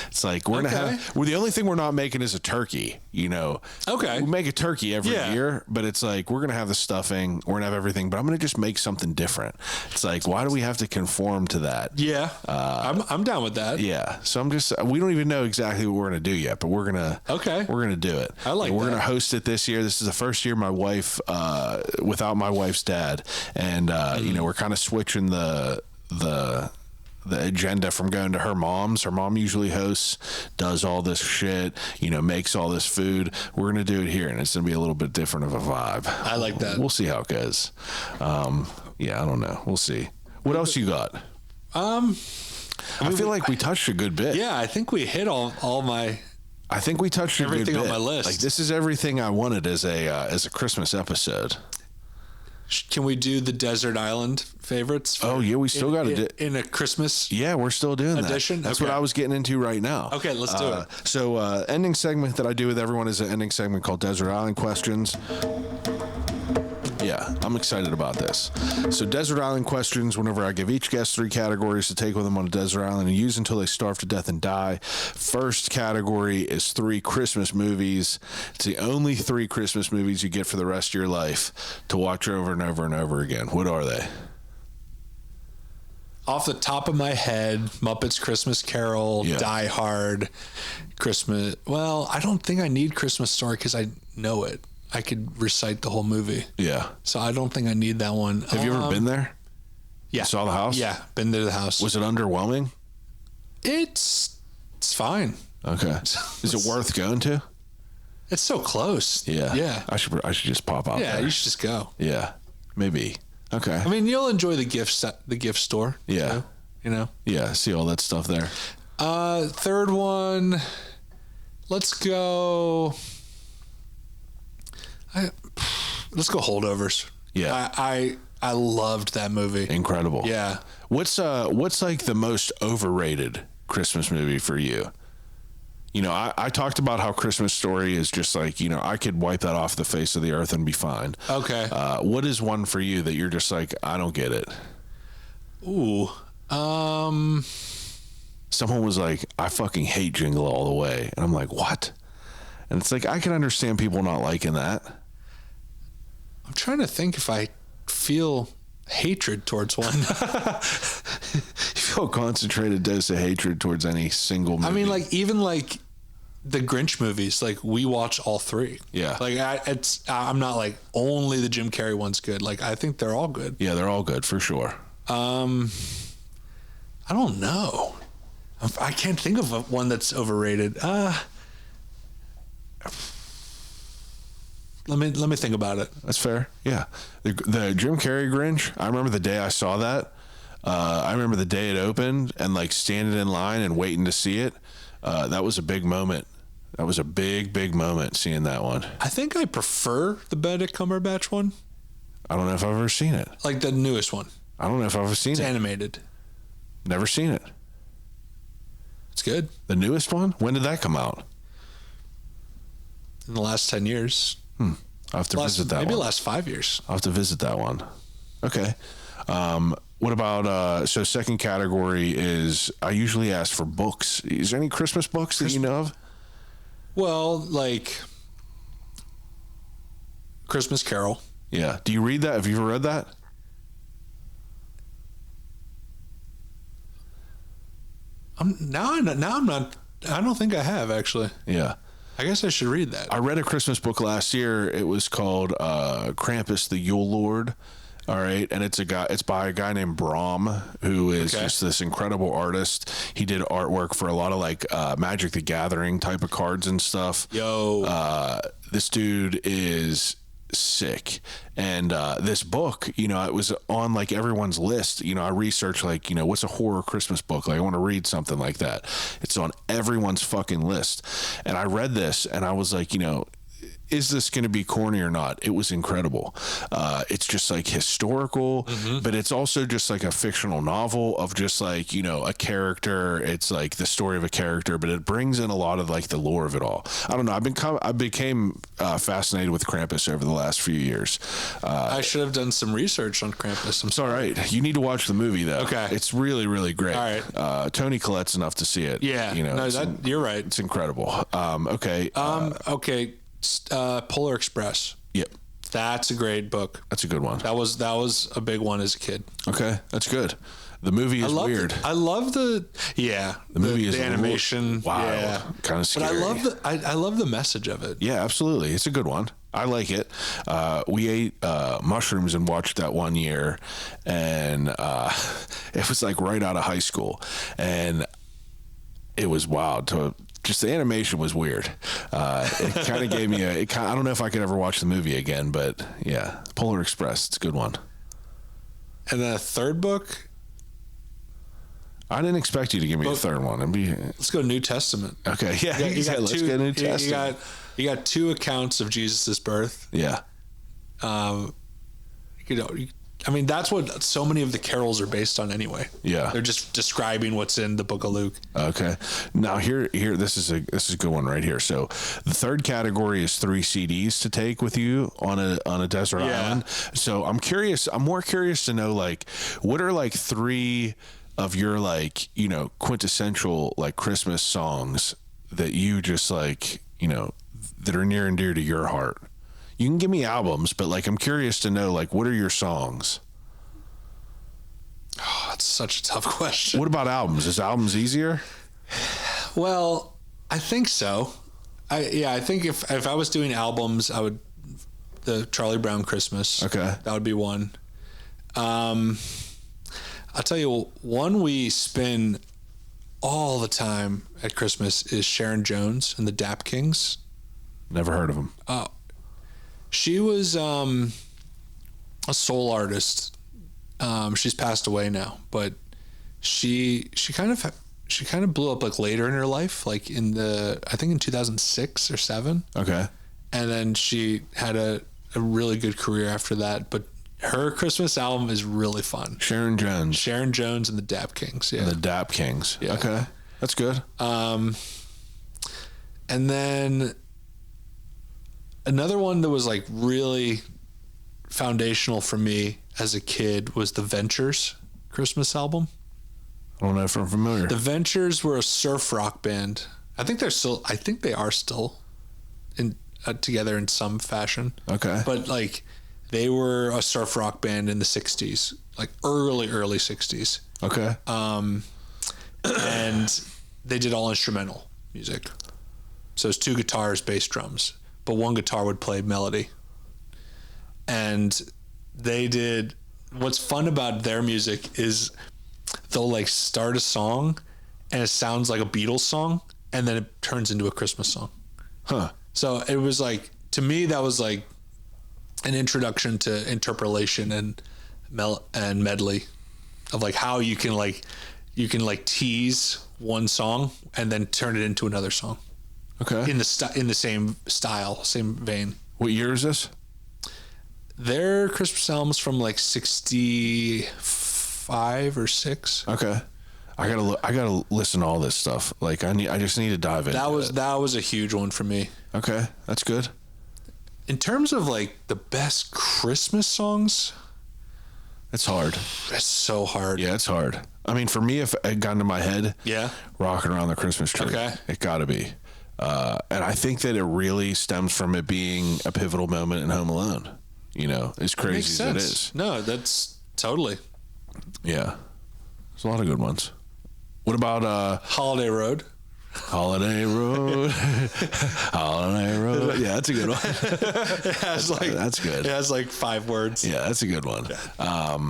It's like we're the only thing we're not making is a turkey, you know. Okay. We make a turkey every year, but it's like we're gonna have the stuffing, we're gonna have everything, but I'm gonna just make something different. It's like, why do we have to conform to that? Yeah. I'm down with that. Yeah. So we don't even know exactly what we're gonna do yet, but we're gonna do it. I like we're that. gonna host it this year. This is the first year my wife without my wife's dad, and you know, we're kind of switching the the agenda from going to her mom's. Her mom usually hosts, does all this shit, makes all this food. We're going to do it here, and it's going to be a little bit different of a vibe. I like that. We'll see how it goes. Yeah, I don't know. We'll see. What else you got? I feel like we touched a good bit. Yeah, I think we hit all my... I think we touched everything on my list. Like, this is everything I wanted as a Christmas episode. Can we do the desert island favorites? Oh yeah, we still got to do in a Christmas. Yeah, we're still doing edition. That's what I was getting into right now. Okay, let's do it. So, ending segment that I do with everyone is an ending segment called Desert Island Questions. Yeah, I'm excited about this. So Desert Island Questions, whenever I give each guest 3 categories to take with them on a desert island and use until they starve to death and die. First category is 3 Christmas movies. It's the only 3 Christmas movies you get for the rest of your life to watch over and over and over again. What are they? Off the top of my head, Muppets Christmas Carol, Die Hard, Christmas. Well, I don't think I need Christmas Story because I know it. I could recite the whole movie. Yeah. So I don't think I need that one. Have you ever been there? Yeah. You saw the house? Yeah, been to the house. Was it underwhelming? It's fine. Okay. Is it worth going to? It's so close. Yeah. Yeah. I should just pop out there. Yeah, you should just go. Yeah. Maybe. Okay. I mean, you'll enjoy the gift store. Yeah. Too, Yeah, see all that stuff there. Third one, let's go. Let's go Holdovers. Yeah. I loved that movie. Incredible. Yeah. What's like the most overrated Christmas movie for you? I talked about how Christmas Story is just like, I could wipe that off the face of the earth and be fine. Okay. What is one for you that you're just like, I don't get it? Ooh. Someone was like, I fucking hate Jingle All the Way. And I'm like, what? And it's like, I can understand people not liking that. I'm trying to think if I feel hatred towards one. You feel a concentrated dose of hatred towards any single movie. I mean, like, even like the Grinch movies, like we watch all 3. Yeah. Like I'm not like only the Jim Carrey one's good. Like I think they're all good. Yeah, they're all good for sure. I don't know. I can't think of one that's overrated. Let me think about it. That's fair. Yeah. The Jim Carrey Grinch, I remember the day I saw that. I remember the day it opened and like standing in line and waiting to see it. That was a big moment. That was a big, big moment seeing that one. I think I prefer the Benedict Cumberbatch one. I don't know if I've ever seen it. Like the newest one. I don't know if I've ever seen It's it. animated. Never seen it. It's good. The newest one? When did that come out? In the last 10 years. I'll have to visit that maybe one. last 5 years. I'll have to visit that one. Okay. What about, so second category is, I usually ask for books. Is there any Christmas books that you know of? Well, like Christmas Carol. Yeah. Do you read that? Have you ever read that? I'm not. I don't think I have actually. Yeah. I guess I should read that. I read a Christmas book last year. It was called Krampus the Yule Lord. All right, and it's by a guy named Brahm, who is just this incredible artist. He did artwork for a lot of like Magic the Gathering type of cards and stuff. This dude is sick. And this book, it was on like everyone's list. I researched like, what's a horror Christmas book? Like I want to read something like that. It's on everyone's fucking list. And I read this and I was like, is this going to be corny or not? It was incredible. It's just like historical, but it's also just like a fictional novel of just like, a character. It's like the story of a character, but it brings in a lot of like the lore of it all. I don't know. I became fascinated with Krampus over the last few years. I should have done some research on Krampus. It's all right. You need to watch the movie though. Okay. It's really, really great. All right. Tony Collette's enough to see it. Yeah. You're right. It's incredible. Okay. Okay. Polar Express. Yep. That's a great book. That's a good one. That was a big one as a kid. Okay, that's good. The movie is weird. I love the movie is the animation. Wow, yeah. kind of scary. But I love the message of it. Yeah, absolutely. It's a good one. I like it. We ate mushrooms and watched that one year, and it was like right out of high school, and it was wild. Just the animation was weird. It kind of gave me I don't know if I could ever watch the movie again, but yeah, Polar Express, it's a good one. And then a third book. I didn't expect you to give me a third one. Let's go New Testament. Okay, yeah, You got let's two, get New Testament. You got two accounts of Jesus' birth. Yeah. I mean, that's what so many of the carols are based on anyway. Yeah. They're just describing what's in the book of Luke. Okay. Now here, this is a good one right here. So the third category is 3 CDs to take with you on a desert island. So I'm more curious to know, like, what are like 3 of your, like, you know, quintessential like Christmas songs that you just like, you know, that are near and dear to your heart? You can give me albums, but like I'm curious to know, like, what are your songs? Oh, that's such a tough question. What about albums? Is albums easier? Well, I think so. I think if I was doing albums, I would the Charlie Brown Christmas. Okay, that would be one. I'll tell you, one we spin all the time at Christmas is Sharon Jones and the Dap Kings. Never heard of them. She was a soul artist. She's passed away now, but she kind of blew up like later in her life, like I think in 2006 or 7. Okay. And then she had a really good career after that, but her Christmas album is really fun. Sharon Jones and the Dap Kings. Yeah. And the Dap Kings. Yeah. Okay. That's good. And then another one that was like really foundational for me as a kid was the Ventures Christmas album. I don't know if I'm familiar. The Ventures were a surf rock band. I think they are still in together in some fashion. Okay. But like they were a surf rock band in the 60s, like early 60s. Okay. And they did all instrumental music. So it's 2 guitars, bass, drums, but one guitar would play melody. And what's fun about their music is they'll like start a song and it sounds like a Beatles song and then it turns into a Christmas song. Huh. So it was like, to me, that was like an introduction to interpolation and medley of like how you can tease one song and then turn it into another song. Okay. In the same style, same vein. What year is this? Their Christmas album's from like 65 or 6. Okay. I gotta listen to all this stuff. Like I just need to dive in. That was a huge one for me. Okay, that's good. In terms of like the best Christmas songs, it's hard. It's so hard. Yeah, it's hard. I mean, for me, if it got into my head, Rocking Around the Christmas Tree. Okay. It gotta be. And I think that it really stems from it being a pivotal moment in Home Alone. You know, as crazy as it is. No, that's totally. Yeah. There's a lot of good ones. What about Holiday Road? Holiday Road. Holiday Road. Yeah, that's a good one. That's good. It has like 5 words. Yeah, that's a good one.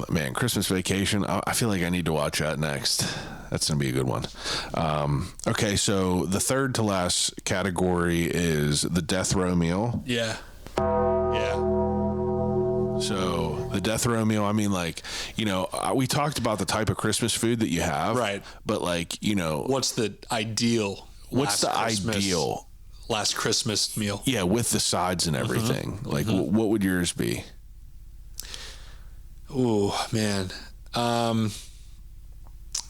Man, Christmas Vacation. I feel like I need to watch that next. That's going to be a good one. Okay, so the third to last category is the Death Row Meal. Yeah. So the Death Row Meal, I mean, like, you know, we talked about the type of Christmas food that you have. Right. But like, you know. What's the ideal last Christmas meal? Yeah, with the sides and everything. Like, what would yours be? Oh, man.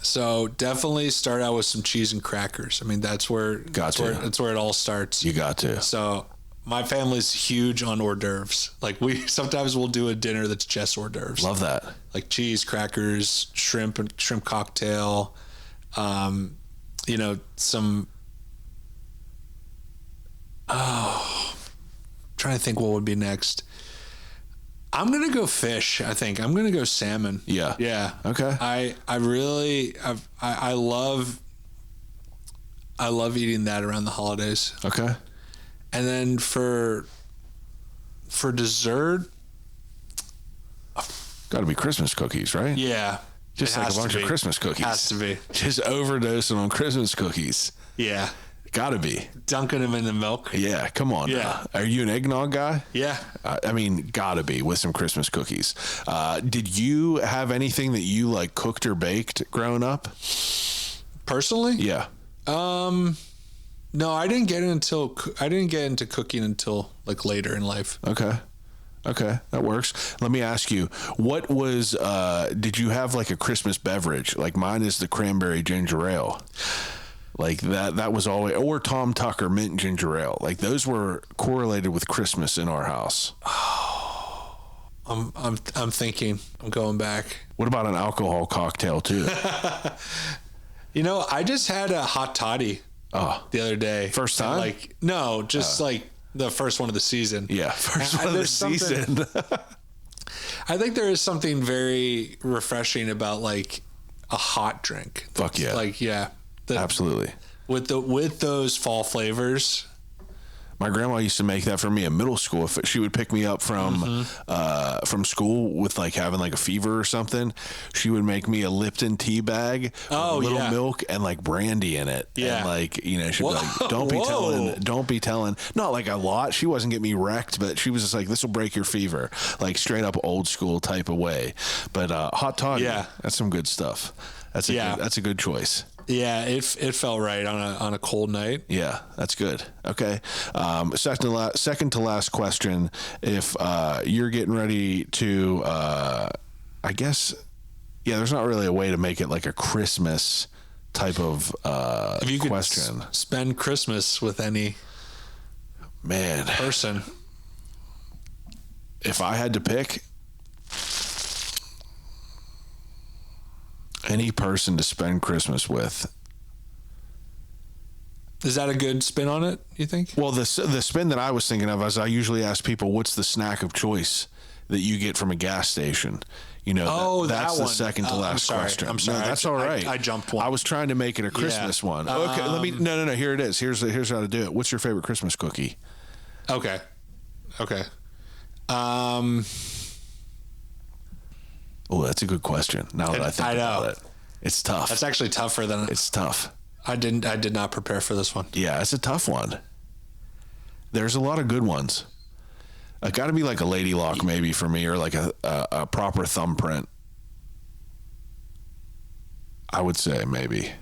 So definitely start out with some cheese and crackers. I mean, that's where it all starts. You got to. So my family's huge on hors d'oeuvres. Like sometimes we'll do a dinner that's just hors d'oeuvres. Love that. Like cheese, crackers, shrimp cocktail. You know, some. Trying to think what would be next. I'm gonna go fish. I think I'm gonna go salmon. Yeah. Yeah. Okay. I love eating that around the holidays. Okay. And then for For dessert, Got to be Christmas cookies, right? yeah. Just it like a has to bunch of be. Christmas cookies. Has to be. Just overdosing on Christmas cookies. Yeah. Got to be. Dunking them in the milk. Yeah, come on. Yeah. Now. Are you an eggnog guy? Yeah. I mean, gotta be with some Christmas cookies. Did you have anything that you like cooked or baked growing up? Personally? Yeah. No, I didn't get into cooking until like later in life. Okay, that works. Let me ask you, what was, did you have like a Christmas beverage? Like mine is the cranberry ginger ale. Like that was always, or Tom Tucker mint ginger ale. Like those were correlated with Christmas in our house. I'm thinking. I'm going back. What about an alcohol cocktail too? I just had a hot toddy the other day. First time? Like no, just like the first one of the season. Yeah, first one of the season. I think there is something very refreshing about like a hot drink. Fuck yeah. Like yeah. Absolutely. With those fall flavors. My grandma used to make that for me in middle school. If she would pick me up from school with like having like a fever or something, she would make me a Lipton tea bag with a little milk and like brandy in it. Yeah. And like, she'd be like, don't be telling. Not like a lot. She wasn't getting me wrecked, but she was just like, this will break your fever. Like straight up old school type of way. But hot toddy, that's some good stuff. That's a good choice. Yeah, it felt right on a cold night. Yeah, that's good. Okay. Second to last question. If you're getting ready to, I guess, there's not really a way to make it like a Christmas type of if you question. Could spend Christmas with any person. If I had to pick any person to spend Christmas with. Is that a good spin on it, you think? Well, the spin that I was thinking of is I usually ask people, what's the snack of choice that you get from a gas station? That's the second to last question. I'm sorry. No, that's all right. I jumped one. I was trying to make it a Christmas one. Okay, no. Here it is. Here's how to do it. What's your favorite Christmas cookie? Okay. Oh, that's a good question. Now that I think about it, it's tough. That's actually tougher than it's tough. I did not prepare for this one. Yeah, it's a tough one. There's a lot of good ones. It got to be like a Lady Lock maybe for me, or like a proper thumbprint. I would say maybe.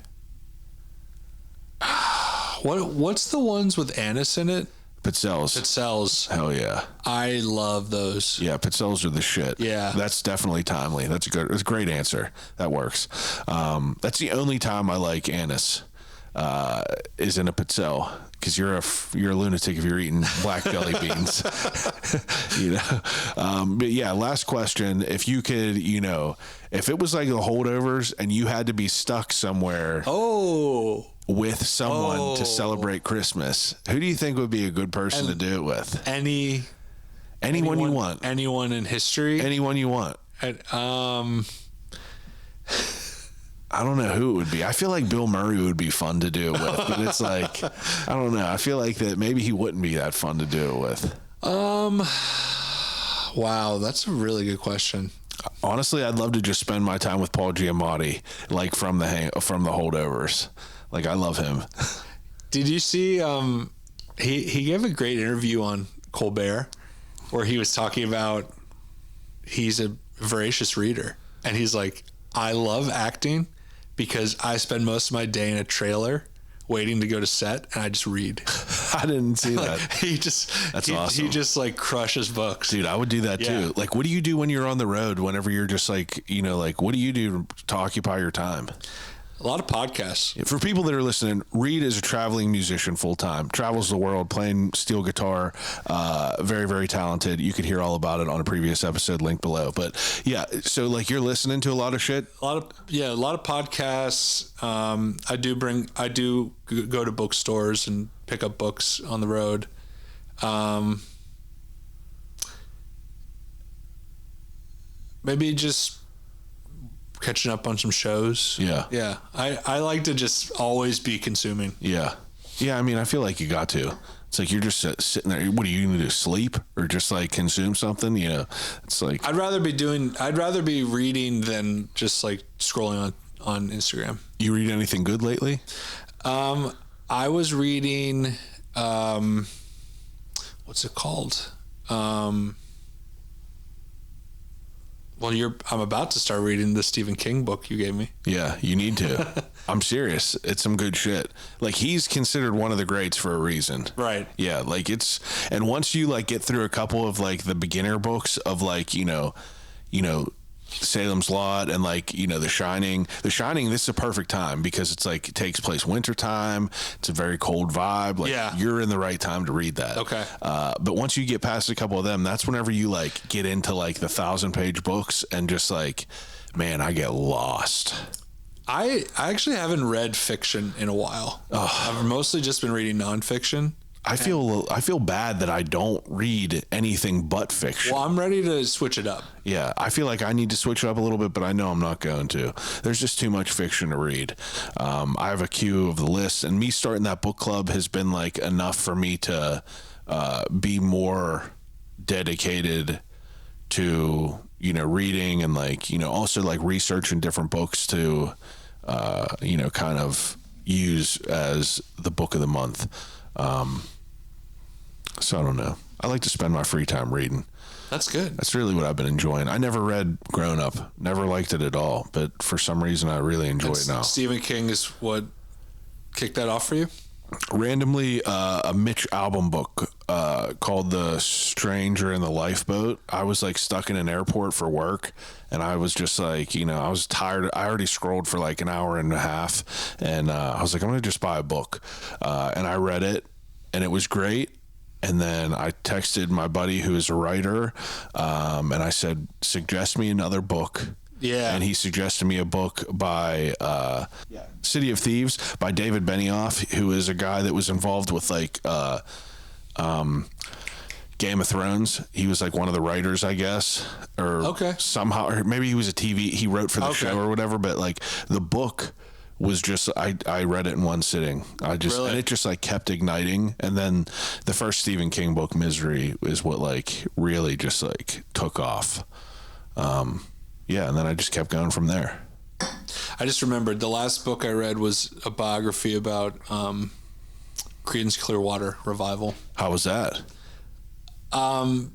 What's the ones with anise in it? Pizzelles. Hell yeah. I love those. Yeah, pizzelles are the shit. Yeah. That's definitely timely. That's a great answer. That works. That's the only time I like anise is in a pizzelle, because you're a lunatic if you're eating black jelly beans. But yeah, last question. If you could, if it was like the holdovers and you had to be stuck somewhere. With someone to celebrate Christmas, who do you think would be a good person to do it with? Anyone you want. Anyone in history. Anyone you want. I don't know who it would be. I feel like Bill Murray would be fun to do it with, but it's like, I don't know. I feel like that maybe he wouldn't be that fun to do it with. Wow, that's a really good question. Honestly, I'd love to just spend my time with Paul Giamatti, like from the holdovers. Like, I love him. Did you see, he gave a great interview on Colbert where he was talking about he's a voracious reader. And he's like, I love acting because I spend most of my day in a trailer waiting to go to set, and I just read. I didn't see that. That's awesome. He just like crushes books. Dude, I would do that too. Like, what do you do when you're on the road, whenever you're just like, what do you do to occupy your time? A lot of podcasts. For people that are listening, Reed is a traveling musician full-time, travels the world playing steel guitar, very, very talented. You could hear all about it on a previous episode, link below. But yeah, so like you're listening to a lot of shit? A lot of podcasts. I do go to bookstores and pick up books on the road. Maybe just catching up on some shows. Yeah. I like to just always be consuming. Yeah. Yeah, I mean, I feel like you got to. It's like you're just sitting there. What are you going to do? Sleep or just like consume something? You know, it's like I'd rather be reading than just like scrolling on Instagram. You read anything good lately? I was reading, what's it called? I'm about to start reading the Stephen King book you gave me. Yeah, you need to. I'm serious. It's some good shit. Like, he's considered one of the greats for a reason. Right. Yeah, like and once you like get through a couple of like the beginner books of like, you know, Salem's Lot and like, you know, The Shining, this is a perfect time because it's like, it takes place wintertime. It's a very cold vibe. Like, you're in the right time to read that. Okay. But once you get past a couple of them, that's whenever you like get into like the 1,000-page books and just like, man, I get lost. I actually haven't read fiction in a while. I've mostly just been reading nonfiction. I feel bad that I don't read anything but fiction. Well, I'm ready to switch it up. Yeah, I feel like I need to switch it up a little bit, but I know I'm not going to. There's just too much fiction to read. I have a queue of the list, and me starting that book club has been like enough for me to be more dedicated to, you know, reading and like, you know, also like researching different books to, you know, kind of use as the book of the month. So I don't know. I like to spend my free time reading. That's good. That's really what I've been enjoying. I never read growing up. Never liked it at all. But for some reason, I really enjoy it now. Stephen King is what kicked that off for you? Randomly, a Mitch Albom book called The Stranger in the Lifeboat. I was like stuck in an airport for work, and I was just like, you know, I was tired. I already scrolled for like an hour and a half, and I was like, I'm going to just buy a book. And I read it, and it was great. And then I texted my buddy who is a writer, and I said, suggest me another book. Yeah. And he suggested me a book by City of Thieves by David Benioff, who is a guy that was involved with like Game of Thrones. He was like one of the writers, I guess, or somehow, or maybe he was he wrote for the show or whatever. But like the book was just, I read it in one sitting. And it just like kept igniting. And then the first Stephen King book, Misery, is what like really just like took off. Yeah, and then I just kept going from there. I just remembered the last book I read was a biography about Creedence Clearwater Revival. How was that? John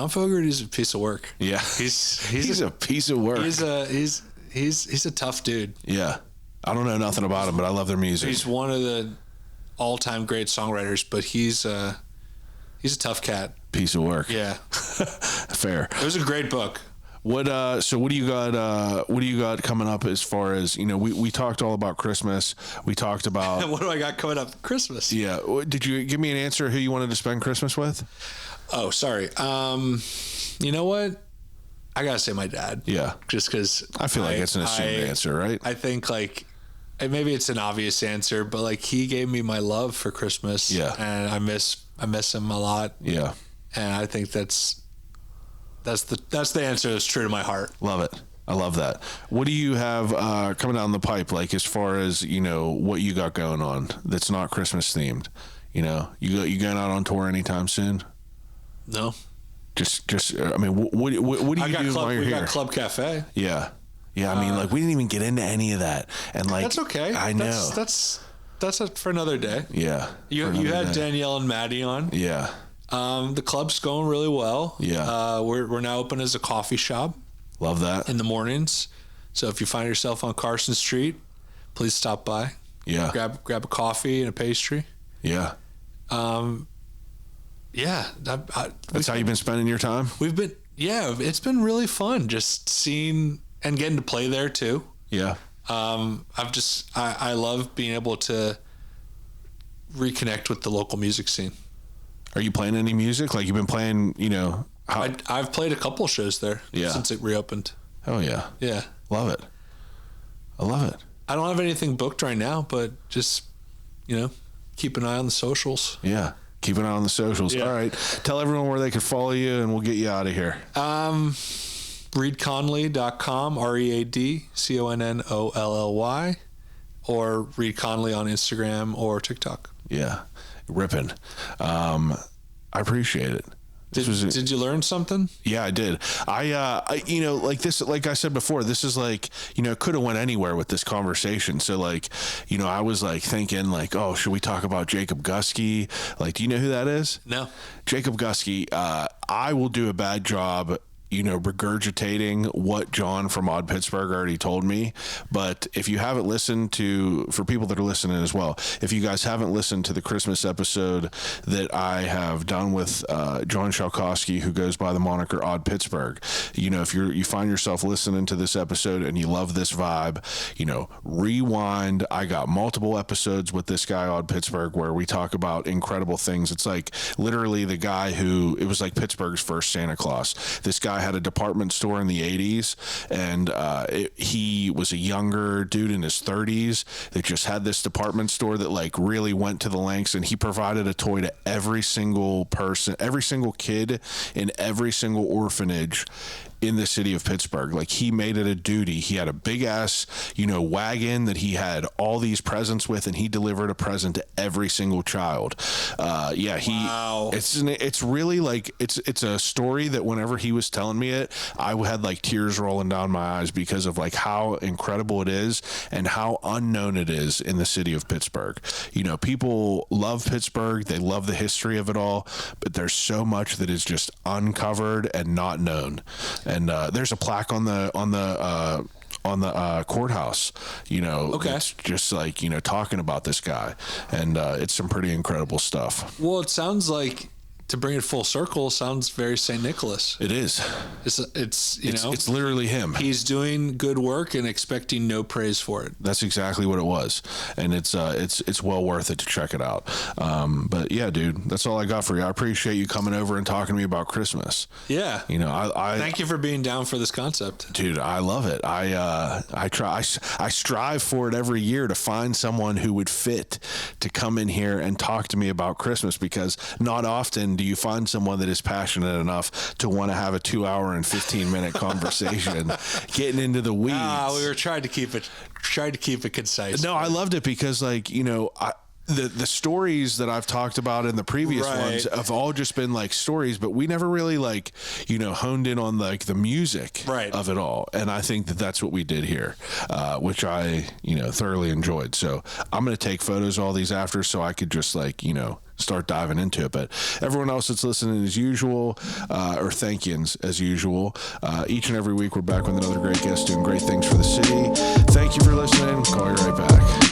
Fogerty's a piece of work. Yeah, he's a piece of work. He's a tough dude. Yeah, I don't know nothing about him, but I love their music. He's one of the all-time great songwriters, but he's a tough cat. Piece of work. Yeah, fair. It was a great book. So what do you got? What do you got coming up as far as, you know? We talked all about Christmas. We talked about what do I got coming up? Christmas. Yeah. Did you give me an answer who you wanted to spend Christmas with? Oh, sorry. You know what? I gotta say my dad. Yeah. Just because I feel like it's an assumed answer, right? I think like, maybe it's an obvious answer, but like he gave me my love for Christmas. Yeah. And I miss him a lot. Yeah. And I think that's the answer that's true to my heart. Love it. I love that. What do you have coming down the pipe, like as far as, you know, what you got going on that's not Christmas themed? You know, you going out on tour anytime soon? No. Just I mean, what do you do while you're here? We got Club Cafe. Yeah. I mean, like we didn't even get into any of that, and like that's okay. I know that's for another day. Yeah. You had Danielle and Maddie on. Yeah. The club's going really well. Yeah. We're now open as a coffee shop. Love that. In the mornings. So if you find yourself on Carson Street, please stop by. Yeah. Grab a coffee and a pastry. Yeah. Yeah. That's how you've been spending your time? It's been really fun just seeing and getting to play there too. Yeah. I love being able to reconnect with the local music scene. Are you playing any music? Like you've been playing, you know? I've played a couple shows there since it reopened. Oh yeah. Yeah. Love it. I love it. I don't have anything booked right now, but just, you know, keep an eye on the socials. Yeah. Keep an eye on the socials. Yeah. All right. Tell everyone where they can follow you and we'll get you out of here. ReadConnolly.com, ReadConnolly, or Read Connolly on Instagram or TikTok. Yeah, ripping. I appreciate it. Did you learn something? Yeah, I did. I you know, like this, like I said before, this is like, you know, could have went anywhere with this conversation. So like, you know, I was like thinking like, oh, should we talk about Jacob Gusky? Like, do you know who that is? No. Jacob Gusky. I will do a bad job, you know, regurgitating what John from Odd Pittsburgh already told me. But if you haven't listened to, for people that are listening as well, if you guys haven't listened to the Christmas episode that I have done with John Shalkowski, who goes by the moniker Odd Pittsburgh, you know, if you find yourself listening to this episode and you love this vibe, you know, rewind. I got multiple episodes with this guy, Odd Pittsburgh, where we talk about incredible things. It's like literally the guy who, it was like Pittsburgh's first Santa Claus. This guy had a department store in the 80s, and he was a younger dude in his 30s that just had this department store that like really went to the lengths, and he provided a toy to every single person, every single kid in every single orphanage in the city of Pittsburgh. Like, he made it a duty. He had a big ass, you know, wagon that he had all these presents with, and he delivered a present to every single child. Wow. It's really like, it's a story that whenever he was telling me it, I had like tears rolling down my eyes because of like how incredible it is and how unknown it is in the city of Pittsburgh. You know, people love Pittsburgh. They love the history of it all, but there's so much that is just uncovered and not known. And there's a plaque on the courthouse, you know. Okay. It's just like, you know, talking about this guy, and it's some pretty incredible stuff. Well, it sounds like, to bring it full circle, sounds very St. Nicholas. It is. It's literally him. He's doing good work and expecting no praise for it. That's exactly what it was, and it's well worth it to check it out. But yeah, dude, that's all I got for you. I appreciate you coming over and talking to me about Christmas. Yeah, you know, I thank you for being down for this concept, dude. I love it. I strive for it every year to find someone who would fit to come in here and talk to me about Christmas, because not often do you find someone that is passionate enough to want to have a 2 hour and 15-minute conversation getting into the weeds. We were trying to keep it concise. No, I loved it because, like, you know, the stories that I've talked about in the previous ones have all just been like stories, but we never really, like, you know, honed in on like the music of it all. And I think that that's what we did here, which I, you know, thoroughly enjoyed. So I'm going to take photos of all these after, so I could just, like, you know, start diving into it. But everyone else that's listening as usual, or thank yous as usual, each and every week we're back with another great guest doing great things for the city. Thank you for listening. Call you right back.